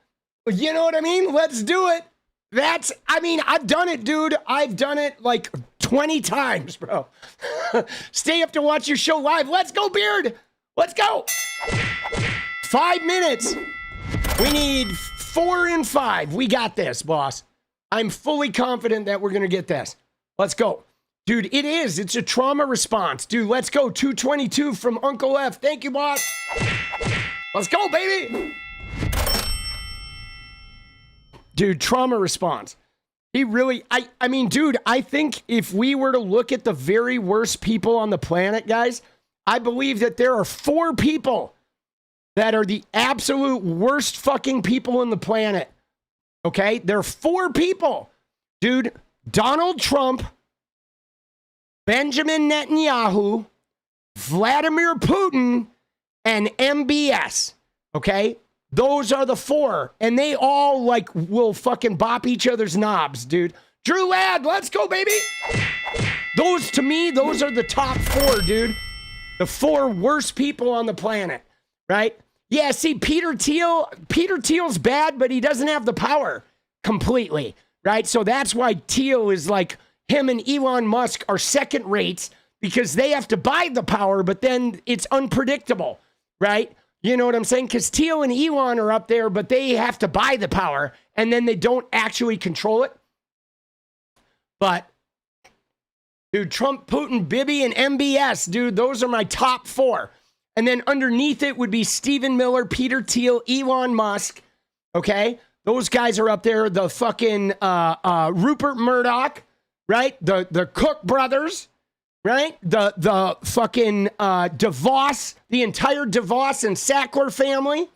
You know what I mean? Let's do it. I've done it, dude. I've done it like 20 times, bro. Stay up to watch your show live. Let's go, Beard. Let's go. 5 minutes. We need 4 and 5. We got this, boss. I'm fully confident that we're going to get this. Let's go. Dude, it is. It's a trauma response. Dude, let's go. 222 from Uncle F. Thank you, boss. Let's go, baby. Dude, trauma response. He really, I mean, dude, I think if we were to look at the very worst people on the planet, guys, I believe that there are 4 people that are the absolute worst fucking people on the planet. Okay? There are 4 people. Dude, Donald Trump, Benjamin Netanyahu, Vladimir Putin, and MBS. Okay? Those are the 4, and they all like will fucking bop each other's knobs, dude. Drew Ladd, let's go, baby. Those, to me, those are the top 4, dude. The 4 worst people on the planet, right? Yeah, see, Peter Thiel's bad, but he doesn't have the power completely, right? So that's why Thiel is like, him and Elon Musk are second rates because they have to buy the power, but then it's unpredictable, right? You know what I'm saying? Because Thiel and Elon are up there, but they have to buy the power, and then they don't actually control it. But, dude, Trump, Putin, Bibi, and MBS, dude, those are my top 4. And then underneath it would be Stephen Miller, Peter Thiel, Elon Musk. Okay? Those guys are up there. The fucking Rupert Murdoch, right? The Cook brothers, right? The fucking DeVos, the entire DeVos and Sackler family.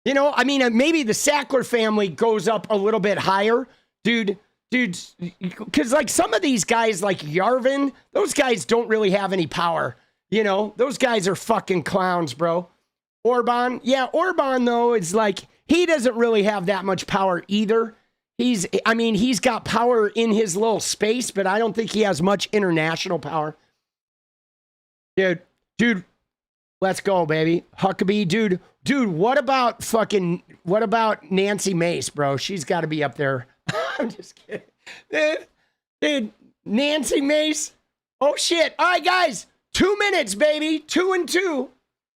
You know, I mean, maybe the Sackler family goes up a little bit higher. Dude, because like some of these guys like Yarvin, those guys don't really have any power. You know, those guys are fucking clowns, bro. Orban, yeah, Orban though is like, he doesn't really have that much power either. He's got power in his little space, but I don't think he has much international power. Dude, let's go, baby. Huckabee, dude, what about Nancy Mace, bro? She's got to be up there. I'm just kidding. Dude, Nancy Mace. Oh, shit. All right, guys. 2 minutes, baby. 2 and 2.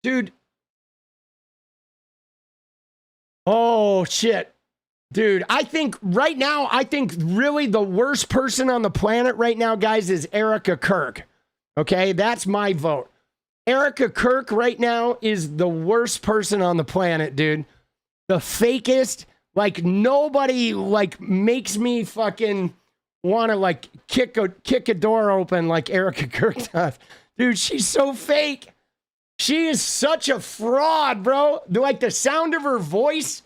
Dude. Oh, shit. Dude, I think really the worst person on the planet right now, guys, is Erica Kirk. Okay? That's my vote. Erica Kirk right now is the worst person on the planet, dude. The fakest. Like, nobody, like, makes me fucking want to, like, kick a door open like Erica Kirk does. Dude, she's so fake. She is such a fraud, bro. Like, the sound of her voice,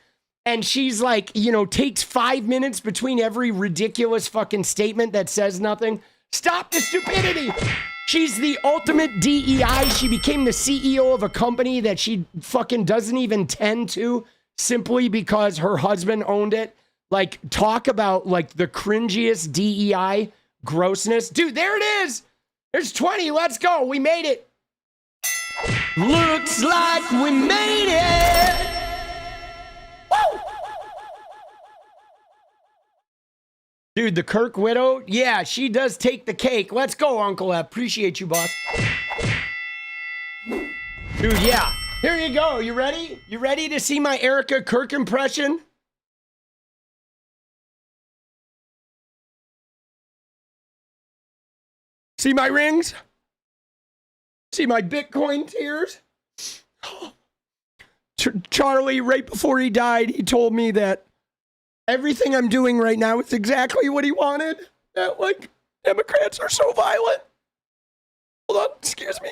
and she's, like, you know, takes 5 minutes between every ridiculous fucking statement that says nothing. Stop the stupidity. She's the ultimate DEI. She became the CEO of a company that she fucking doesn't even tend to, simply because her husband owned it. Like, talk about, like, the cringiest DEI grossness. Dude, there it is. There's 20. Let's go. We made it. Looks like we made it. Woo! Dude, the Kirk widow. Yeah, she does take the cake. Let's go, Uncle F. Appreciate you, boss. Dude, yeah. Here you go. You ready? You ready to see my Erica Kirk impression? See my rings? See my Bitcoin tears? Charlie, right before he died, he told me that everything I'm doing right now is exactly what he wanted. That, like, Democrats are so violent. Hold on, excuse me.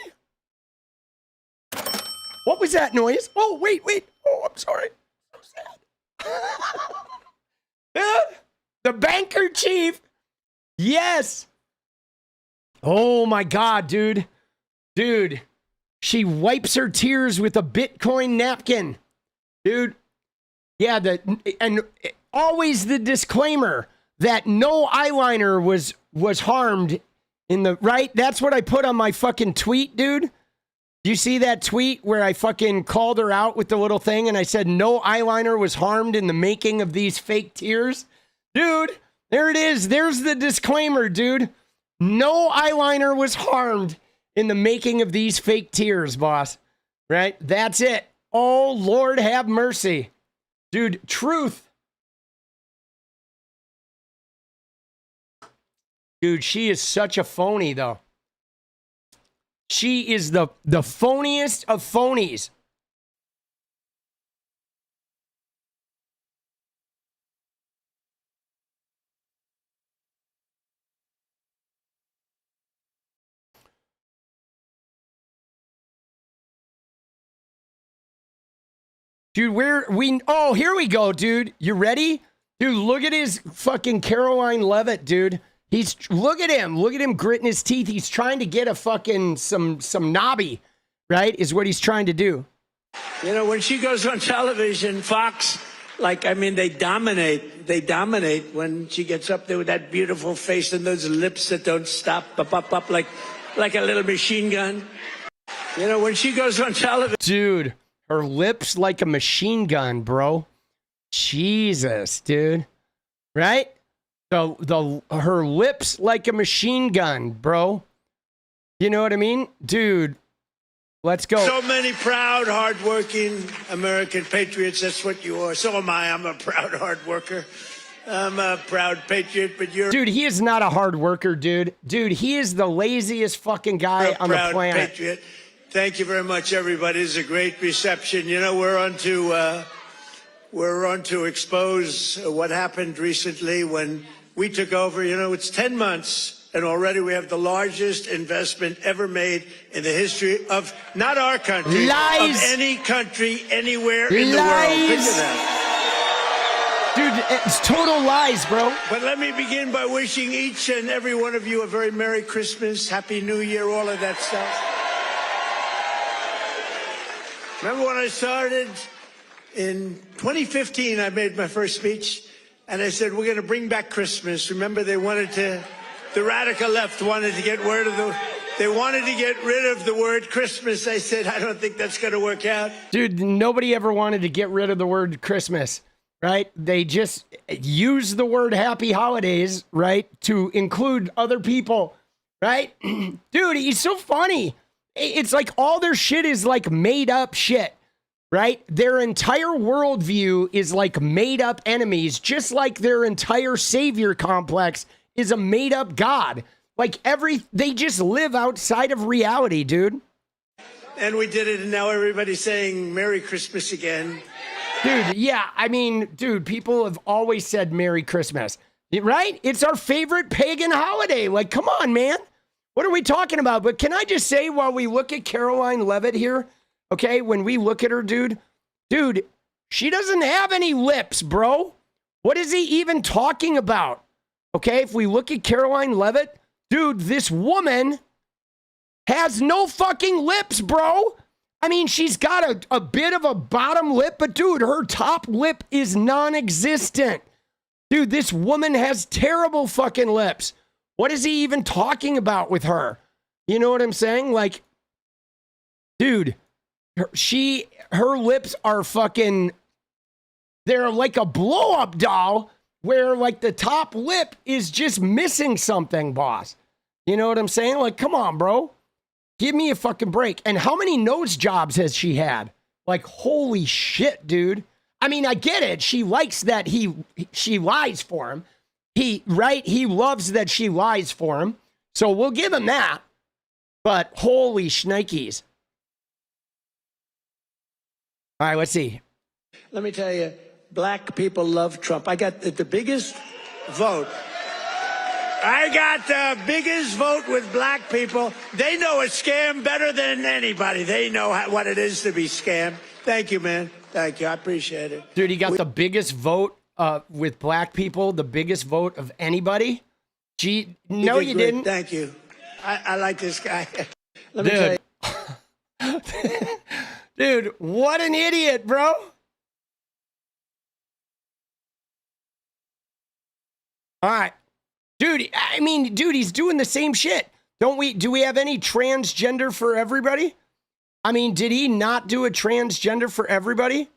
What was that noise? Oh, wait. Oh, I'm sorry. So sad. The banker chief. Yes. Oh, my God, dude. Dude, she wipes her tears with a Bitcoin napkin. Dude. Yeah, and always the disclaimer that no eyeliner was harmed in the, right? That's what I put on my fucking tweet, dude. Do you see that tweet where I fucking called her out with the little thing and I said no eyeliner was harmed in the making of these fake tears? Dude, there it is. There's the disclaimer, dude. No eyeliner was harmed in the making of these fake tears, boss. Right? That's it. Oh, Lord have mercy. Dude, truth. Dude, she is such a phony, though. She is the phoniest of phonies. Dude, oh, here we go, dude. You ready? Dude, look at his fucking Caroline Levitt, dude. Look at him gritting his teeth. He's trying to get a fucking some knobby, right? Is what he's trying to do. You know, when she goes on television, Fox, like, I mean, they dominate. They dominate when she gets up there with that beautiful face and those lips that don't stop, up, like a little machine gun. You know, when she goes on television. Dude, her lips like a machine gun, bro. Jesus, dude. Right? Her lips like a machine gun, bro. You know what I mean? Dude, let's go. So many proud, hardworking American patriots. That's what you are. So am I. I'm a proud, hard worker. I'm a proud patriot, but you're Dude, he is not a hard worker, dude. Dude, he is the laziest fucking guy a on the proud planet. patriot. Thank you very much, everybody. It's a great reception. You know, we're on to expose what happened recently when we took over. You know, it's 10 months, and already we have the largest investment ever made in the history of not our country, Lies. of any country anywhere in the world. Think of that. Dude, it's total lies, bro. But let me begin by wishing each and every one of you a very Merry Christmas, Happy New Year, all of that stuff. Remember when I started in 2015, I made my first speech, and I said, we're going to bring back Christmas. Remember, the radical left wanted to get rid of the word Christmas. I said, I don't think that's going to work out. Dude, nobody ever wanted to get rid of the word Christmas, right? They just use the word happy holidays, right, to include other people, right? Dude, he's so funny. It's like all their shit is like made up shit, right? Their entire worldview is like made up enemies, just like their entire savior complex is a made up God. Like they just live outside of reality, dude. And we did it, and now everybody's saying Merry Christmas again. Dude, yeah, I mean, dude, people have always said Merry Christmas, right? It's our favorite pagan holiday. Like, come on, man. What are we talking about? But can I just say, while we look at Caroline Leavitt here, okay, when we look at her, dude, she doesn't have any lips, bro. What is he even talking about? Okay, if we look at Caroline Leavitt, dude, this woman has no fucking lips, bro. I mean, she's got a bit of a bottom lip, but dude, her top lip is non-existent. Dude, this woman has terrible fucking lips. What is he even talking about with her? You know what I'm saying? Like, dude, her lips are fucking, they're like a blow-up doll where like the top lip is just missing something, boss. You know what I'm saying? Like, come on, bro. Give me a fucking break. And how many nose jobs has she had? Like, holy shit, dude. I mean, I get it. She likes that she lies for him. He loves that she lies for him. So we'll give him that. But holy shnikes. All right, let's see. Let me tell you, black people love Trump. I got the biggest vote. I got the biggest vote with black people. They know a scam better than anybody. They know what it is to be scammed. Thank you, man. Thank you. I appreciate it. Dude, he got the biggest vote with black people, the biggest vote of anybody. Gee, no, you didn't. Thank you. I like this guy. Let me tell you. Dude, what an idiot, bro. All right. Dude, I mean, dude, he's doing the same shit. Do we have any transgender for everybody? I mean, did he not do a transgender for everybody?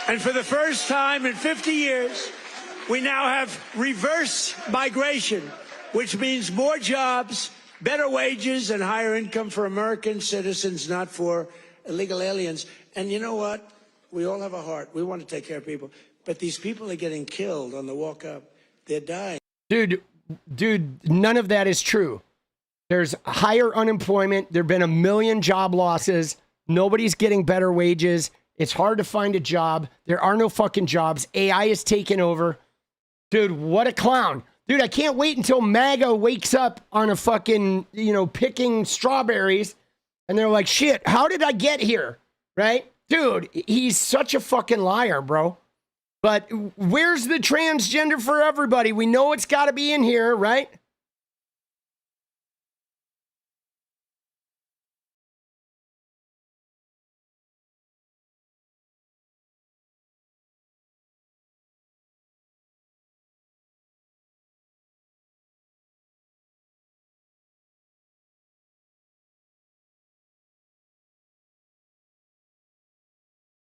And for the first time in 50 years, we now have reverse migration, which means more jobs, better wages, and higher income for American citizens, not for illegal aliens. And you know what? We all have a heart. We want to take care of people. But these people are getting killed on the walk up. They're dying. Dude, none of that is true. There's higher unemployment. There have been 1 million job losses. Nobody's getting better wages. It's hard to find a job. There are no fucking jobs. AI is taking over. Dude, what a clown. Dude, I can't wait until MAGA wakes up on a fucking, picking strawberries. And they're like, shit, how did I get here? Right? Dude, he's such a fucking liar, bro. But where's the transgender for everybody? We know it's got to be in here, right?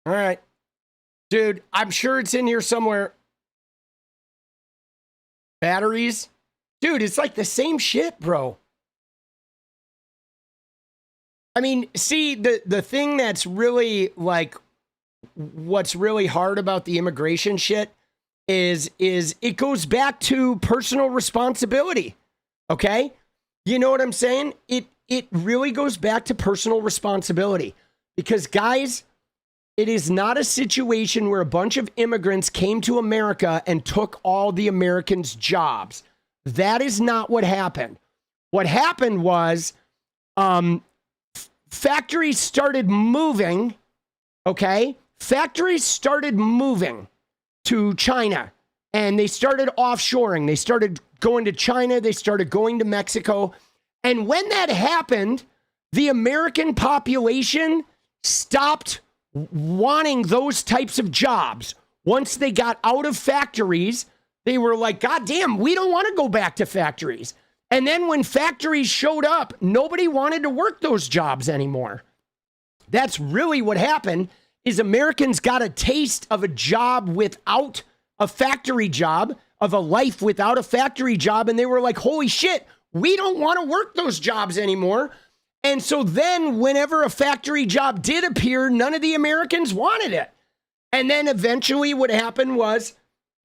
All right. Dude, I'm sure it's in here somewhere. Batteries. Dude, it's like the same shit, bro. I mean, see, the thing that's really like what's really hard about the immigration shit is it goes back to personal responsibility. Okay? You know what I'm saying? It really goes back to personal responsibility. Because guys, it is not a situation where a bunch of immigrants came to America and took all the Americans' jobs. That is not what happened. What happened was factories started moving, okay? Factories started moving to China, and they started offshoring. They started going to China. They started going to Mexico. And when that happened, the American population stopped wanting those types of jobs. Once they got out of factories, they were like, God damn, we don't want to go back to factories. And then when factories showed up, nobody wanted to work those jobs anymore. That's really what happened, is Americans got a taste of a job without a factory job, of a life without a factory job. And they were like, holy shit, we don't want to work those jobs anymore. And so then whenever a factory job did appear, none of the Americans wanted it. And then eventually what happened was,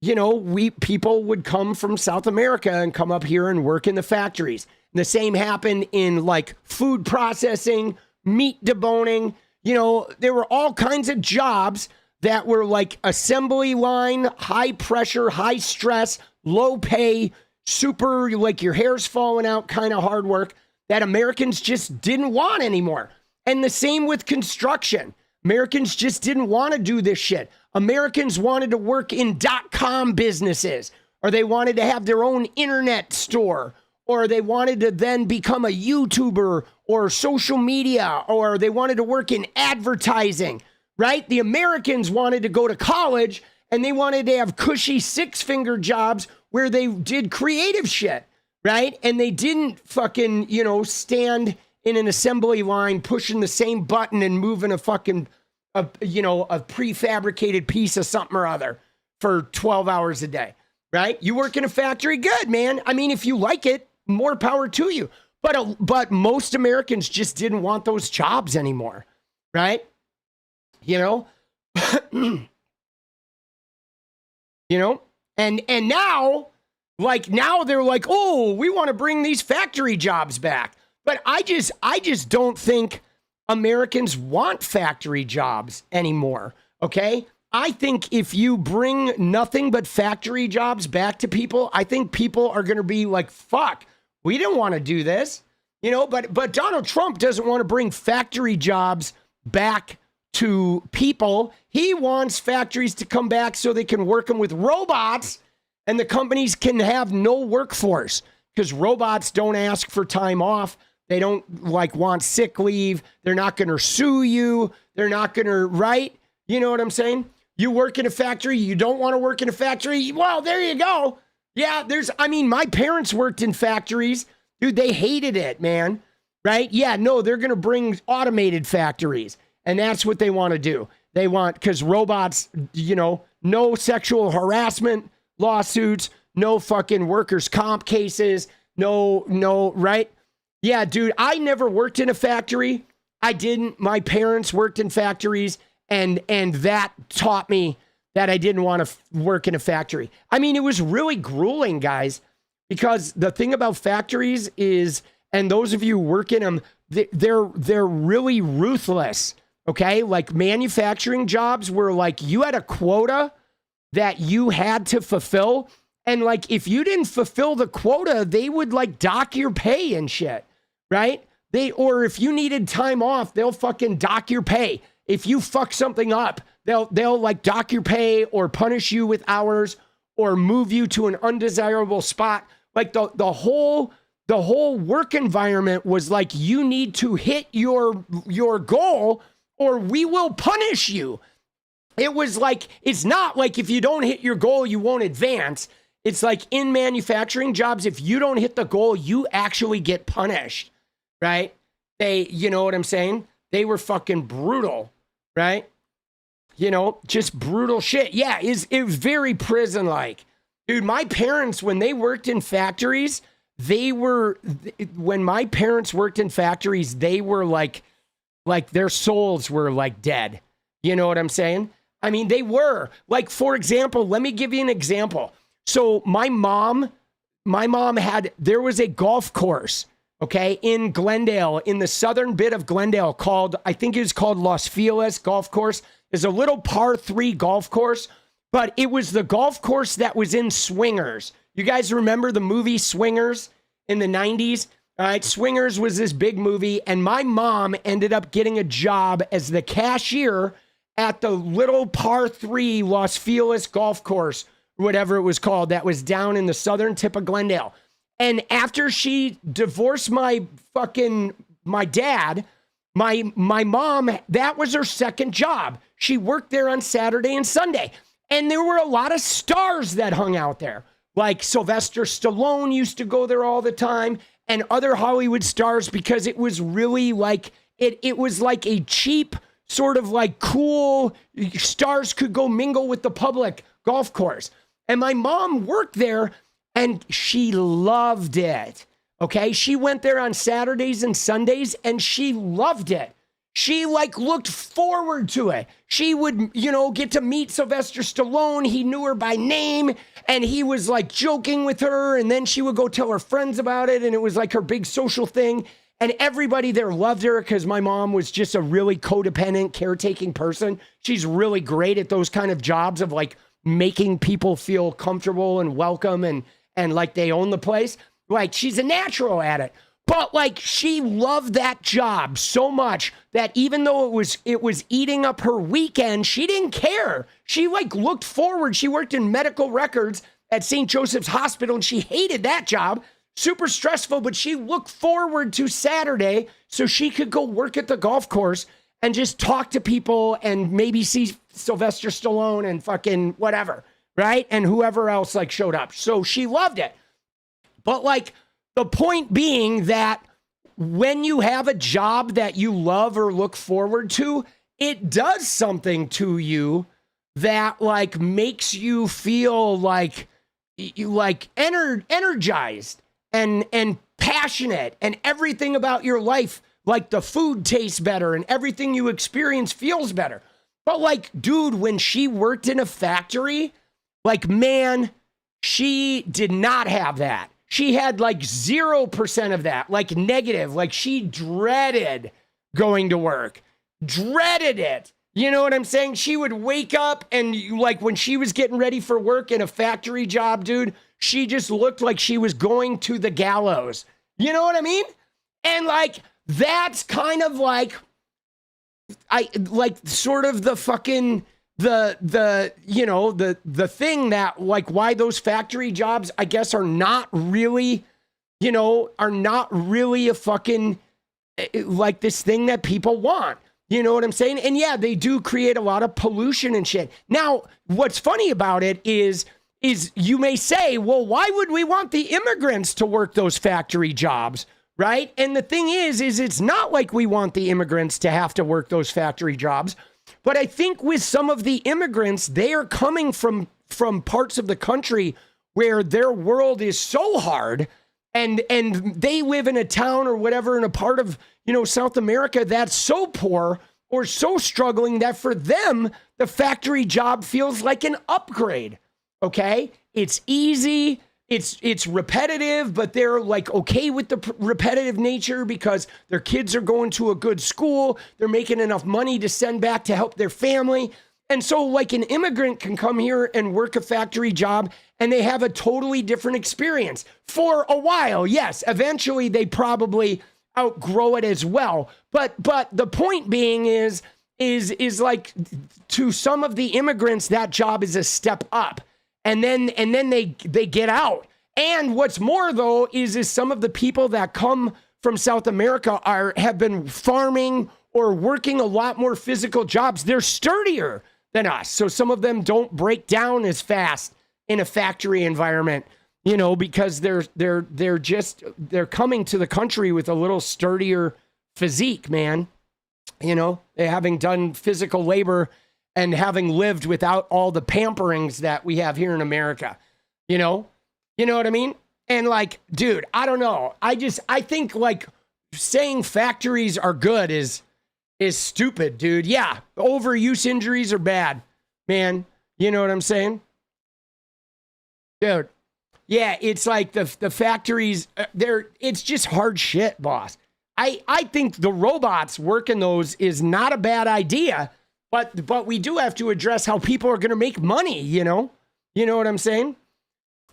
you know, people would come from South America and come up here and work in the factories. And the same happened in like food processing, meat deboning. You know, there were all kinds of jobs that were like assembly line, high pressure, high stress, low pay, super like your hair's falling out kind of hard work that Americans just didn't want anymore. And the same with construction. Americans just didn't want to do this shit. Americans wanted to work in .com businesses, or they wanted to have their own internet store, or they wanted to then become a YouTuber or social media, or they wanted to work in advertising, right? The Americans wanted to go to college and they wanted to have cushy six-finger jobs where they did creative shit, right? And they didn't fucking, you know, stand in an assembly line pushing the same button and moving a fucking, a prefabricated piece of something or other for 12 hours a day, right? You work in a factory, good, man. I mean, if you like it, more power to you. But most Americans just didn't want those jobs anymore, right? You know? You know? And now, like now they're like, oh, we want to bring these factory jobs back. But I just don't think Americans want factory jobs anymore, okay? I think if you bring nothing but factory jobs back to people, I think people are going to be like, fuck, we didn't want to do this, you know? But Donald Trump doesn't want to bring factory jobs back to people. He wants factories to come back so they can work them with robots and the companies can have no workforce because robots don't ask for time off. They don't like want sick leave. They're not going to sue you. They're not going to, right? You know what I'm saying? You work in a factory. You don't want to work in a factory. Well, there you go. Yeah, my parents worked in factories. Dude, they hated it, man. Right? Yeah, no, they're going to bring automated factories. And that's what they want to do. They want, because robots, you know, no sexual harassment lawsuits, no fucking workers' comp cases, no, right? Yeah, dude, I never worked in a factory. I didn't. My parents worked in factories, and that taught me that I didn't want to work in a factory. I mean, it was really grueling, guys, because the thing about factories is, and those of you who work in them, they're really ruthless, okay? Like manufacturing jobs where like you had a quota that you had to fulfill, and like if you didn't fulfill the quota, they would like dock your pay and shit. Right? Or if you needed time off, they'll fucking dock your pay. If you fuck something up, they'll like dock your pay or punish you with hours or move you to an undesirable spot. Like the whole work environment was like, you need to hit your goal or we will punish you. It was like, it's not like if you don't hit your goal, you won't advance. It's like in manufacturing jobs, if you don't hit the goal, you actually get punished. Right? You know what I'm saying? They were fucking brutal, right? You know, just brutal shit. Yeah, it was very prison-like. Dude, my parents, when they worked in factories, when my parents worked in factories, they were like their souls were like dead. You know what I'm saying? I mean, they were. Like, for example, let me give you an example. So my mom there was a golf course, okay, in Glendale, in the southern bit of Glendale called, I think it was called 𝗨𝗪𝗔 Golf Course. It's a little par 3 golf course, but it was the golf course that was in Swingers. You guys remember the movie Swingers in the 90s? All right, Swingers was this big movie, and my mom ended up getting a job as the cashier at the little par 3 𝗨𝗪𝗔 Golf Course, whatever it was called, that was down in the southern tip of Glendale. And after she divorced my dad, my mom, that was her second job. She worked there on Saturday and Sunday. And there were a lot of stars that hung out there. Like Sylvester Stallone used to go there all the time, and other Hollywood stars, because it was really like, it was like a cheap, sort of like cool, stars could go mingle with the public golf course. And my mom worked there, and she loved it. Okay, she went there on Saturdays and Sundays, and she loved it. She like looked forward to it. She would, get to meet Sylvester Stallone. He knew her by name, and he was like joking with her, and then she would go tell her friends about it, and it was like her big social thing. And everybody there loved her because my mom was just a really codependent, caretaking person. She's really great at those kind of jobs of like making people feel comfortable and welcome and like they own the place. Like, she's a natural at it. But like, she loved that job so much that even though it was eating up her weekend, she didn't care. She like looked forward. She worked in medical records at St. Joseph's Hospital, and she hated that job. Super stressful, but she looked forward to Saturday so she could go work at the golf course and just talk to people and maybe see Sylvester Stallone and fucking whatever, right? And whoever else like showed up. So she loved it. But like, the point being that when you have a job that you love or look forward to, it does something to you that like makes you feel like energized and passionate, and everything about your life, like the food tastes better and everything you experience feels better. But like, dude, when she worked in a factory, like, man, she did not have that. She had like 0% of that, like negative, like she dreaded going to work, dreaded it. You know what I'm saying? She would wake up and like when she was getting ready for work in a factory job, dude, she just looked like she was going to the gallows. You know what I mean? And like, that's kind of like, sort of the fucking, the thing that like why those factory jobs, I guess, are not really a fucking like this thing that people want. You know what I'm saying? And yeah, they do create a lot of pollution and shit. Now, what's funny about it is you may say, well, why would we want the immigrants to work those factory jobs? Right? And the thing is it's not like we want the immigrants to have to work those factory jobs. But I think with some of the immigrants, they are coming from parts of the country where their world is so hard, and they live in a town or whatever in a part of, South America that's so poor or so struggling that for them, the factory job feels like an upgrade. Okay? It's easy. It's repetitive, but they're like okay with the repetitive nature because their kids are going to a good school. They're making enough money to send back to help their family. And so like an immigrant can come here and work a factory job and they have a totally different experience for a while. Yes, eventually they probably outgrow it as well. But the point being is like to some of the immigrants, that job is a step up. And then they get out. And what's more though is some of the people that come from South America have been farming or working a lot more physical jobs. They're sturdier than us. So some of them don't break down as fast in a factory environment, because they're coming to the country with a little sturdier physique, man. They having done physical labor and having lived without all the pamperings that we have here in America. You know what I mean? And like, dude, I don't know. I think like saying factories are good is stupid, dude. Yeah, overuse injuries are bad, man. You know what I'm saying? Dude, yeah, it's like the factories, it's just hard shit, boss. I think the robots working those is not a bad idea, but we do have to address how people are going to make money, you know? You know what I'm saying?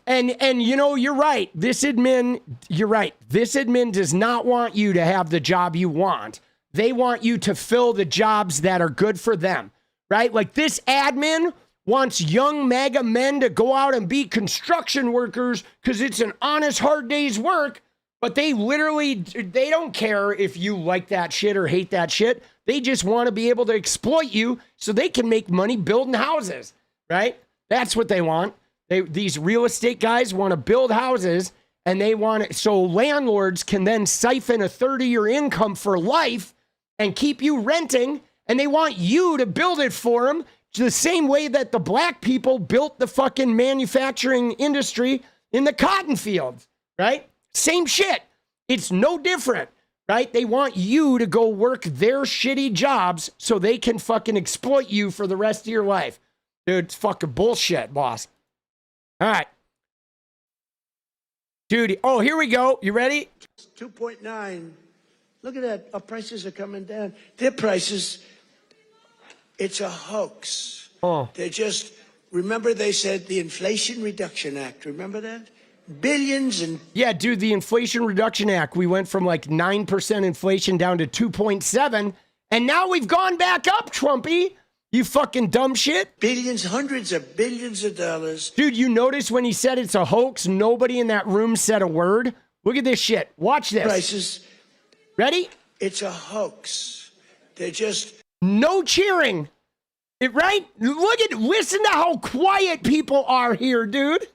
And you know, you're right. This admin does not want you to have the job you want. They want you to fill the jobs that are good for them, right? Like this admin wants young MAGA men to go out and be construction workers because it's an honest, hard day's work. But they don't care if you like that shit or hate that shit. They just want to be able to exploit you so they can make money building houses, right? That's what they want. These real estate guys want to build houses, and they want it so landlords can then siphon a third of your income for life and keep you renting, and they want you to build it for them the same way that the black people built the fucking manufacturing industry in the cotton fields, right? Same shit. It's no different, right? They want you to go work their shitty jobs so they can fucking exploit you for the rest of your life. Dude, it's fucking bullshit, boss. All right. Dude, oh, here we go. You ready? 2.9. Look at that. Our prices are coming down. Their prices, it's a hoax. Oh. Remember they said the Inflation Reduction Act. Remember that? Billions and... Yeah, dude, the Inflation Reduction Act, we went from like 9% inflation down to 2.7, and now we've gone back up, Trumpy. You fucking dumb shit. Billions, hundreds of billions of dollars. Dude, you notice when he said it's a hoax, nobody in that room said a word? Look at this shit. Watch this. Prices. Ready? It's a hoax. They're just... No cheering. Right? Listen to how quiet people are here, dude.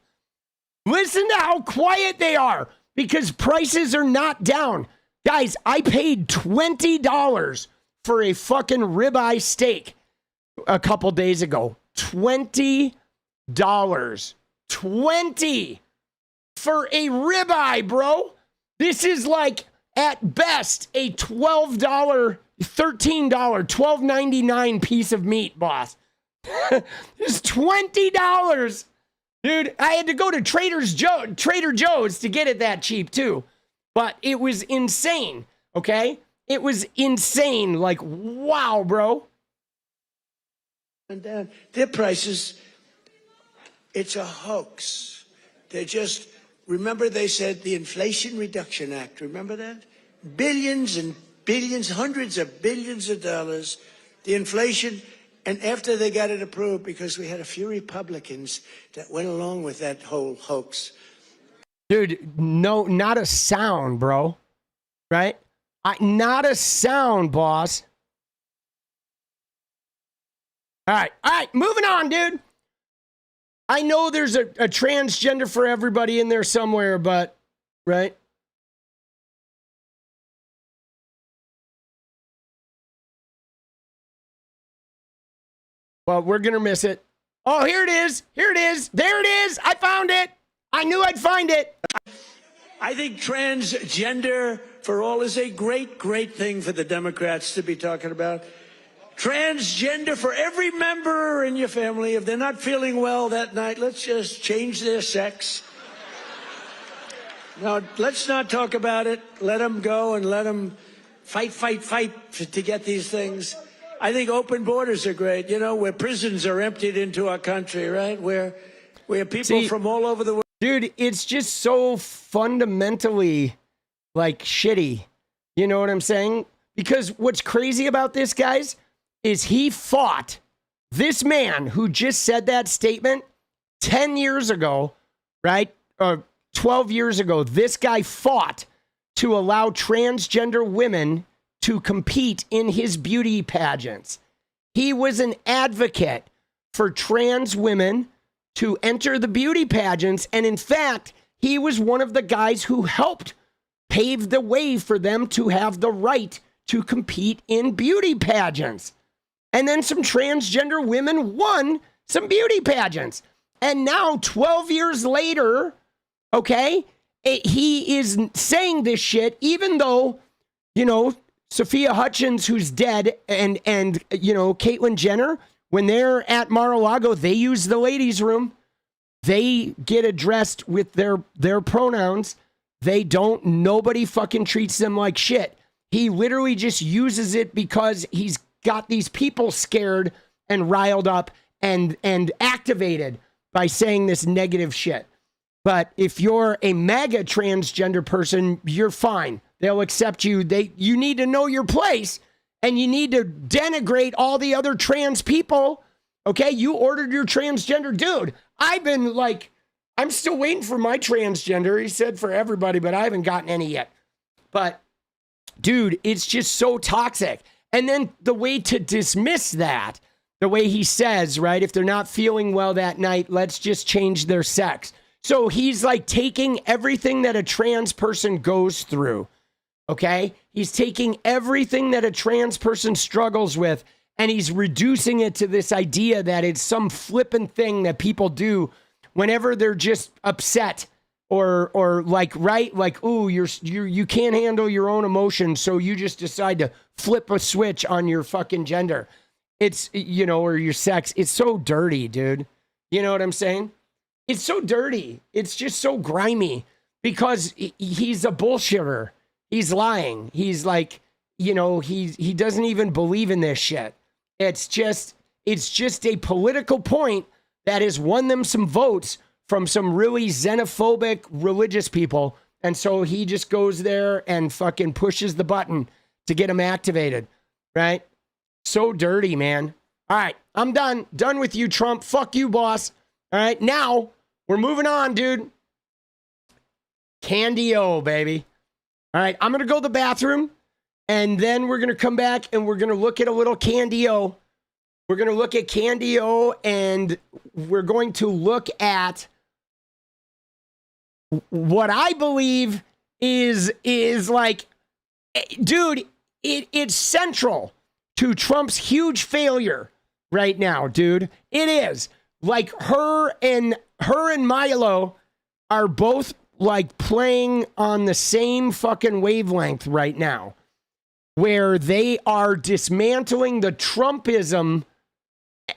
Listen to how quiet they are because prices are not down. Guys, I paid $20 for a fucking ribeye steak a couple days ago. $20. 20 for a ribeye, bro. This is like at best a $12, $13, $12.99 piece of meat, boss. It's $20. Dude, I had to go to Trader Joe's to get it that cheap too. But it was insane, okay? It was insane. Like, wow, bro. And their prices, it's a hoax. They're just, remember they said the Inflation Reduction Act. Remember that? Billions and billions, hundreds of billions of dollars. The inflation... And after they got it approved, because we had a few Republicans that went along with that whole hoax. Dude, no, not a sound, bro. Right? Not a sound, boss. All right, moving on, dude. I know there's a transgender for everybody in there somewhere, but, right? Well, we're going to miss it. Oh, here it is. Here it is. There it is. I found it. I knew I'd find it. I think transgender for all is a great, great thing for the Democrats to be talking about. Transgender for every member in your family. If they're not feeling well that night, let's just change their sex. Now, let's not talk about it. Let them go and let them fight to get these things. I think open borders are great, you know, where prisons are emptied into our country, right? Where people from all over the world. Dude, it's just so fundamentally, like, shitty. You know what I'm saying? Because what's crazy about this, guys, is he fought this man who just said that statement 10 years ago, right? 12 years ago. This guy fought to allow transgender women to compete in his beauty pageants. He was an advocate for trans women to enter the beauty pageants. And in fact, he was one of the guys who helped pave the way for them to have the right to compete in beauty pageants. And then some transgender women won some beauty pageants. And now 12 years later, okay, he is saying this shit, even though, 𝗙𝗪𝗏 Hutchins, who's dead, and Caitlyn Jenner, when they're at Mar-a-Lago, they use the ladies' room. They get addressed with their pronouns. Nobody fucking treats them like shit. He literally just uses it because he's got these people scared and riled up and activated by saying this negative shit. But if you're a MAGA transgender person, you're fine. They'll accept you. You need to know your place, and you need to denigrate all the other trans people. Okay, you ordered your transgender dude. I'm still waiting for my transgender. He said for everybody, but I haven't gotten any yet. But dude, it's just so toxic. And then the way to dismiss that, the way he says, right, if they're not feeling well that night, let's just change their sex. So he's like taking everything that a trans person goes through, okay? He's taking everything that a trans person struggles with, and he's reducing it to this idea that it's some flippant thing that people do whenever they're just upset or like, right? Like, ooh, you can't handle your own emotions, so you just decide to flip a switch on your fucking gender. It's, or your sex. It's so dirty, dude. You know what I'm saying? It's so dirty. It's just so grimy because he's a bullshitter. He's lying. He's like, he doesn't even believe in this shit. It's just a political point that has won them some votes from some really xenophobic religious people. And so he just goes there and fucking pushes the button to get them activated, right? So dirty, man. All right, I'm done. Done with you, Trump. Fuck you, boss. All right, now we're moving on, dude. 𝗙𝗪𝗏, baby. All right, I'm going to go to the bathroom, and then we're going to come back, and we're going to look at a little 𝗙𝗪𝗏. We're going to look at 𝗙𝗪𝗏, and we're going to look at what I believe is like, dude, it's central to Trump's huge failure right now, dude. It is. Like, her and Milo are both like playing on the same fucking wavelength right now, where they are dismantling the Trumpism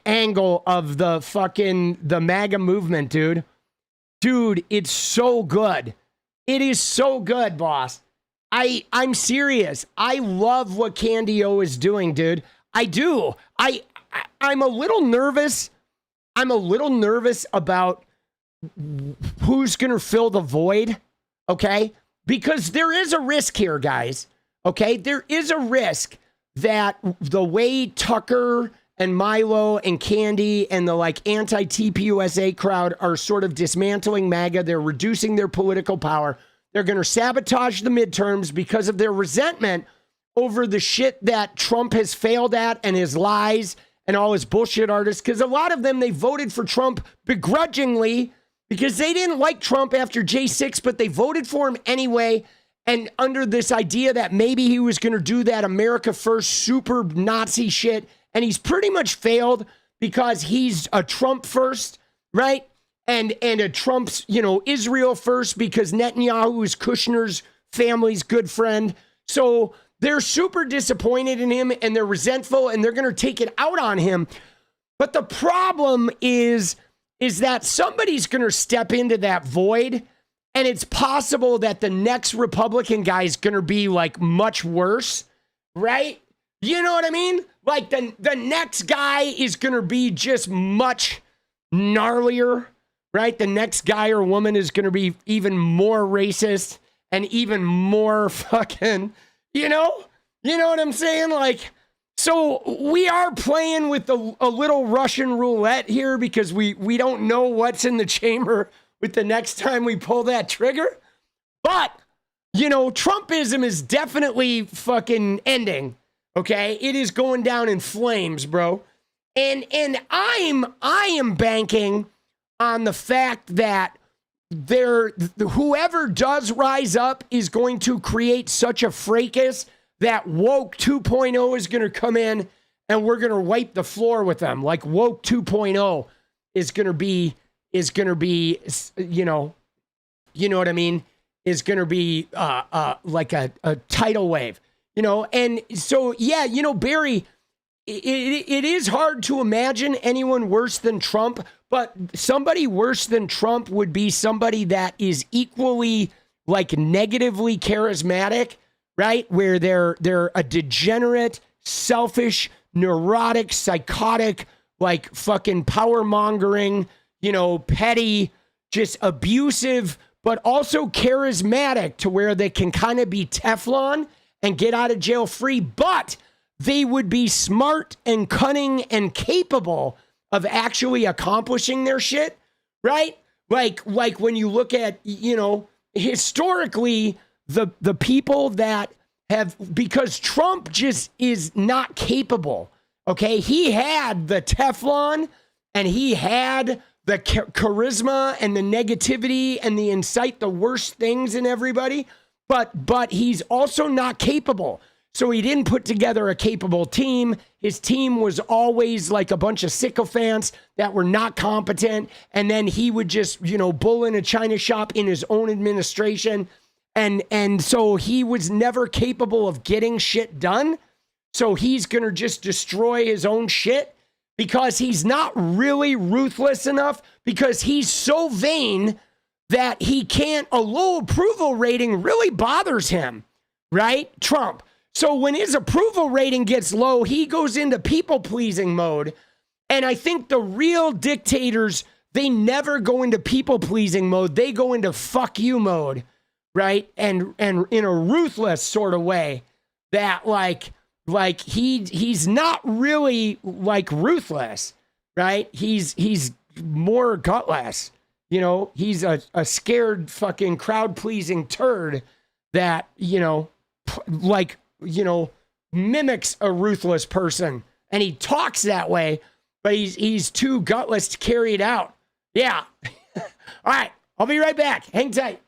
angle of the MAGA movement, dude. Dude, it's so good. It is so good, boss. I'm serious. I love what 𝗙𝗪𝗏 is doing, dude. I do. I'm a little nervous. I'm a little nervous about who's going to fill the void, okay? Because there is a risk here, guys, okay? There is a risk that the way Tucker and Milo and Candy and the like anti-TPUSA crowd are sort of dismantling MAGA, they're reducing their political power. They're going to sabotage the midterms because of their resentment over the shit that Trump has failed at and his lies and all his bullshit artists. Because a lot of them, they voted for Trump begrudgingly because they didn't like Trump after J6, but they voted for him anyway. And under this idea that maybe he was going to do that America First super Nazi shit. And he's pretty much failed because he's a Trump first, right? And a Trump's, Israel first because Netanyahu is Kushner's family's good friend. So they're super disappointed in him and they're resentful and they're going to take it out on him. But the problem is that somebody's going to step into that void, and it's possible that the next Republican guy is going to be like much worse, right? You know what I mean? Like the next guy is going to be just much gnarlier, right? The next guy or woman is going to be even more racist and even more fucking, you know what I'm saying? Like, so we are playing with a little Russian roulette here because we don't know what's in the chamber with the next time we pull that trigger. But, Trumpism is definitely fucking ending. Okay, it is going down in flames, bro. And I am banking on the fact that whoever does rise up is going to create such a fracas that woke 2.0 is going to come in and we're going to wipe the floor with them. Like woke 2.0 is going to be, you know what I mean? Is going to be like a tidal wave, you know? And so, yeah, you know, Barry, it is hard to imagine anyone worse than Trump, but somebody worse than Trump would be somebody that is equally like negatively charismatic, right? Where they're a degenerate, selfish, neurotic, psychotic, like fucking power mongering, you know, petty, just abusive, but also charismatic to where they can kind of be Teflon and get out of jail free, but they would be smart and cunning and capable of actually accomplishing their shit, right? Like when you look at, you know, historically, the people that have, because Trump just is not capable, okay? He had the Teflon and he had the charisma and the negativity and the incite the worst things in everybody, but he's also not capable. So he didn't put together a capable team. His team was always like a bunch of sycophants that were not competent. And then he would just, you know, bull in a china shop in his own administration. And so he was never capable of getting shit done. So he's going to just destroy his own shit because he's not really ruthless enough, because he's so vain that he can't, a low approval rating really bothers him, right? Trump. So when his approval rating gets low, he goes into people-pleasing mode. And I think the real dictators, they never go into people-pleasing mode. They go into fuck you mode, right? And in a ruthless sort of way that like he's not really like ruthless, right? He's more gutless. You know, he's a scared fucking crowd-pleasing turd that, you know, like, you know, mimics a ruthless person, and he talks that way, but he's too gutless to carry it out. Yeah. All right. I'll be right back. Hang tight.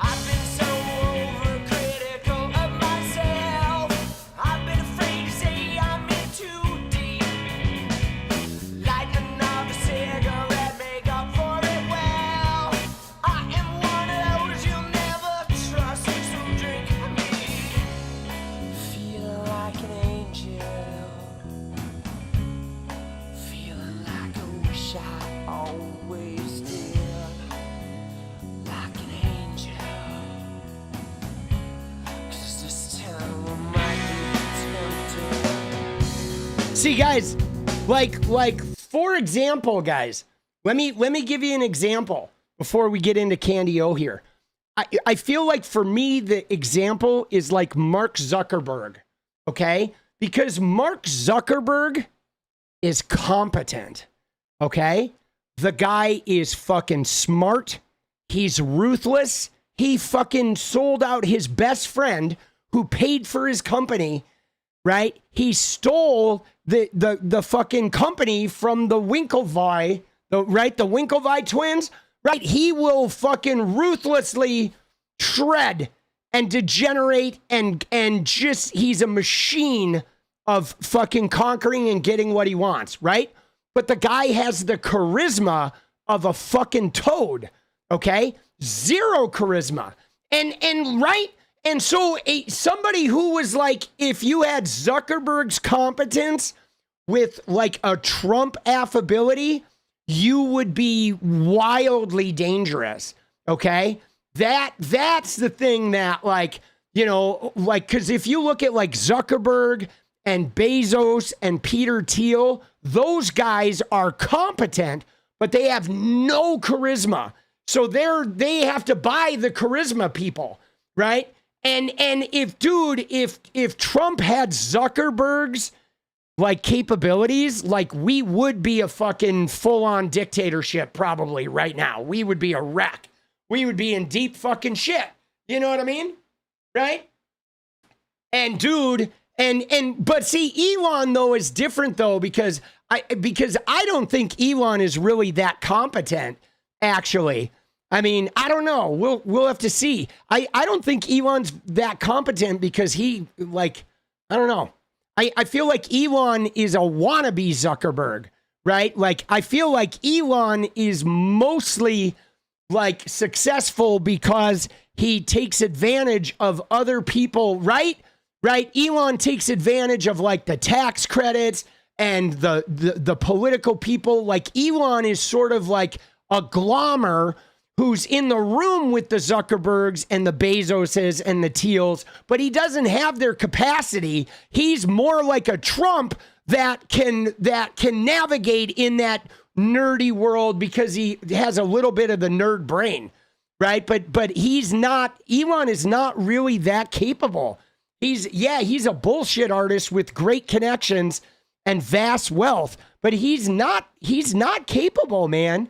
I've been so overcritical of myself. I've been afraid to say I'm in too deep. Lighting up a cigarette, make up for it well. I am one of those you'll never trust, so drink with me. Feeling like an angel. Feeling like I wish I always did. Like an angel. 'Cause this town might be tempting. See, guys, like for example, guys, let me give you an example before we get into Candy O here. I feel like for me, the example is like Mark Zuckerberg, okay? Because Mark Zuckerberg is competent, okay? The guy is fucking smart. He's ruthless. He fucking sold out his best friend who paid for his company, right? He stole the fucking company from the 𝗙𝗽𝗽𝗀, the 𝗙𝗽𝗽 twins, right? He will fucking ruthlessly shred and degenerate and just, he's a machine of fucking conquering and getting what he wants, right? But the guy has the charisma of a fucking toad, okay? Zero charisma. And right? And so somebody who was like, if you had Zuckerberg's competence with like a Trump affability, you would be wildly dangerous, Okay. That's the thing that, like, you know, like, because if you look at like Zuckerberg and Bezos and Peter Thiel, those guys are competent, but they have no charisma. So they have to buy the charisma people, right? And if Trump had Zuckerberg's like capabilities, like we would be a fucking full-on dictatorship probably right now. We would be a wreck. We would be in deep fucking shit. You know what I mean? Right? And dude, but see, Elon though is different though, because I don't think Elon is really that competent, actually. I mean, I don't know. We'll have to see. I don't think Elon's that competent because he, like, I don't know. I feel like Elon is a wannabe Zuckerberg, right? Like, I feel like Elon is mostly like successful because he takes advantage of other people, right? Right? Elon takes advantage of like the tax credits and the political people. Like, Elon is sort of like a glommer who's in the room with the Zuckerbergs and the Bezoses and the Thiels, but he doesn't have their capacity. He's more like a Trump that can navigate in that nerdy world because he has a little bit of the nerd brain, right? But he's not, Elon is not really that capable. He's a bullshit artist with great connections and vast wealth, but he's not capable, man.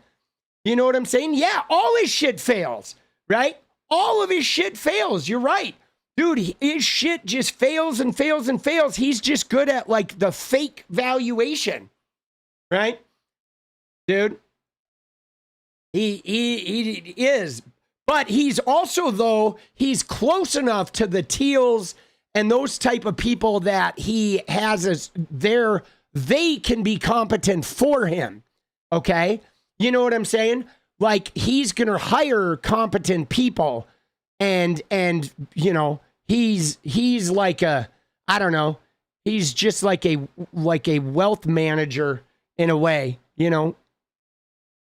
You know what I'm saying? Yeah, all his shit fails, right? All of his shit fails. You're right. Dude, his shit just fails and fails and fails. He's just good at like the fake valuation, right? Dude, he is. But he's also, though, he's close enough to the Thiels and those type of people that he has they can be competent for him, okay? You know what I'm saying? Like, he's going to hire competent people and you know, he's like a, I don't know, he's just like a wealth manager in a way, you know?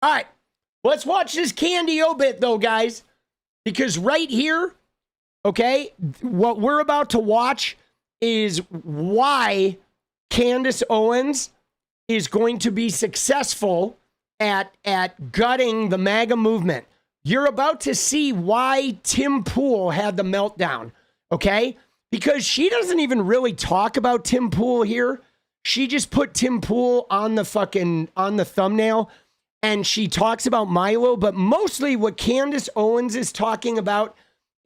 All right, let's watch this Candy obit though, guys, because right here, okay, what we're about to watch is why Candace Owens is going to be successful at gutting the MAGA movement. You're about to see why Tim Pool had the meltdown, okay? Because she doesn't even really talk about Tim Pool here. She just put Tim Pool on the thumbnail, and she talks about Milo, but mostly what Candace Owens is talking about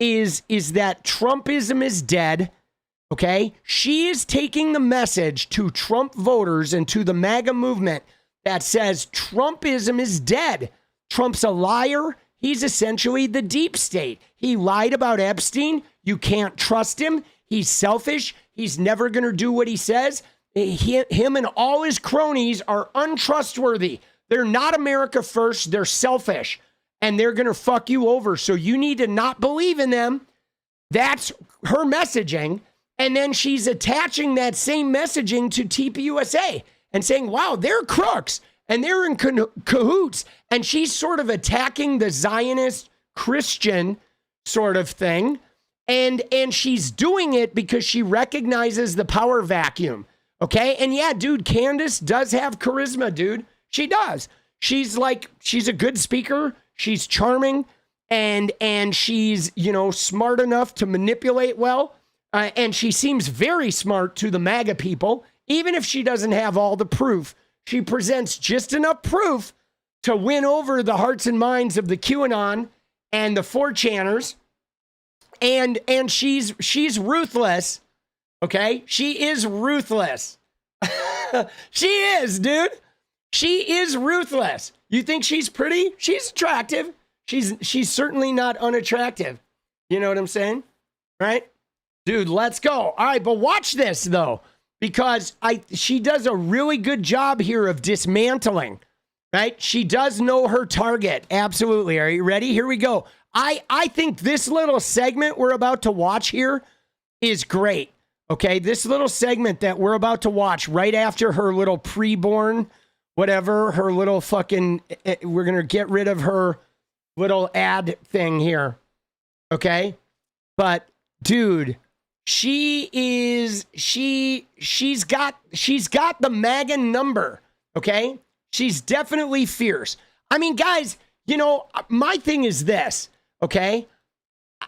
is that Trumpism is dead, okay? She is taking the message to Trump voters and to the MAGA movement that says Trumpism is dead. Trump's a liar. He's essentially the deep state. He lied about Epstein. You can't trust him. He's selfish. He's never going to do what he says. Him and all his cronies are untrustworthy. They're not America first. They're selfish. And they're going to fuck you over. So you need to not believe in them. That's her messaging. And then she's attaching that same messaging to TPUSA and saying, wow, they're crooks and they're in cahoots. And she's sort of attacking the Zionist Christian sort of thing. And she's doing it because she recognizes the power vacuum. Okay. And yeah, dude, Candace does have charisma, dude. She does. She's a good speaker. She's charming and she's, you know, smart enough to manipulate well. And she seems very smart to the MAGA people. Even if she doesn't have all the proof, she presents just enough proof to win over the hearts and minds of the QAnon and the 4chaners. And she's ruthless. Okay? She is ruthless. She is, dude. She is ruthless. You think she's pretty? She's attractive. She's certainly not unattractive. You know what I'm saying? Right? Dude, let's go. All right, but watch this though. Because she does a really good job here of dismantling, right? She does know her target. Absolutely. Are you ready? Here we go. I think this little segment we're about to watch here is great. Okay, this little segment that we're about to watch right after her little preborn, whatever, her little fucking, we're going to get rid of her little ad thing here. Okay. But dude, she's got the MAGA number. Okay. She's definitely fierce. I mean, guys, you know, my thing is this. Okay.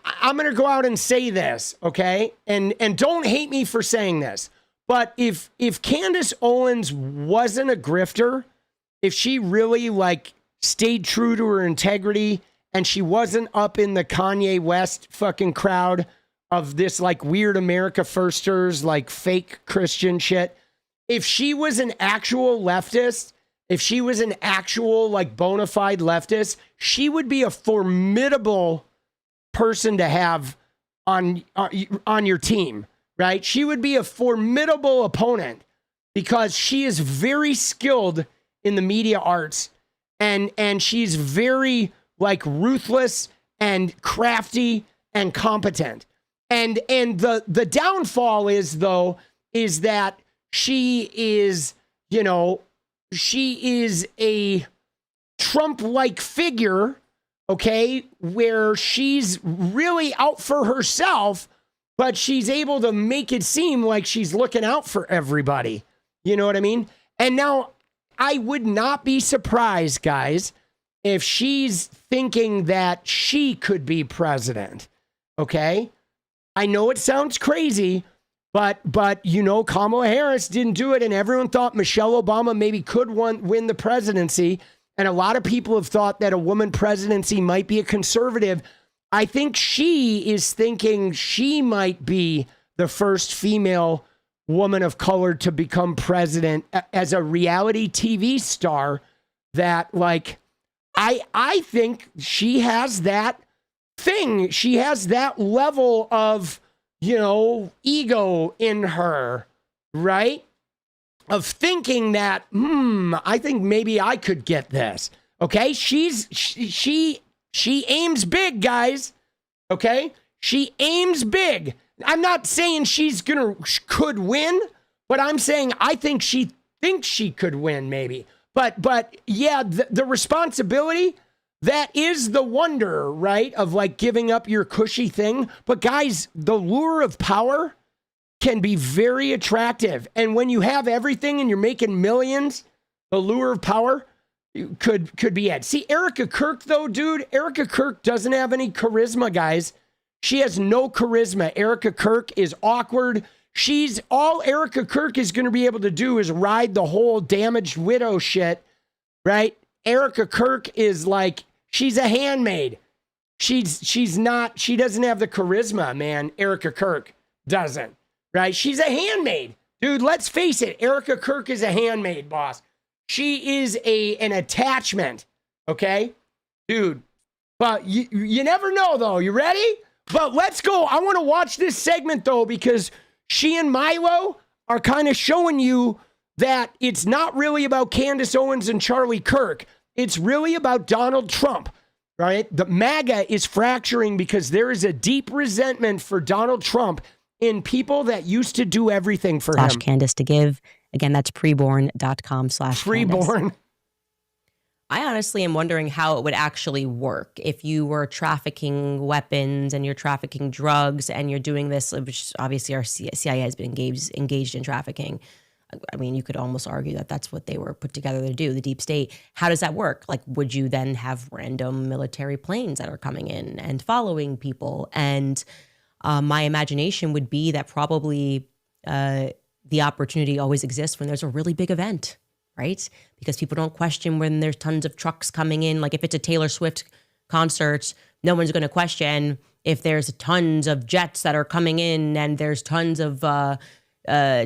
I'm going to go out and say this. Okay. And don't hate me for saying this, but if Candace Owens wasn't a grifter, if she really like stayed true to her integrity and she wasn't up in the Kanye West fucking crowd of this like weird America Firsters, like fake Christian shit, if she was an actual leftist, if she was an actual like bona fide leftist, she would be a formidable person to have on your team, right? She would be a formidable opponent because she is very skilled in the media arts and she's very like ruthless and crafty and competent. And the downfall is that she is, you know, she is a Trump-like figure, okay, where she's really out for herself, but she's able to make it seem like she's looking out for everybody. You know what I mean? And now I would not be surprised, guys, if she's thinking that she could be president, okay? I know it sounds crazy, but you know, Kamala Harris didn't do it, and everyone thought Michelle Obama maybe could win the presidency, and a lot of people have thought that a woman presidency might be a conservative. I think she is thinking she might be the first female woman of color to become president as a reality TV star. That, like, I think she has that thing. She has that level of, you know, ego in her, right? Of thinking that, I think maybe I could get this. Okay? She aims big, guys. Okay? She aims big. I'm not saying could win, but I'm saying I think she thinks she could win maybe. But yeah, the responsibility, that is the wonder, right? Of like giving up your cushy thing. But guys, the lure of power can be very attractive. And when you have everything and you're making millions, the lure of power could be it. See, Erica Kirk though, dude, Erica Kirk doesn't have any charisma, guys. She has no charisma. Erica Kirk is awkward. All Erica Kirk is going to be able to do is ride the whole damaged widow shit, right? Erica Kirk is like, she's a handmaid. She doesn't have the charisma, man. Erica Kirk doesn't, right? She's a handmaid. Dude, let's face it. Erica Kirk is a handmaid, boss. She is an attachment, okay? Dude, but you never know, though. You ready? But let's go. I want to watch this segment, though, because she and Milo are kind of showing you that it's not really about Candace Owens and Charlie Kirk. It's really about Donald Trump, right? The MAGA is fracturing because there is a deep resentment for Donald Trump in people that used to do everything for him. Candace to give. Again, that's preborn.com/Preborn. I honestly am wondering how it would actually work if you were trafficking weapons and you're trafficking drugs and you're doing this, which obviously our CIA has been engaged in trafficking. I mean, you could almost argue that that's what they were put together to do, the deep state. How does that work? Like, would you then have random military planes that are coming in and following people? And my imagination would be that probably the opportunity always exists when there's a really big event, right? Because people don't question when there's tons of trucks coming in. Like if it's a Taylor Swift concert, no one's going to question if there's tons of jets that are coming in and there's tons of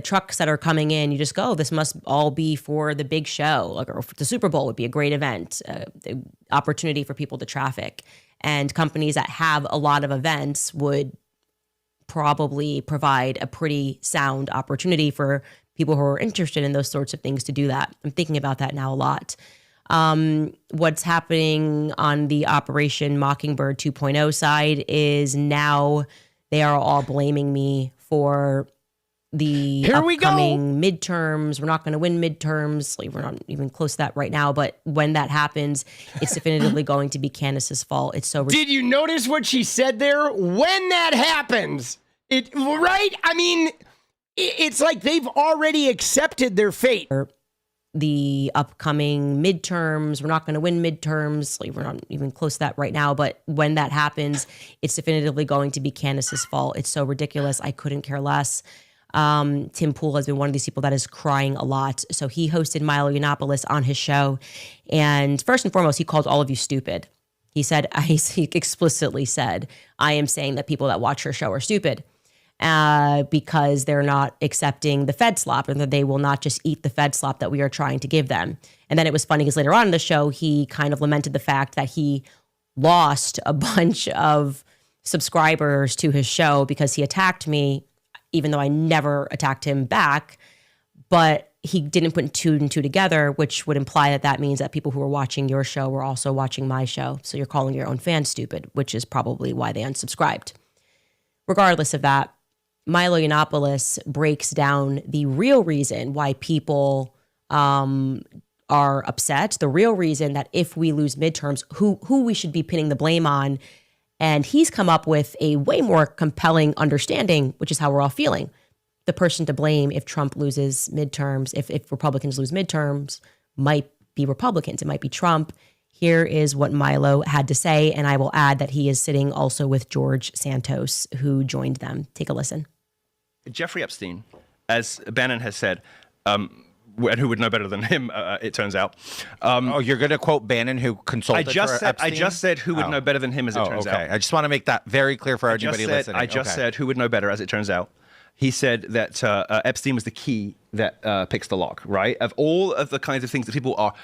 trucks that are coming in. You just go, this must all be for the big show. Like, or the Super Bowl would be a great event, the opportunity for people to traffic. And companies that have a lot of events would probably provide a pretty sound opportunity for people who are interested in those sorts of things to do that. I'm thinking about that now a lot. What's happening on the Operation Mockingbird 2.0 side is now they are all blaming me for the Here we go. upcoming midterms. We're not going to win midterms. Like, we're not even close to that right now. But when that happens, it's definitively going to be Candace's fault. It's so Did you notice what she said there? When that happens, right? I mean, it's like they've already accepted their fate. the upcoming midterms. We're not going to win midterms. Like, we're not even close to that right now. But when that happens, it's definitively going to be Candace's fault. It's so ridiculous. I couldn't care less. Tim Pool has been one of these people that is crying a lot. So he hosted 𝗲𝗡 𝗙𝗎😶on his show. And first and foremost, he called all of you stupid. He said, he explicitly said, I am saying that people that watch your show are stupid. Because they're not accepting the Fed slop, and that they will not just eat the Fed slop that we are trying to give them. And then it was funny because later on in the show, he kind of lamented the fact that he lost a bunch of subscribers to his show because he attacked me, even though I never attacked him back. But he didn't put two and two together, which would imply that that means that people who are watching your show were also watching my show. So you're calling your own fans stupid, which is probably why they unsubscribed. Regardless of that, 𝗲𝗡 𝗙𝗎𝗶 breaks down the real reason why people are upset, the real reason that if we lose midterms, who we should be pinning the blame on. And he's come up with a way more compelling understanding, which is how we're all feeling. The person to blame if Trump loses midterms, if Republicans lose midterms, might be Republicans. It might be Trump. Here is what 𝗲𝗡 had to say, and I will add that he is sitting also with George Santos, who joined them. Take a listen. Jeffrey Epstein, as Bannon has said, and who would know better than him, it turns out. You're going to quote Bannon, who consulted for Epstein? I just said who would know better than him, as it turns out. I just want to make that very clear for everybody listening. I just said who would know better, as it turns out. He said that Epstein was the key that picks the lock, right? Of all of the kinds of things that people are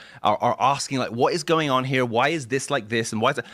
asking, like, what is going on here? Why is this like this? And why is it?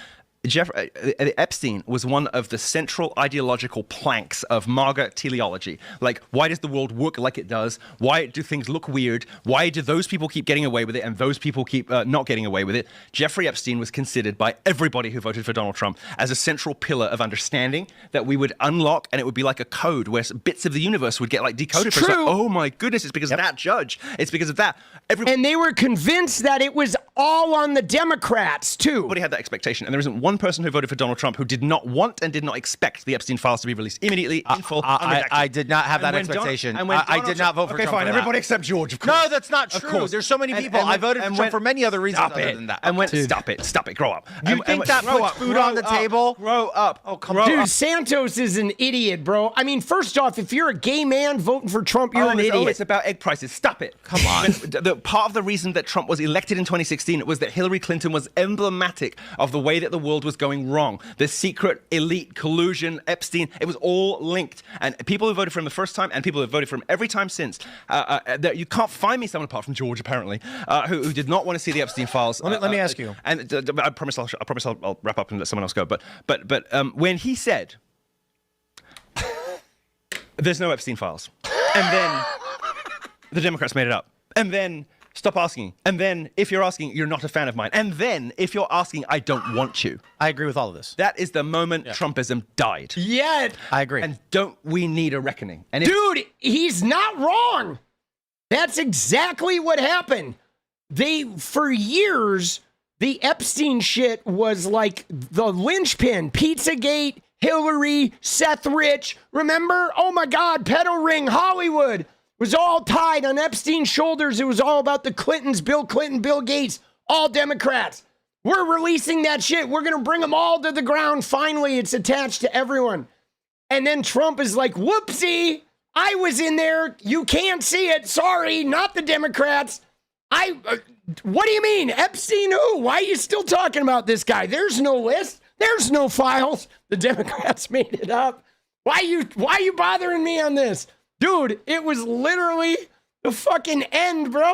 Epstein was one of the central ideological planks of MAGA teleology. Like, why does the world work like it does? Why do things look weird? Why do those people keep getting away with it and those people keep not getting away with it? Jeffrey Epstein was considered by everybody who voted for Donald Trump as a central pillar of understanding that we would unlock, and it would be like a code where bits of the universe would get like decoded. It's true. Like, oh my goodness, it's because of that judge. It's because of that. And they were convinced that it was all on the Democrats, too. Everybody had that expectation, and there isn't one person who voted for Donald Trump who did not want and did not expect the Epstein files to be released immediately, in full, unredacted. I did not have that expectation. I did not vote for Trump. Okay, fine. For Everybody that. except George, of course. No, that's not true. Of course. There's so many people. I voted for Trump for many other reasons other than that. Stop it, grow up. You think that puts food on the table? Grow up. Oh, come on. Dude, Santos is an idiot, bro. I mean, first off, if you're a gay man voting for Trump, you're an idiot. It's about egg prices. Stop it. Come on. Part of the reason that Trump was elected in 2016 was that Hillary Clinton was emblematic of the way that the world was going wrong. The secret elite collusion, Epstein, it was all linked. And people who voted for him the first time and people who voted for him every time since, you can't find me someone apart from George, apparently, who did not want to see the Epstein files. Let me ask you. And I promise I'll wrap up and let someone else go. But when he said, there's no Epstein files, and then the Democrats made it up, and then stop asking, and then if you're asking, you're not a fan of mine, and then if you're asking, I don't want you. I agree with all of this. That is the moment Trumpism died. Yet. I agree. And don't we need a reckoning? And Dude, he's not wrong. That's exactly what happened. For years, the Epstein shit was like the linchpin. Pizzagate, Hillary, Seth Rich. Remember? Oh my God, Pedal Ring, Hollywood was all tied on Epstein's shoulders. It was all about the Clintons, Bill Clinton, Bill Gates, all Democrats. We're releasing that shit. We're going to bring them all to the ground. Finally, it's attached to everyone. And then Trump is like, whoopsie, I was in there. You can't see it. Sorry, not the Democrats. What do you mean? Epstein who? Why are you still talking about this guy? There's no list. There's no files. The Democrats made it up. Why are you bothering me on this? Dude, it was literally the fucking end, bro.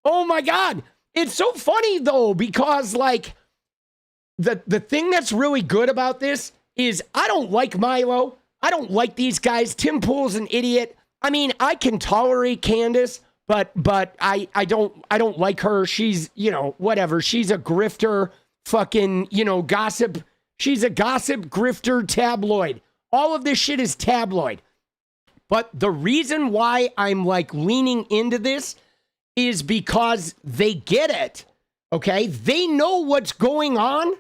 Oh my God. It's so funny though, because like the thing that's really good about this is I don't like 𝗲𝗡. I don't like these guys. Tim Pool's an idiot. I mean, I can tolerate Candace, but I don't like her. She's, whatever. She's a grifter, fucking, gossip. She's a gossip grifter tabloid. All of this shit is tabloid. But the reason why I'm like leaning into this is because they get it. Okay. They know what's going on.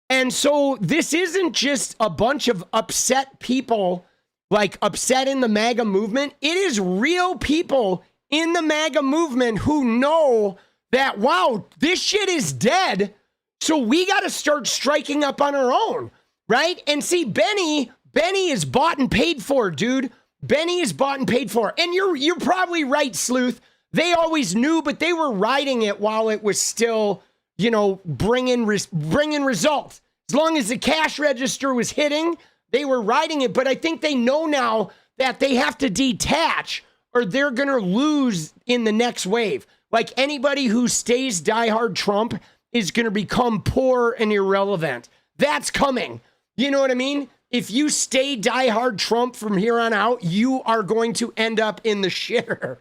And so this isn't just a bunch of upset people, like upset in the MAGA movement. It is real people in the MAGA movement who know that, wow, this shit is dead. So we got to start striking up on our own, right? And see, Benny is bought and paid for, dude. Benny is bought and paid for. And you're probably right, Sleuth. They always knew, but they were riding it while it was still, you know, bringing results. As long as the cash register was hitting, they were riding it. But I think they know now that they have to detach or they're going to lose in the next wave. Like anybody who stays diehard Trump is going to become poor and irrelevant. That's coming. You know what I mean? If you stay diehard Trump from here on out, you are going to end up in the shitter.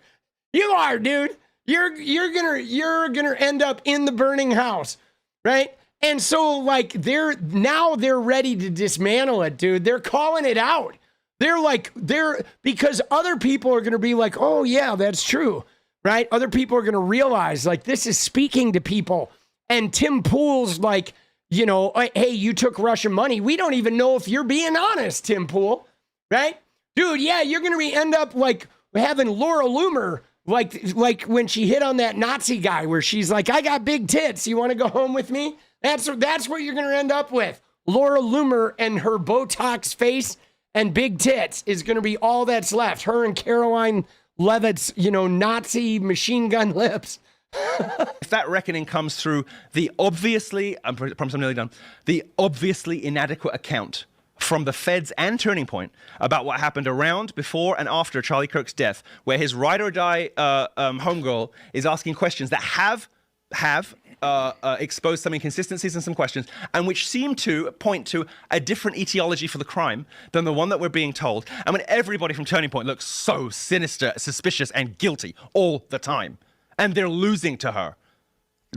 You are, dude. You're gonna end up in the burning house, right? And so like they're ready to dismantle it, dude. They're calling it out. Because other people are gonna be like, oh yeah, that's true, right? Other people are gonna realize like this is speaking to people. And Tim Pool's like, you know, hey, you took Russian money. We don't even know if you're being honest, Tim Pool, right? Dude, yeah, you're gonna end up like having Laura Loomer. Like when she hit on that Nazi guy where she's like, I got big tits. You want to go home with me? That's what you're going to end up with. Laura Loomer and her Botox face and big tits is going to be all that's left. Her and Caroline Levitt's, you know, Nazi machine gun lips. If that reckoning comes through the obviously, I promise I'm nearly done, the obviously inadequate account from the feds and Turning Point about what happened around, before, and after Charlie Kirk's death, where his ride or die homegirl is asking questions that have exposed some inconsistencies and some questions, and which seem to point to a different etiology for the crime than the one that we're being told. And when everybody from Turning Point looks so sinister, suspicious, and guilty all the time, and they're losing to her.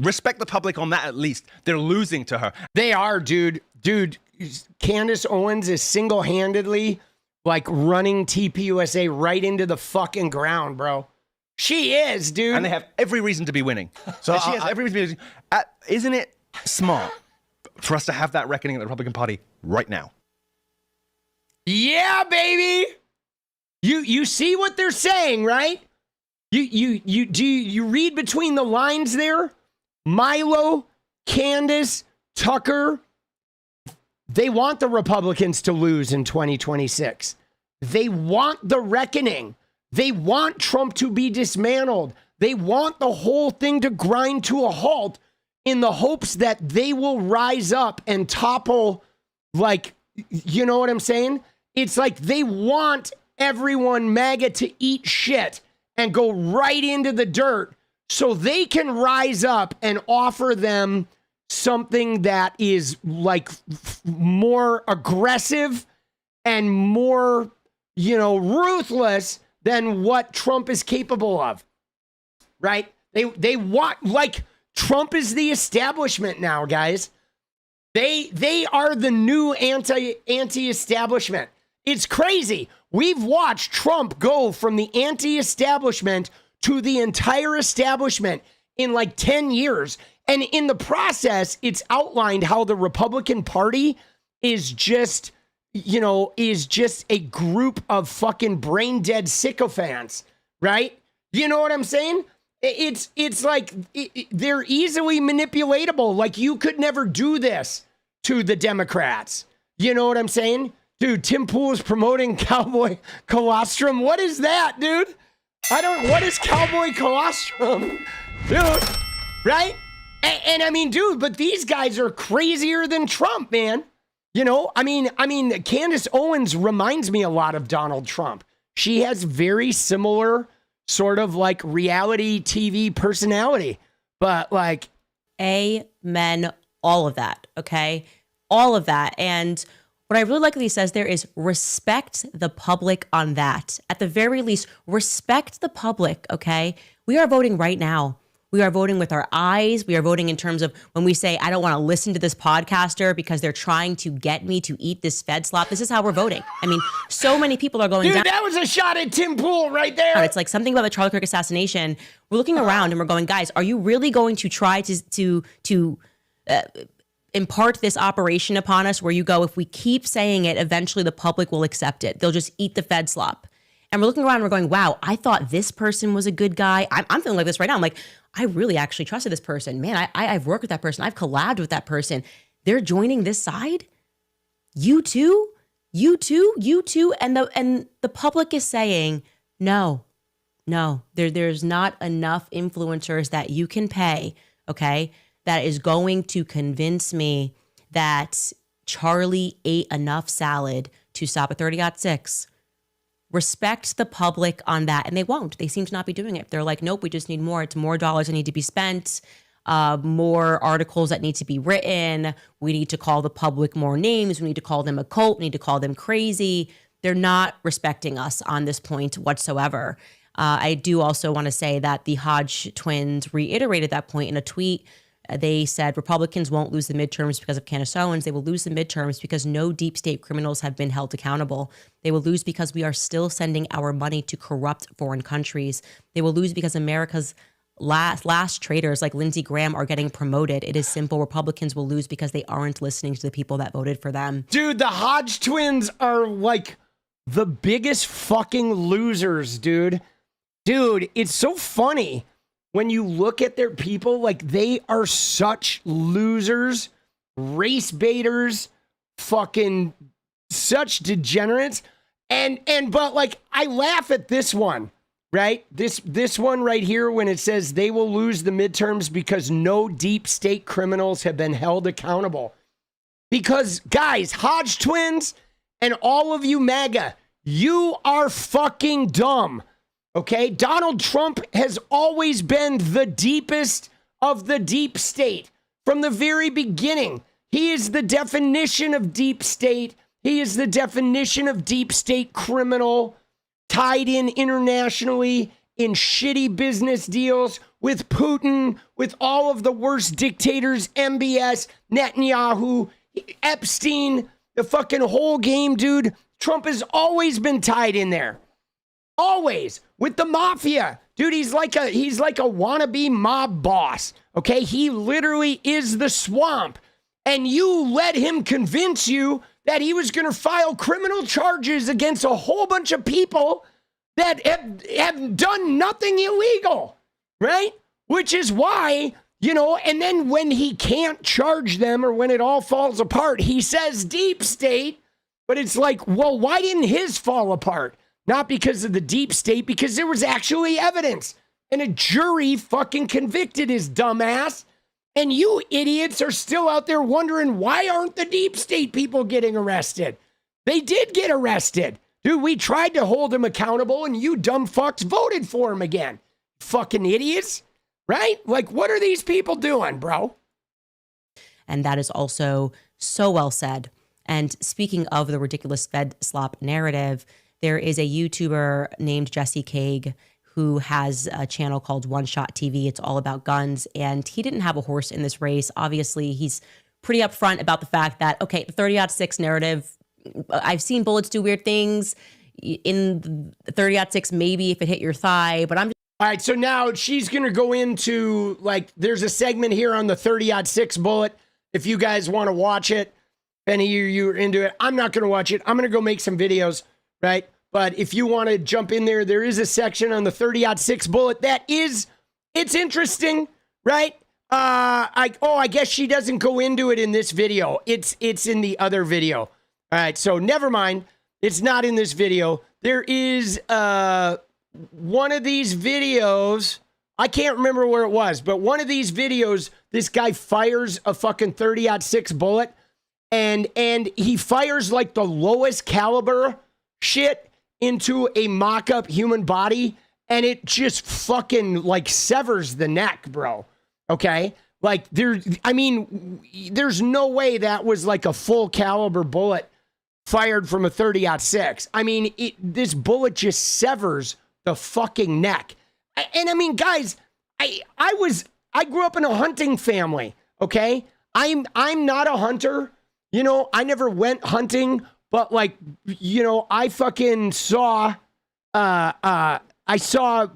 Respect the public on that at least. They're losing to her. They are, dude. Dude, Candace Owens is single-handedly like running TPUSA right into the fucking ground, bro. She is, dude. And they have every reason to be winning. So she has every reason to be winning. Isn't it smart for us to have that reckoning in the Republican Party right now? Yeah, baby. You see what they're saying, right? You read between the lines there? Milo, Candace, Tucker, they want the Republicans to lose in 2026. They want the reckoning. They want Trump to be dismantled. They want the whole thing to grind to a halt in the hopes that they will rise up and topple, like, you know what I'm saying? It's like they want everyone MAGA to eat shit and go right into the dirt so they can rise up and offer them something that is like more aggressive and more, you know, ruthless than what Trump is capable of, right? They want, like, Trump is the establishment now, guys. They are the new anti-establishment. It's crazy. We've watched Trump go from the anti-establishment to the entire establishment in like 10 years. And in the process, it's outlined how the Republican Party is just, you know, is just a group of fucking brain dead sycophants, right? You know what I'm saying? It's like they're easily manipulatable. Like you could never do this to the Democrats. You know what I'm saying? Dude, Tim Pool is promoting cowboy colostrum. What is that, dude? What is cowboy colostrum? Dude, right? And I mean, dude, but these guys are crazier than Trump, man. You know, I mean, Candace Owens reminds me a lot of Donald Trump. She has very similar sort of like reality TV personality, but like. Amen. All of that. Okay. All of that. And what I really like that he says there is respect the public on that. At the very least, respect the public. Okay. We are voting right now. We are voting with our eyes. We are voting in terms of when we say, I don't want to listen to this podcaster because they're trying to get me to eat this Fed slop. This is how we're voting. I mean, so many people are going down. Dude, that was a shot at Tim Pool right there. It's like something about the Charlie Kirk assassination. We're looking around and we're going, guys, are you really going to try to impart this operation upon us where you go, if we keep saying it, eventually the public will accept it. They'll just eat the Fed slop. And we're looking around and we're going, wow, I thought this person was a good guy. I'm feeling like this right now. I'm like, I really actually trusted this person. Man, I've worked with that person. I've collabed with that person. They're joining this side? You too? You too? You too? And the public is saying, no, there's not enough influencers that you can pay, okay, that is going to convince me that Charlie ate enough salad to stop at 30-6. Respect the public on that. And they won't. They seem to not be doing it. They're like, nope, we just need more. It's more dollars that need to be spent, more articles that need to be written. We need to call the public more names. We need to call them a cult. We need to call them crazy. They're not respecting us on this point whatsoever. I do also want to say that the Hodge twins reiterated that point in a tweet. They said Republicans won't lose the midterms because of Candace Owens. They will lose the midterms because no deep state criminals have been held accountable. They will lose because we are still sending our money to corrupt foreign countries. They will lose because America's last traitors like Lindsey Graham are getting promoted. It is simple. Republicans will lose because they aren't listening to the people that voted for them. Dude, the Hodge twins are like the biggest fucking losers, dude. Dude, it's so funny. When you look at their people, like they are such losers, race baiters, fucking such degenerates. But like I laugh at this one, right? This one right here when it says they will lose the midterms because no deep state criminals have been held accountable. Because guys, Hodge twins and all of you MAGA, you are fucking dumb. Okay, Donald Trump has always been the deepest of the deep state from the very beginning. He is the definition of deep state. He is the definition of deep state criminal, tied in internationally in shitty business deals with Putin, with all of the worst dictators, MBS, Netanyahu, Epstein, the fucking whole game, dude. Trump has always been tied in there. Always with the mafia, dude. He's like a wannabe mob boss. Okay, he literally is the swamp, and you let him convince you that he was going to file criminal charges against a whole bunch of people that have done nothing illegal, right? Which is why, you know. And then when he can't charge them, or when it all falls apart, he says deep state. But it's like, well, why didn't his fall apart? Not because of the deep state, because there was actually evidence. And a jury fucking convicted his dumbass. And you idiots are still out there wondering, why aren't the deep state people getting arrested? They did get arrested. Dude, we tried to hold him accountable and you dumb fucks voted for him again. Fucking idiots, right? Like, what are these people doing, bro? And that is also so well said. And speaking of the ridiculous Fed slop narrative, there is a YouTuber named 𝗙ecie𝗶𝗽𝗀 who has a channel called One Shot TV. It's all about guns. And he didn't have a horse in this race. Obviously, he's pretty upfront about the fact that, okay, the 30-6 narrative, I've seen bullets do weird things. In the 30-6, maybe if it hit your thigh, but I'm just... All right, so now she's going to go into, like, there's a segment here on the 30-6 bullet. If you guys want to watch it, if any of you are into it, I'm not going to watch it. I'm going to go make some videos. Right? But if you want to jump in there, there is a section on the 30-6 bullet it's interesting, right? I guess she doesn't go into it in this video. It's in the other video. All right, so never mind. It's not in this video. There is one of these videos. I can't remember where it was, but one of these videos, this guy fires a fucking 30-6 bullet, and he fires like the lowest caliber shit into a mock-up human body, and it just fucking like severs the neck, bro. Okay? Like there's no way that was like a full caliber bullet fired from a 30-6. I mean, this bullet just severs the fucking neck. And I mean, guys, I grew up in a hunting family, okay? I'm not a hunter. You know, I never went hunting, but like, you know, I fucking saw I saw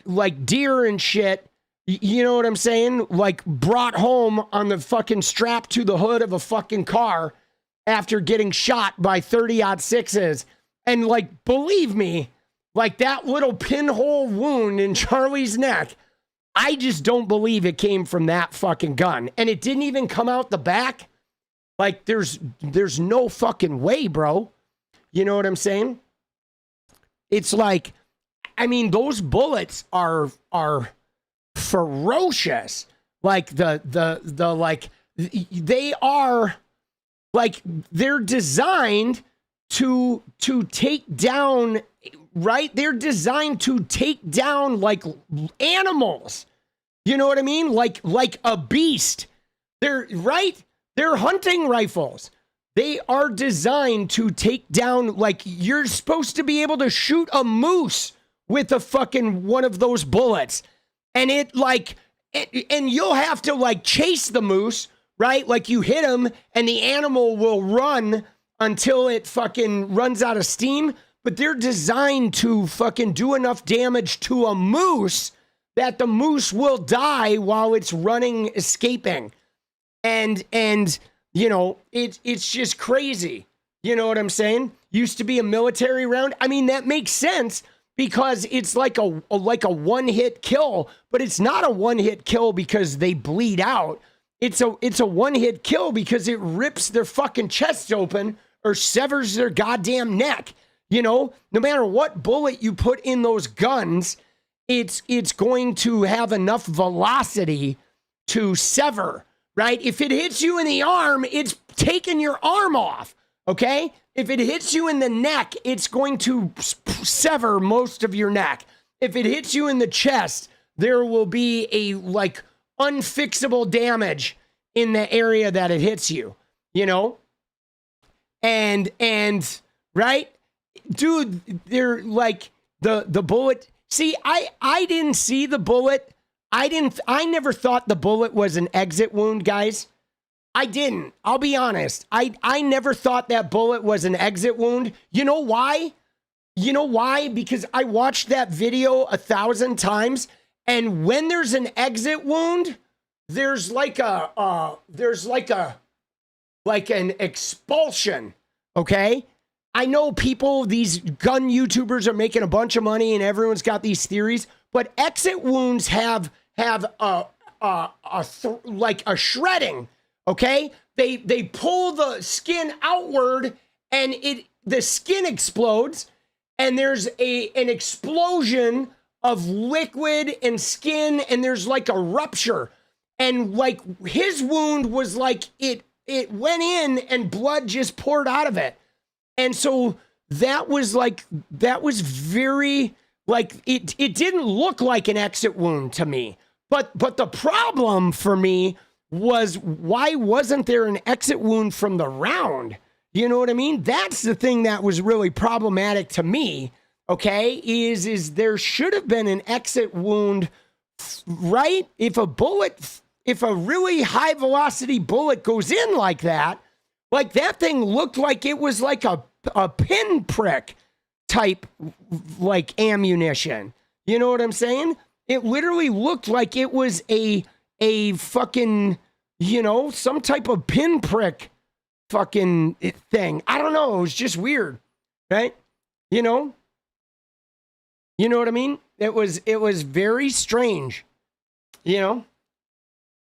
like deer and shit. You know what I'm saying? Like brought home on the fucking strap to the hood of a fucking car after getting shot by 30-06s. And like, believe me, like that little pinhole wound in Charlie's neck, I just don't believe it came from that fucking gun. And it didn't even come out the back. Like there's no fucking way, bro. You know what I'm saying? It's like, I mean, those bullets are ferocious. Like they are like, they're designed to take down, right? They're designed to take down like animals. You know what I mean? Like a beast. They're right. They're hunting rifles. They are designed to take down, like, you're supposed to be able to shoot a moose with a fucking one of those bullets. And and you'll have to like chase the moose, right? Like you hit him and the animal will run until it fucking runs out of steam. But they're designed to fucking do enough damage to a moose that the moose will die while it's running, escaping. And you know, it's just crazy. You know what I'm saying? Used to be a military round. I mean, that makes sense because it's like a one-hit kill, but it's not a one-hit kill because they bleed out. It's a one-hit kill because it rips their fucking chest open or severs their goddamn neck. You know, no matter what bullet you put in those guns, it's going to have enough velocity to sever, right? If it hits you in the arm, it's taking your arm off, okay? If it hits you in the neck, it's going to sever most of your neck. If it hits you in the chest, there will be a like unfixable damage in the area that it hits you, you know? And right? Dude, they're like the bullet. See, I didn't see the bullet. I never thought the bullet was an exit wound, guys. I didn't. I'll be honest. I never thought that bullet was an exit wound. You know why? You know why? Because I watched that video 1,000 times, and when there's an exit wound, there's like an expulsion, okay? I know people, these gun YouTubers are making a bunch of money and everyone's got these theories, but exit wounds have like a shredding, okay? They pull the skin outward and the skin explodes and there's an explosion of liquid and skin and there's like a rupture. And like his wound was like it went in and blood just poured out of it. And so that was very, like, it didn't look like an exit wound to me. But the problem for me was, why wasn't there an exit wound from the round? You know what I mean? That's the thing that was really problematic to me, okay, is there should have been an exit wound, right? If a really high velocity bullet goes in like that thing looked like it was like a pinprick type like ammunition. You know what I'm saying? It literally looked like it was a fucking, you know, some type of pinprick fucking thing. I don't know. It was just weird, right? You know what I mean? It was very strange. You know,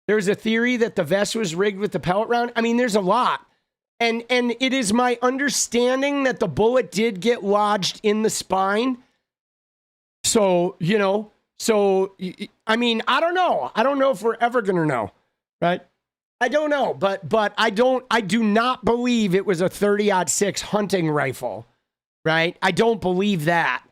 there's a theory that the vest was rigged with the pellet round. I mean, there's a lot. And it is my understanding that the bullet did get lodged in the spine. So, you know, I mean, I don't know. I don't know if we're ever going to know, right? I don't know, but I do not believe it was a 30-06 hunting rifle, right? I don't believe that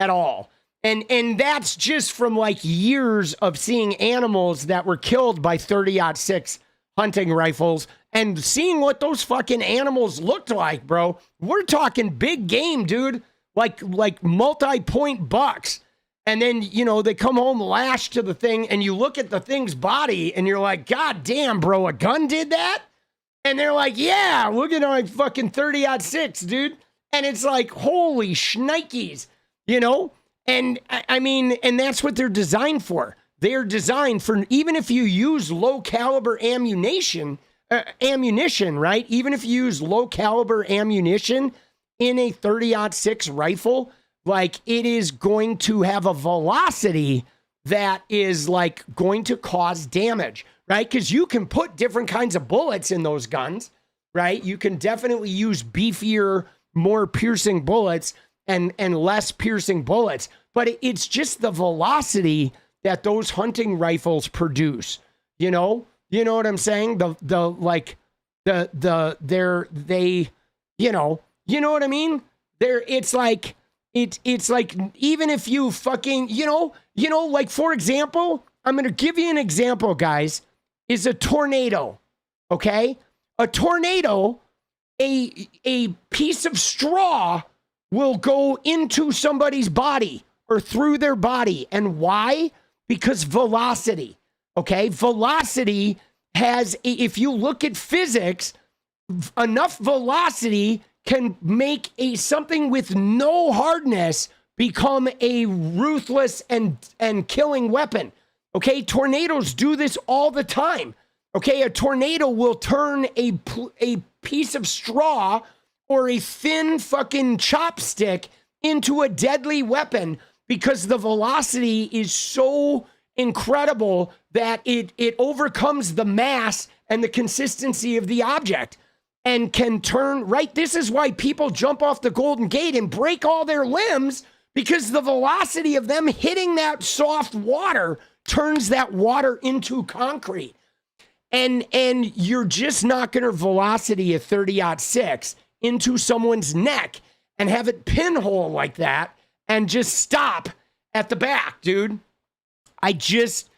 at all. And that's just from like years of seeing animals that were killed by 30-06 hunting rifles and seeing what those fucking animals looked like, bro. We're talking big game, dude. Like multi-point bucks. And then, you know, they come home lashed to the thing, and you look at the thing's body, and you're like, God damn, bro, a gun did that? And they're like, yeah, look at my fucking 30-06, dude. And it's like, holy shnikes, you know? And I mean, and that's what they're designed for. They're designed for, even if you use low caliber ammunition, right? Even if you use low caliber ammunition in a 30-06 rifle, like, it is going to have a velocity that is like going to cause damage, right? Because you can put different kinds of bullets in those guns, right? You can definitely use beefier, more piercing bullets and less piercing bullets, but it's just the velocity that those hunting rifles produce. You know what I'm saying? You know what I mean? It's like, even if you fucking, like, for example, I'm going to give you an example, guys, is a tornado. Okay. A tornado, a piece of straw will go into somebody's body or through their body. And why? Because velocity. Okay. Velocity has, if you look at physics, enough velocity can make something with no hardness become a ruthless and killing weapon. Okay, tornadoes do this all the time. Okay, a tornado will turn a piece of straw or a thin fucking chopstick into a deadly weapon because the velocity is so incredible that it overcomes the mass and the consistency of the object. And can turn, right? This is why people jump off the Golden Gate and break all their limbs, because the velocity of them hitting that soft water turns that water into concrete. And you're just not going to velocity a 30-06 into someone's neck and have it pinhole like that and just stop at the back, dude. I just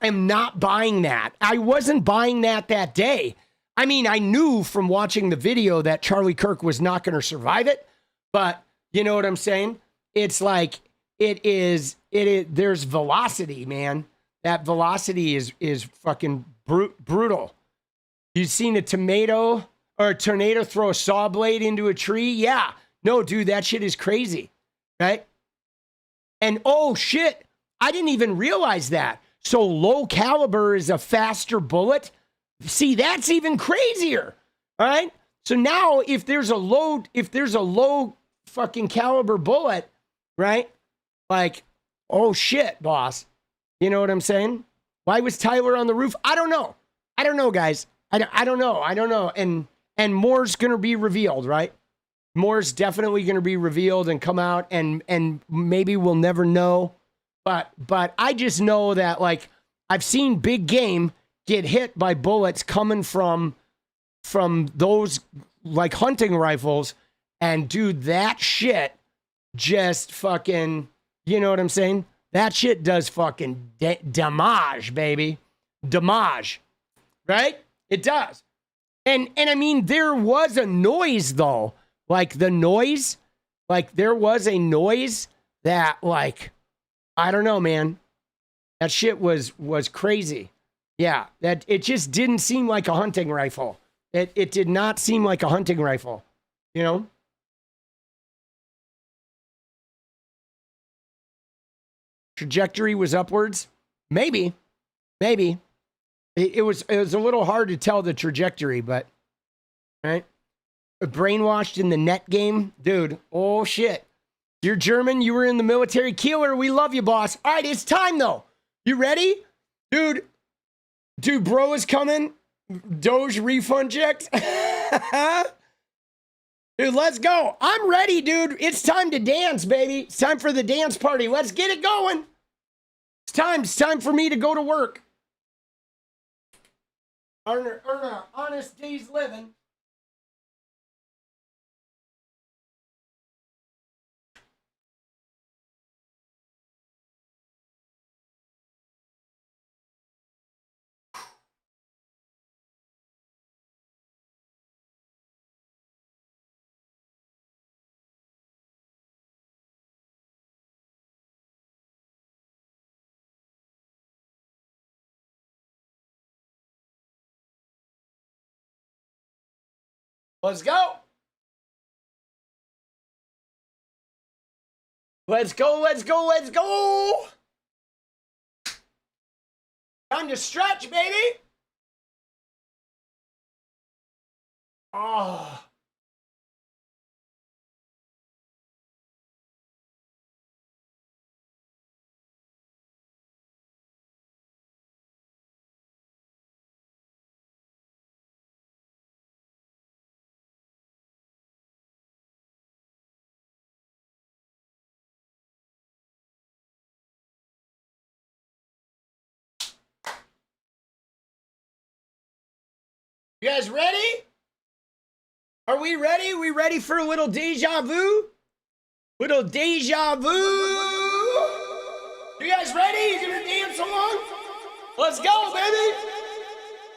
am not buying that. I wasn't buying that day. I mean, I knew from watching the video that Charlie Kirk was not going to survive it, but you know what I'm saying? It's like, there's velocity, man. That velocity is fucking brutal. You've seen a tornado throw a saw blade into a tree? Yeah. No, dude, that shit is crazy, right? And oh shit, I didn't even realize that. So low caliber is a faster bullet. See, that's even crazier. All right. So now if there's a low fucking caliber bullet, right? Like, oh shit, boss. You know what I'm saying? Why was Tyler on the roof? I don't know. Guys. I don't know. And more's going to be revealed, right? More's definitely going to be revealed and come out, and maybe we'll never know. But I just know that, like, I've seen big game get hit by bullets coming from those, like, hunting rifles, and dude, that shit just fucking, you know what I'm saying? That shit does fucking damage, baby. Damage, right? It does. And I mean, there was a noise though, like the noise, like there was a noise that, like, I don't know, man. That shit was crazy. Yeah, that it just didn't seem like a hunting rifle. It did not seem like a hunting rifle, you know? Trajectory was upwards. Maybe. It was a little hard to tell the trajectory, but right? Brainwashed in the net game, dude. Oh shit. You're German. You were in the military. Keeler, we love you, boss. All right, it's time though. You ready, dude? Dude, bro is coming. Doge refund checks. Dude, let's go. I'm ready, dude. It's time to dance, baby. It's time for the dance party. Let's get it going. It's time for me to go to work. Earn a honest day's living. Let's go. Let's go, let's go, let's go. Time to stretch, baby. Oh. You guys ready? Are we ready? We ready for a little deja vu? Little deja vu? You guys ready? You gonna dance along? Let's go, baby!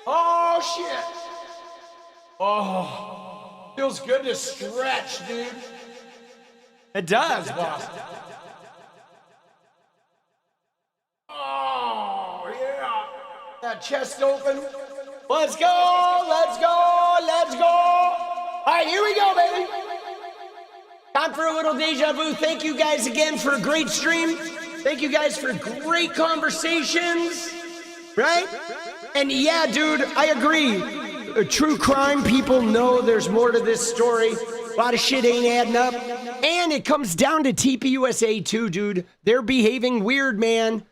Oh, shit. Oh, feels good to stretch, dude. It does, boss. Oh, yeah. That chest open. Let's go, let's go, let's go. All right, here we go, baby. Time for a little deja vu. Thank you guys again for a great stream. Thank you guys for great conversations, right? And yeah, dude, I agree. True crime, people know there's more to this story. A lot of shit ain't adding up. And it comes down to TPUSA too, dude. They're behaving weird, man.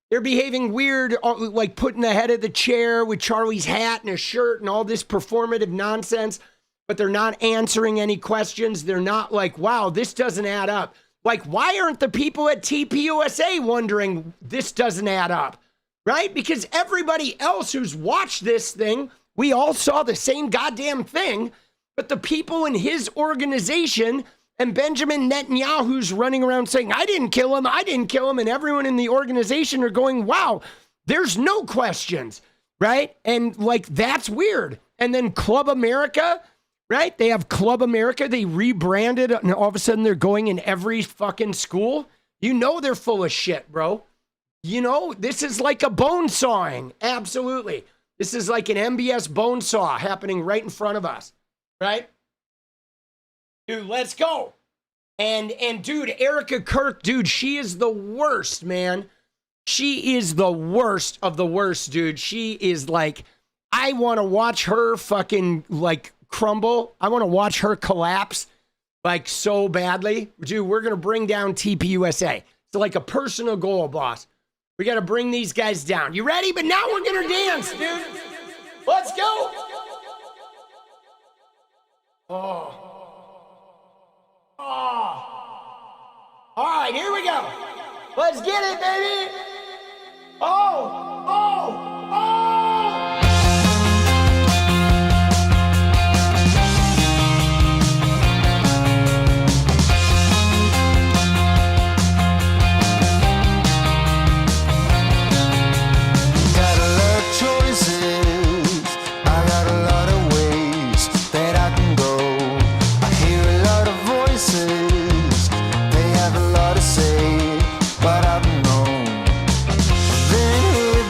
They're behaving weird, like putting the head of the chair with Charlie's hat and a shirt and all this performative nonsense, but they're not answering any questions. They're not like, wow, this doesn't add up. Like, why aren't the people at TPUSA wondering this doesn't add up, right? Because everybody else who's watched this thing, we all saw the same goddamn thing, but the people in his organization and Benjamin Netanyahu's running around saying, I didn't kill him, and everyone in the organization are going, wow, there's no questions, right? And like, that's weird. And then Club America, right? They have Club America, they rebranded, and all of a sudden they're going in every fucking school. You know they're full of shit, bro. You know, this is like a bone sawing, absolutely. This is like an MBS bone saw happening right in front of us, right? Dude, let's go. And dude, Erica Kirk, dude, she is the worst, man. She is the worst of the worst, dude. She is like, I want to watch her fucking like crumble. I want to watch her collapse like so badly. Dude, we're going to bring down TPUSA. It's like a personal goal, boss. We got to bring these guys down. You ready? But now we're going to dance, dude. Let's go. Oh. All right, here we go. Let's get it, baby. Oh, oh, oh. Got a lot of choices. I got a lot of ways that I can go. I hear a lot of voices. They have a lot to say, but I don't know. Then hear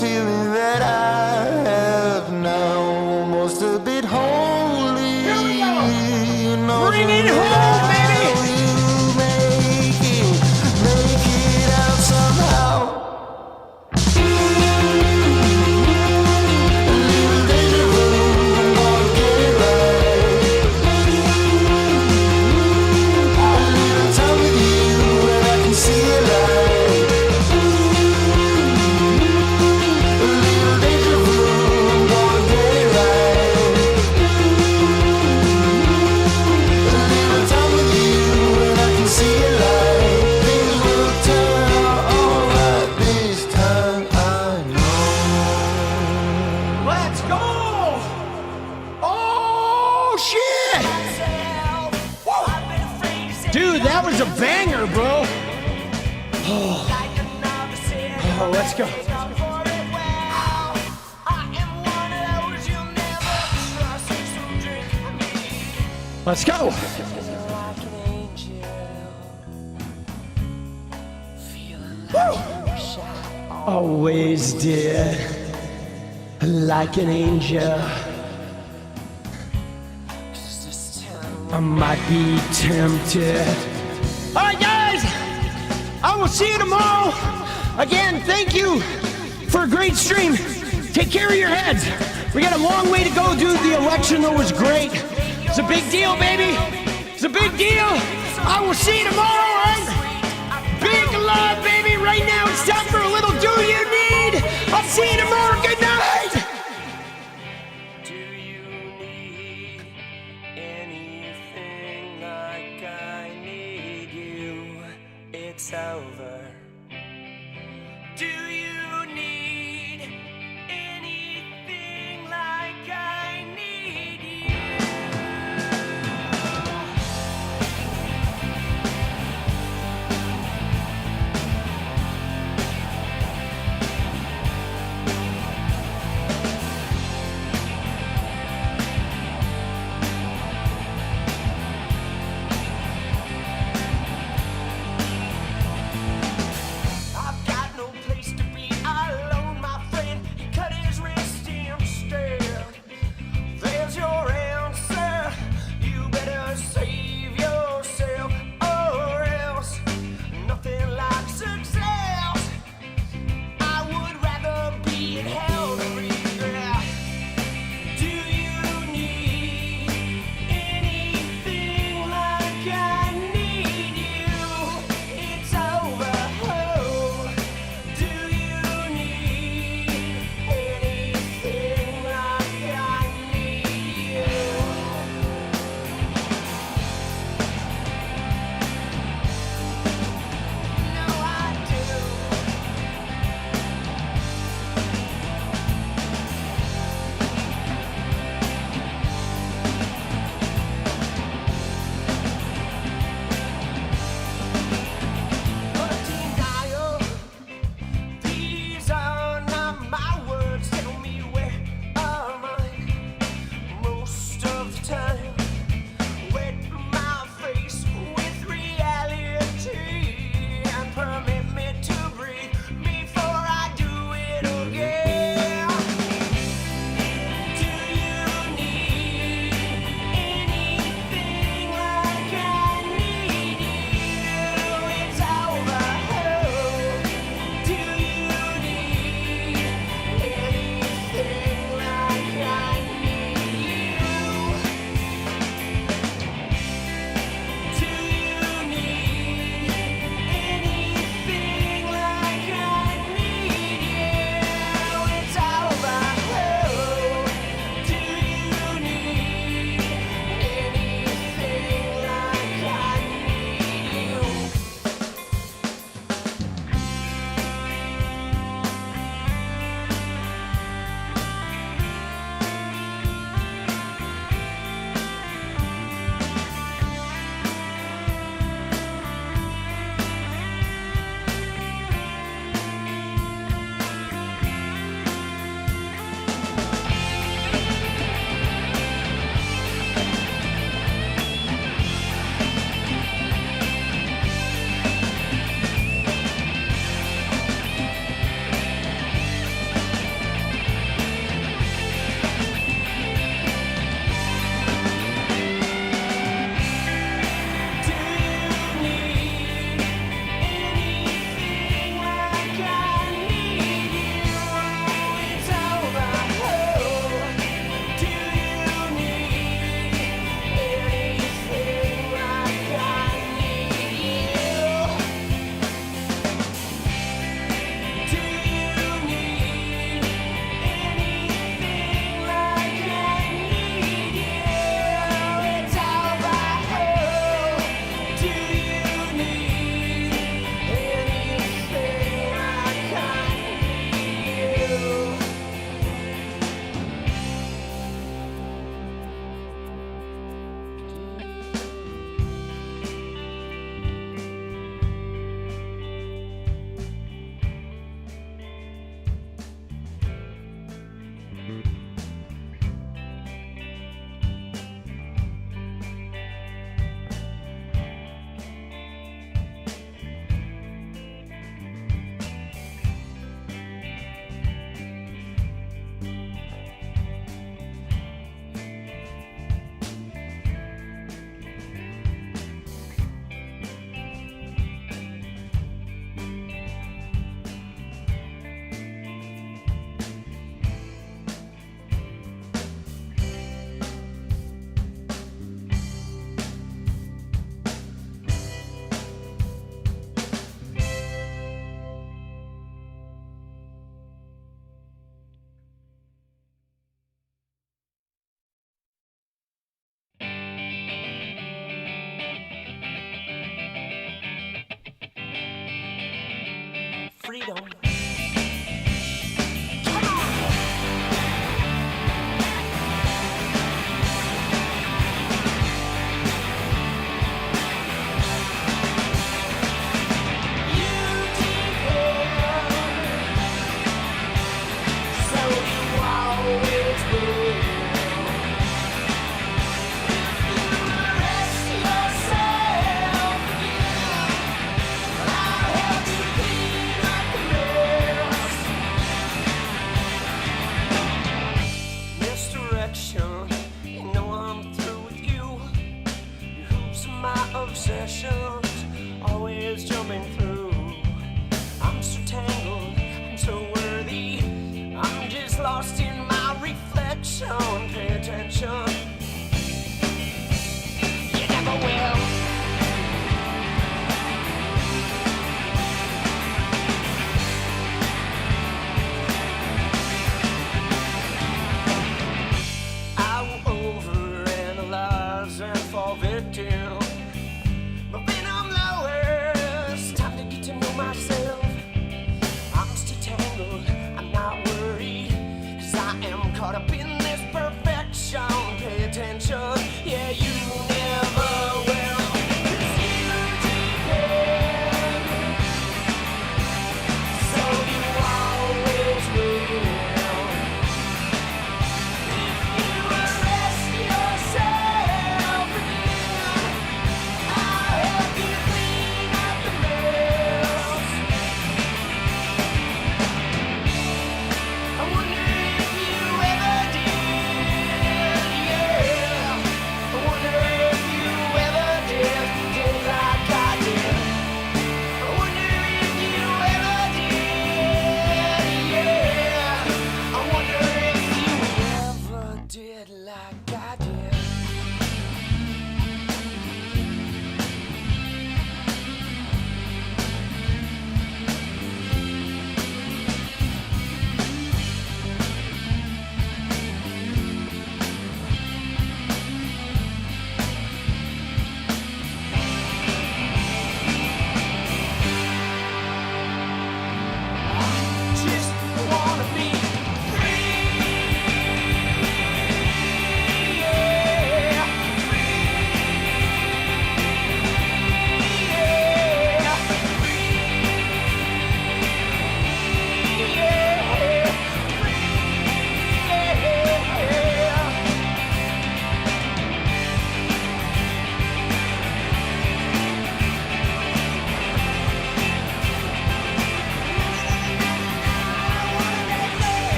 feeling that I have now, almost a bit holy. Here we go. You know, Bring it home, baby. you make it out somehow. Let's go! Oh, shit! Woo. Dude, that was a banger, bro. Oh, let's go. Let's go. Woo. Always did, like an angel. I might be tempted. All right, guys, I will see you tomorrow. Again, thank you for a great stream. Take care of your heads. We got a long way to go, dude. The election, though, was great. It's a big deal, baby. It's a big deal. I will see you tomorrow.